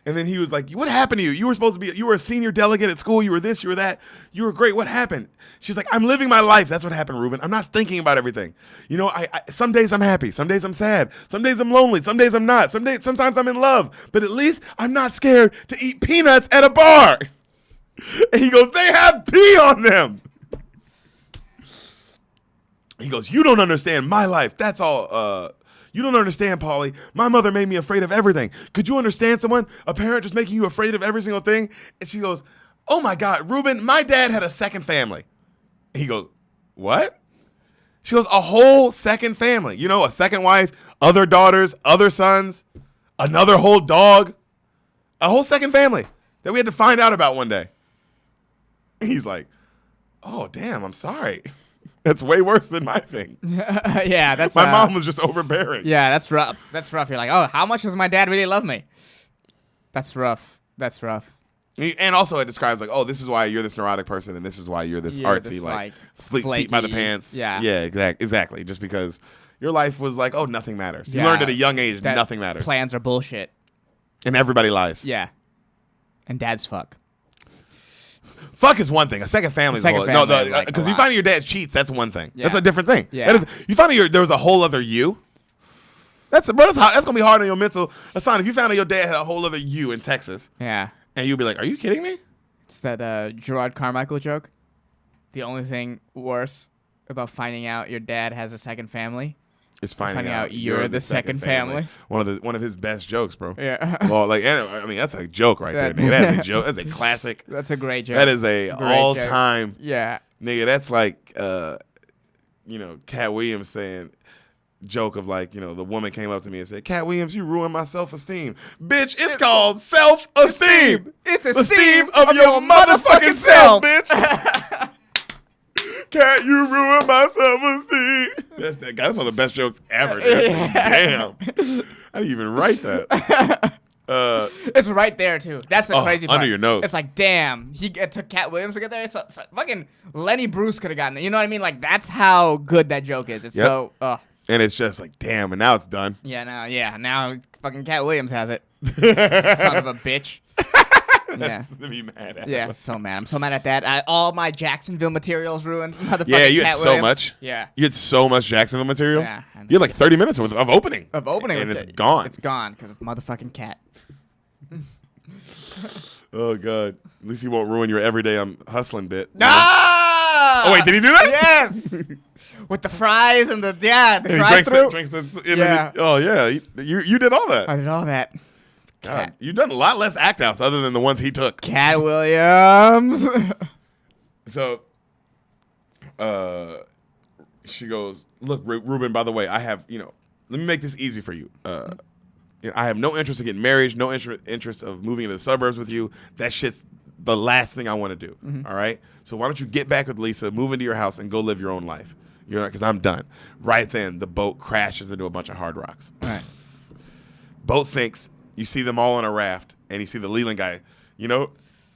And then he was like, what happened to you? You were supposed to be, you were a senior delegate at school. You were this, you were that. You were great. What happened? She's like, I'm living my life. That's what happened, Reuben. I'm not thinking about everything. You know, I some days I'm happy. Some days I'm sad. Some days I'm lonely. Some days I'm not. Sometimes I'm in love. But at least I'm not scared to eat peanuts at a bar. And he goes, they have pee on them. He goes, you don't understand my life. That's all. You don't understand, Polly. My mother made me afraid of everything. Could you understand someone, a parent just making you afraid of every single thing? And she goes, oh my God, Reuben, my dad had a second family. He goes, what? She goes, a whole second family. You know, a second wife, other daughters, other sons, another whole dog. A whole second family that we had to find out about one day. He's like, oh, damn, I'm sorry. That's way worse than my thing. Yeah, that's my mom was just overbearing. Yeah, that's rough. That's rough. You're like, oh, how much does my dad really love me? That's rough. That's rough. And also, it describes like, oh, this is why you're this neurotic person, and this is why you're this artsy, like sleep by the pants. Yeah, exactly. Just because your life was like, oh, nothing matters. Yeah, you learned at a young age nothing matters. Plans are bullshit, and everybody lies. Yeah, and dads fuck. Fuck is one thing. A second family is a whole. No, because you find out your dad cheats. That's one thing. Yeah. That's a different thing. Yeah. You find out there was a whole other you. That's gonna be hard on your mental. Aside, if you found out your dad had a whole other you in Texas. Yeah. And you'd be like, "Are you kidding me?" It's that Gerard Carmichael joke. The only thing worse about finding out your dad has a second family. It's finding out you're the second family. One of his best jokes, bro. Yeah. Well, I mean, that's a joke right there, nigga. That's a joke. That's a classic. That's a great joke. That is a all-time. Yeah. Nigga, that's like, Cat Williams saying, joke of like, the woman came up to me and said, Cat Williams, you ruined my self-esteem. Bitch, it's called self-esteem. It's esteem of your motherfucking self, bitch. Cat, you ruined my self-esteem. That's one of the best jokes ever, dude. Damn. I didn't even write that. It's right there, too. That's the crazy part. Under your nose. It's like, damn. It took Cat Williams to get there. So fucking Lenny Bruce could have gotten there. You know what I mean? Like, that's how good that joke is. It's so, And it's just like, damn, and now it's done. Yeah, now fucking Cat Williams has it. Son of a bitch. That's to be mad at. Yeah, so mad. I'm so mad at that. All my Jacksonville materials ruined. Yeah, you had so much. Yeah. You had so much Jacksonville material. Yeah. You had like 30 minutes of opening. And it's gone. It's gone because of motherfucking Cat. Oh, God. At least he won't ruin your everyday I'm hustling bit. No! Oh, wait, did he do that? Yes! With the fries and the drive-thru. Drinks you did all that. I did all that. God, you've done a lot less act outs other than the ones he took. Cat Williams. So, she goes, look, Reuben, by the way, I have, let me make this easy for you. I have no interest in getting married, no interest of moving into the suburbs with you. That shit's the last thing I want to do. Mm-hmm. All right? So why don't you get back with Lisa, move into your house, and go live your own life? Because I'm done. Right then, the boat crashes into a bunch of hard rocks. All right. Boat sinks. You see them all on a raft, and you see the Leland guy,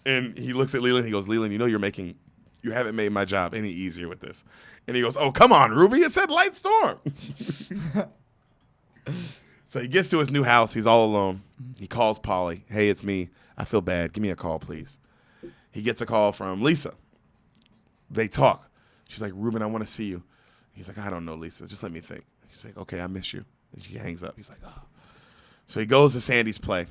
and he looks at Leland. He goes, Leland, you haven't made my job any easier with this. And he goes, oh, come on, Ruby. It said light storm. So he gets to his new house. He's all alone. He calls Polly. Hey, it's me. I feel bad. Give me a call, please. He gets a call from Lisa. They talk. She's like, Reuben, I want to see you. He's like, I don't know, Lisa. Just let me think. She's like, okay, I miss you. And she hangs up. He's like, oh. So he goes to Sandy's play.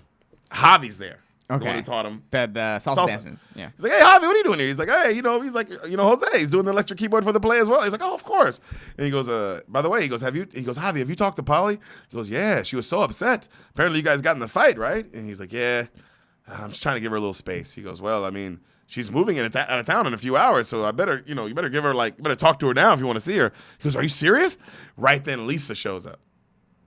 Javi's there. The one Okay. who taught him. The salsa Salsa. dancers. Yeah. He's like, hey, Javi, what are you doing here? He's like, hey, Jose, he's doing the electric keyboard for the play as well. He's like, oh, of course. And he goes, by the way, he goes, Javi, have you talked to Polly? He goes, yeah, she was so upset. Apparently you guys got in the fight, right? And he's like, yeah, I'm just trying to give her a little space. He goes, well, I mean, she's moving out of town in a few hours, so I better, you better give her you better talk to her now if you want to see her. He goes, are you serious? Right then, Lisa shows up.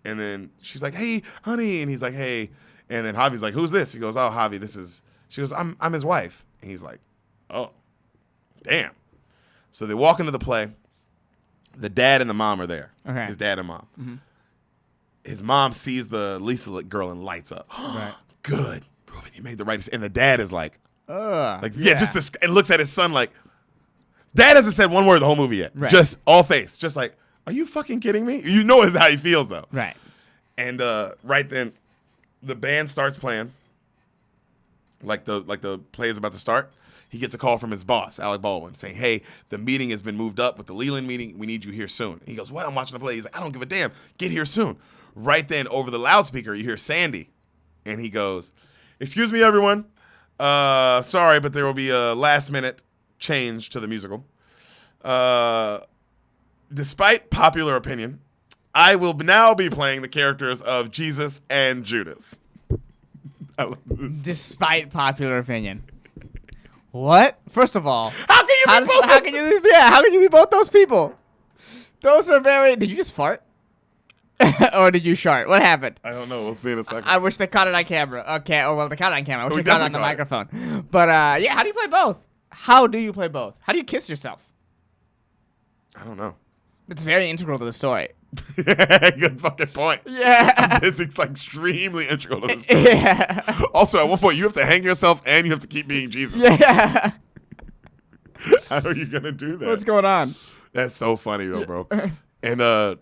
And then she's like, hey, honey. And he's like, hey. And then Javi's like, who's this? He goes, oh, Javi, she goes, I'm his wife. And he's like, oh, damn. So they walk into the play. The dad and the mom are there. Okay. His dad and mom. Mm-hmm. His mom sees the Lisa girl and lights up. Right. Good. Reuben, you made the right decision. And the dad is like, yeah. and looks at his son like, dad hasn't said one word the whole movie yet. Right. Just all face. Just like, are you fucking kidding me? You know it's how he feels though. Right. And right then, the band starts playing. Like the play is about to start. He gets a call from his boss, Alec Baldwin, saying, hey, the meeting has been moved up with the Leland meeting. We need you here soon. And he goes, what? I'm watching the play. He's like, I don't give a damn. Get here soon. Right then, over the loudspeaker, you hear Sandy. And he goes, excuse me, everyone. Sorry, but there will be a last-minute change to the musical. Despite popular opinion, I will now be playing the characters of Jesus and Judas. I love this. Despite popular opinion. What? First of all, How can you be both? how can you be both those people? Those are very. Did you just fart? Or did you shart? What happened? I don't know. We'll see in a second. I wish they caught it on camera. Okay. Oh well, they caught it on camera. I wish We they caught it on the definitely caught microphone. But yeah, how do you play both? How do you play both? How do you kiss yourself? I don't know. It's very integral to the story. Good fucking point. Yeah. It's like extremely integral to the story. Yeah. Also, at one point, you have to hang yourself and you have to keep being Jesus. Yeah. How are you gonna do that? What's going on? That's so funny, though, bro. And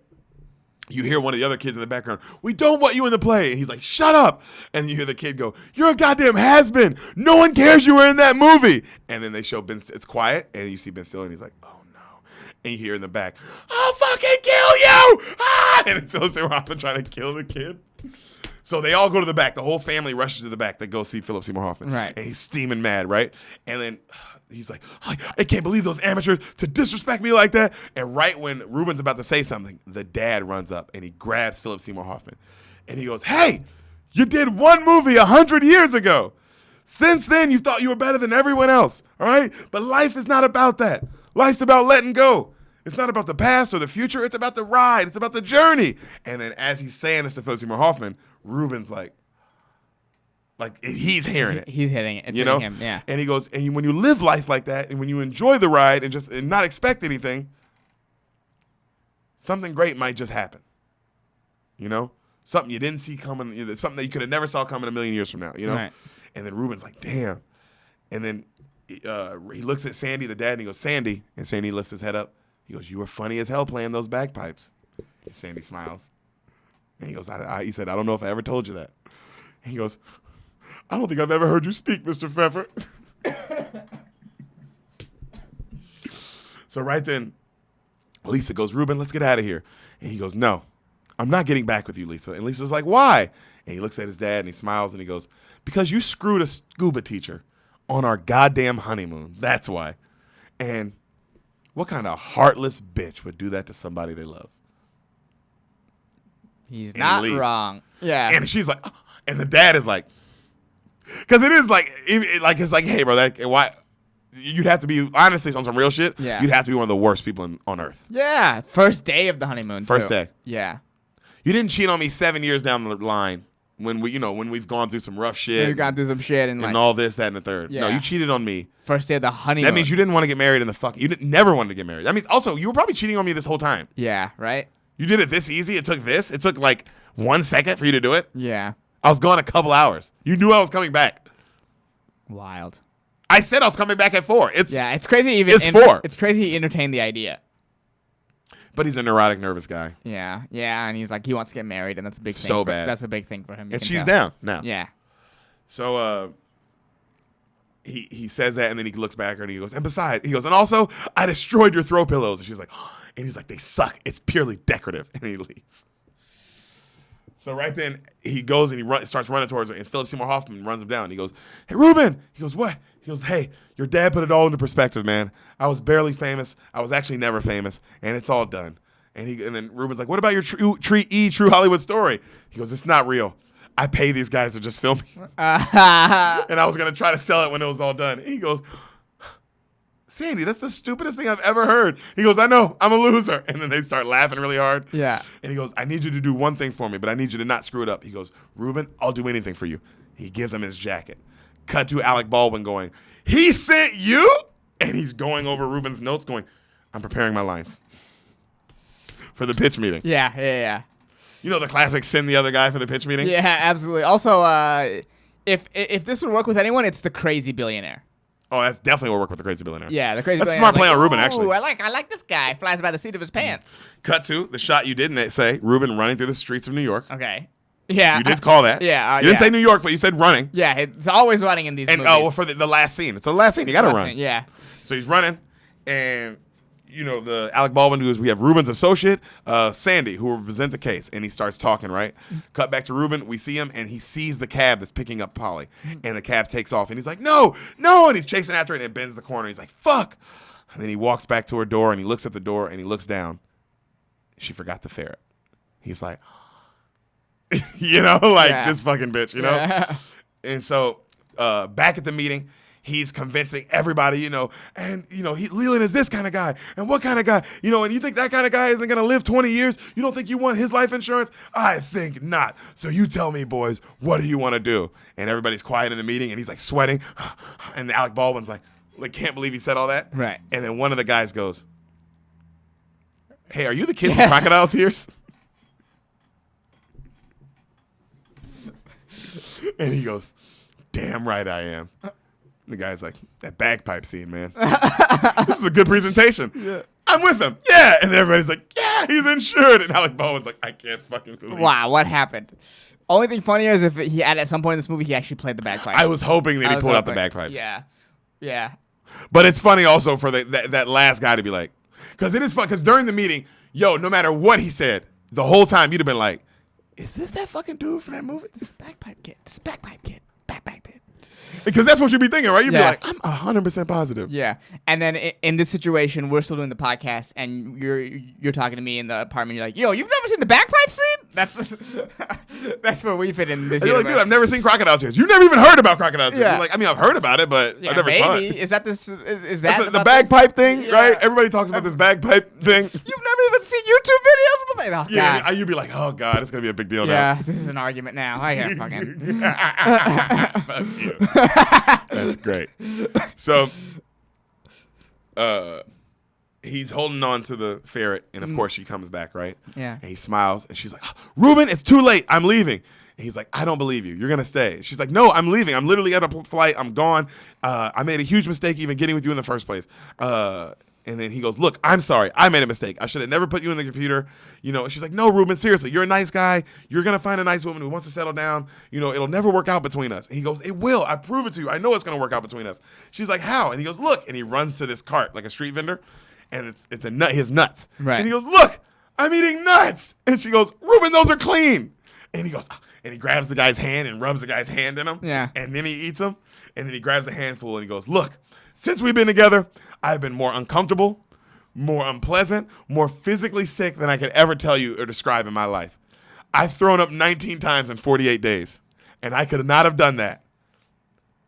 you hear one of the other kids in the background, we don't want you in the play. And he's like, shut up. And you hear the kid go, you're a goddamn has-been. No one cares you were in that movie. And then they show Ben Stiller. It's quiet, and you see Ben Stiller, and he's like, oh, no. And you hear in the back, I'll fucking kill you. Ah! And it's Philip Seymour Hoffman trying to kill the kid. So they all go to the back. The whole family rushes to the back to go see Philip Seymour Hoffman. Right. And he's steaming mad, right? And then he's like, I can't believe those amateurs to disrespect me like that. And right when Reuben's about to say something, the dad runs up and he grabs Philip Seymour Hoffman. And he goes, hey, you did one movie 100 years ago. Since then, you thought you were better than everyone else, all right? But life is not about that. Life's about letting go. It's not about the past or the future. It's about the ride. It's about the journey. And then as he's saying this to Philip Seymour Hoffman, Reuben's like he's hearing it. He's hitting it. It's You hitting know? him. Yeah. And he goes, and when you live life like that, and when you enjoy the ride and not expect anything, something great might just happen. You know? Something you didn't see coming, something that you could have never saw coming a million years from now, you know? Right. And then Reuben's like, damn. And then he looks at Sandy, the dad, and he goes, Sandy. And Sandy lifts his head up. He goes, you were funny as hell playing those bagpipes. And Sandy smiles. And he goes, he said, I don't know if I ever told you that. And he goes, I don't think I've ever heard you speak, Mr. Pfeffer. So right then, Lisa goes, Reuben, let's get out of here. And he goes, no, I'm not getting back with you, Lisa. And Lisa's like, why? And he looks at his dad and he smiles and he goes, because you screwed a scuba teacher on our goddamn honeymoon. That's why. And what kind of heartless bitch would do that to somebody they love? He's And not leave. wrong. Yeah. And she's like, oh. And the dad is like, because it is like, it's like, hey, bro, why? You'd have to be, honestly, on some real shit. Yeah. You'd have to be one of the worst people on earth. Yeah. First day of the honeymoon. First too. day. Yeah. You didn't cheat on me 7 years down the line when we've gone through some rough shit. We've gone through some shit and like all this, that, and the third. No, Yeah. you cheated on me. first day of the honeymoon. That means you didn't want to get married in the fucking. Never wanted to get married. That means also you were probably cheating on me this whole time. Yeah. Right. You did it this easy. It took like 1 second for you to do it. Yeah. I was gone a couple hours. You knew I was coming back. Wild. I said I was coming back at 4. It's crazy. It's 4. It's crazy. He entertained the idea. But he's a neurotic, nervous guy. Yeah. Yeah. And he's like, he wants to get married, and that's a big thing. So bad. That's a big thing for him. You And can she's tell. down now. Yeah. So he says that, and then he looks back at her and he goes, and besides, he goes, and also I destroyed your throw pillows. And she's like, and he's like, they suck. It's purely decorative. And he leaves. So right then, he goes and starts running towards her, and Philip Seymour Hoffman runs him down. He goes, "Hey, Reuben!" He goes, "What?" He goes, "Hey, your dad put it all into perspective, man. I was barely famous. I was actually never famous, and it's all done." And then Reuben's like, "What about your true Hollywood story?" He goes, "It's not real. I pay these guys to just film me, and I was gonna try to sell it when it was all done." And he goes, "Sandy, that's the stupidest thing I've ever heard." He goes, "I know, I'm a loser." And then they start laughing really hard. Yeah. And he goes, "I need you to do one thing for me, but I need you to not screw it up." He goes, "Reuben, I'll do anything for you." He gives him his jacket. Cut to Alec Baldwin going, "He sent you?" And he's going over Reuben's notes going, "I'm preparing my lines for the pitch meeting." Yeah. You know the classic send the other guy for the pitch meeting? Yeah, absolutely. Also, if this would work with anyone, it's the crazy billionaire. Oh, that's definitely will work with the crazy billionaire. Yeah, the crazy That's a billionaire. smart play on Reuben, actually. Ooh, I like this guy. Flies by the seat of his pants. Cut to the shot you didn't say, Reuben running through the streets of New York. Okay. Yeah. You did call that. Yeah. You didn't say New York, but you said running. Yeah, it's always running in these And movies. for the last scene. It's the last scene. You got to run. Yeah. So he's running, and the Alec Baldwin we have Reuben's associate, Sandy, who will present the case, and he starts talking, right? Cut back to Reuben. We see him, and he sees the cab that's picking up Polly, and the cab takes off, and he's like, "No, no," and he's chasing after it, and it bends the corner. He's like, "Fuck." And then he walks back to her door, and he looks at the door, and he looks down. She forgot the ferret. He's like, this fucking bitch, Yeah. And so back at the meeting, he's convincing everybody, Leland is this kind of guy. And what kind of guy? And you think that kind of guy isn't going to live 20 years? You don't think you want his life insurance? I think not. So you tell me, boys, what do you want to do? And everybody's quiet in the meeting, and he's like sweating. And Alec Baldwin's like, can't believe he said all that. Right. And then one of the guys goes, "Hey, are you the kid from Crocodile Tears?" And he goes, "Damn right I am." The guy's like, "That bagpipe scene, man. This is a good presentation. Yeah. I'm with him. Yeah." And everybody's like, "Yeah, he's insured." And Alec Baldwin's like, "I can't fucking believe it." Wow, what happened? Only thing funnier is if he at some point in this movie he actually played the bagpipe. I was hoping that he pulled out the bagpipes. Yeah. But it's funny also for that last guy to be like, because it is fun. Because during the meeting, no matter what he said, the whole time you'd have been like, "Is this that fucking dude from that movie?" This bagpipe kid. Bagpipe kid. Because that's what you'd be thinking, right? You'd be Yeah. like, "I'm 100% positive." Yeah, and then in this situation, we're still doing the podcast, and you're talking to me in the apartment. You're like, "Yo, you've never seen the bagpipe scene?" That's where we fit in this. And you're like, universe. "Dude, I've never seen Crocodile Tears. You've never even heard about Crocodile Tears." Yeah. You're like, "I mean, I've heard about it, but Yeah, I never saw maybe. it." Is that the That's the about bagpipe this? thing, Yeah. right? Everybody talks about this bagpipe thing. You've never even seen YouTube videos of the bagpipe. Oh, Yeah, God. you'd be like, "Oh God, it's gonna be a big deal Yeah, this is an argument now. I gotta fucking. now." Fuck you. That's great. So, he's holding on to the ferret, and of course she comes back, right? Yeah. And he smiles, and she's like, "Reuben, it's too late. I'm leaving." And he's like, "I don't believe you. You're gonna stay." She's like, "No, I'm leaving. I'm literally at a flight. I'm gone. I made a huge mistake even getting with you in the first place." And then he goes, "Look, I'm sorry. I made a mistake. I should have never put you in the computer." And she's like, "No, Reuben, seriously, you're a nice guy. You're going to find a nice woman who wants to settle down. It'll never work out between us." And he goes, "It will. I prove it to you. I know it's going to work out between us." She's like, "How?" And he goes, "Look." And he runs to this cart, like a street vendor, and it's his nuts. Right. And he goes, "Look, I'm eating nuts." And she goes, "Reuben, those are clean." And he goes, and he grabs the guy's hand and rubs the guy's hand in him. Yeah. And then he eats them. And then he grabs a handful and he goes, "Look, since we've been together, I've been more uncomfortable, more unpleasant, more physically sick than I could ever tell you or describe in my life. I've thrown up 19 times in 48 days, and I could not have done that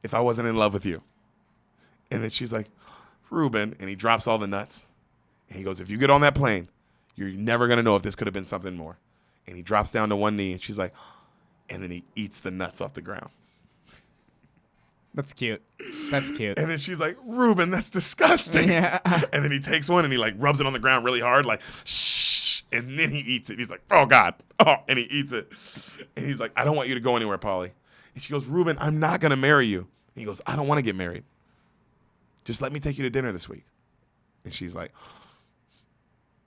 if I wasn't in love with you." And then she's like, "Reuben," and he drops all the nuts. And he goes, "If you get on that plane, you're never going to know if this could have been something more." And he drops down to one knee, and she's like, and then he eats the nuts off the ground. That's cute. And then she's like, "Reuben, that's disgusting." Yeah. And then he takes one and he like rubs it on the ground really hard, like, "Shh." And then he eats it. He's like, "Oh God." Oh, and he eats it. And he's like, "I don't want you to go anywhere, Polly." And she goes, "Reuben, I'm not going to marry you." And he goes, "I don't want to get married. Just let me take you to dinner this week." And she's like,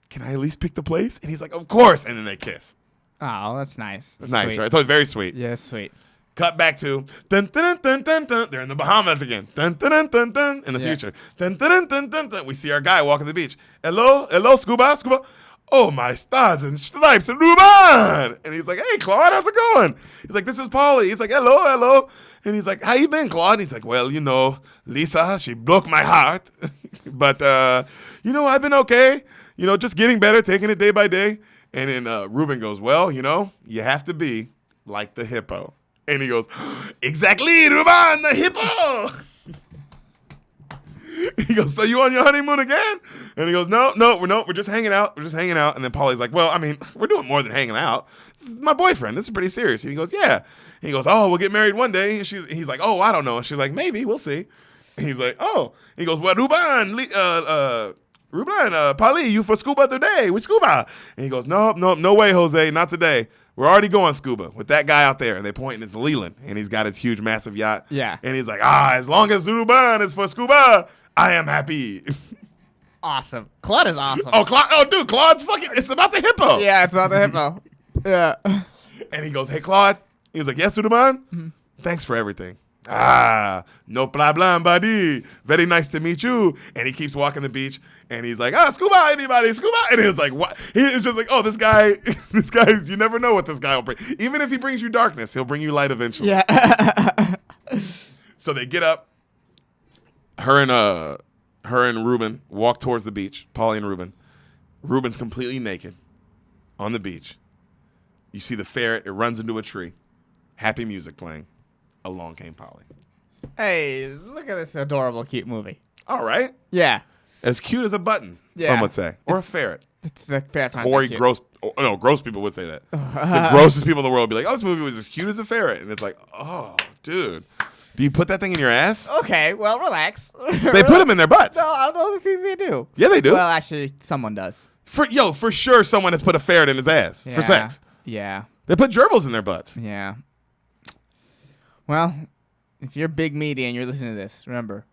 "Can I at least pick the place?" And he's like, "Of course." And then they kiss. Oh, that's nice. That's Nice, sweet. right? So it's very sweet. Yeah, that's sweet. Cut back to dun, dun, dun, dun, dun. They're in the Bahamas again. Dun, dun, dun, dun, dun. In the Yeah. future. Dun, dun, dun, dun, dun, dun. We see our guy walking the beach. Hello, scuba. oh, my stars and stripes, Reuben. And he's like, hey, Claude, how's it going? He's like, this is Polly. He's like, hello, hello. And he's like, how you been, Claude? And he's like, well, Lisa, she broke my heart. But, I've been okay. Just getting better, taking it day by day. And then Reuben goes, well, you have to be like the hippo. And he goes, exactly, Reuben, the hippo. He goes, so you on your honeymoon again? And he goes, no, we're just hanging out. We're just hanging out. And then Polly's like, well, I mean, we're doing more than hanging out. This is my boyfriend. This is pretty serious. And he goes, yeah. And he goes, oh, we'll get married one day. And he's like, oh, I don't know. And she's like, maybe, we'll see. And he's like, oh. And he goes, well, Reuben, Polly, you for scuba today? We scuba. And he goes, no way, Jose, not today. We're already going scuba with that guy out there. And they point, and it's Leland. And he's got his huge, massive yacht. Yeah. And he's like, as long as Reuben is for scuba, I am happy. Awesome. Claude is awesome. Dude, Claude's fucking, it's about the hippo. Yeah, it's about the hippo. Yeah. And he goes, hey, Claude. He's like, yes, Reuben? Mm-hmm. Thanks for everything. No problem, buddy. Very nice to meet you. And he keeps walking the beach, and he's like, scuba, anybody, scuba? And he was like, what? It's just like, this guy, you never know what this guy will bring. Even if he brings you darkness, he'll bring you light eventually. Yeah. So they get up. Her and Reuben walk towards the beach. Polly and Reuben. Reuben's completely naked on the beach. You see the ferret. It runs into a tree. Happy music playing. Along came Polly. Hey, look at this adorable, cute movie. All right. Yeah. As cute as a button, Yeah. some would say. Or a ferret. It's the ferret's not Or that cute. gross people would say that. The grossest people in the world would be like, this movie was as cute as a ferret. And it's like, dude. Do you put that thing in your ass? Okay, well, relax. They put them in their butts. No, I don't think they do. Yeah, they do. Well, actually, someone does. For sure, someone has put a ferret in his ass for sex. Yeah. They put gerbils in their butts. Yeah. Well, if you're big meaty and you're listening to this, remember,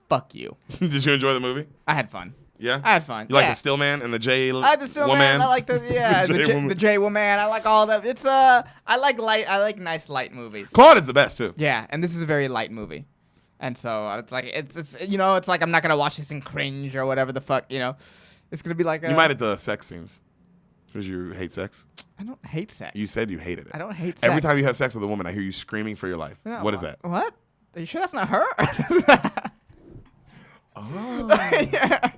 fuck you. Did you enjoy the movie? I had fun. Yeah? I had fun. You like the still man and the J woman? I like the still man. I like the J woman. I like all of them. It's I like nice light movies. Claude is the best too. Yeah, and this is a very light movie. And so it's like it's it's like I'm not gonna watch this and cringe or whatever the fuck, It's gonna be like you might have the sex scenes. Because you hate sex? I don't hate sex. You said you hated it. I don't hate sex. Every time you have sex with a woman, I hear you screaming for your life. No, what is that? What? Are you sure that's not her? Oh. Yeah.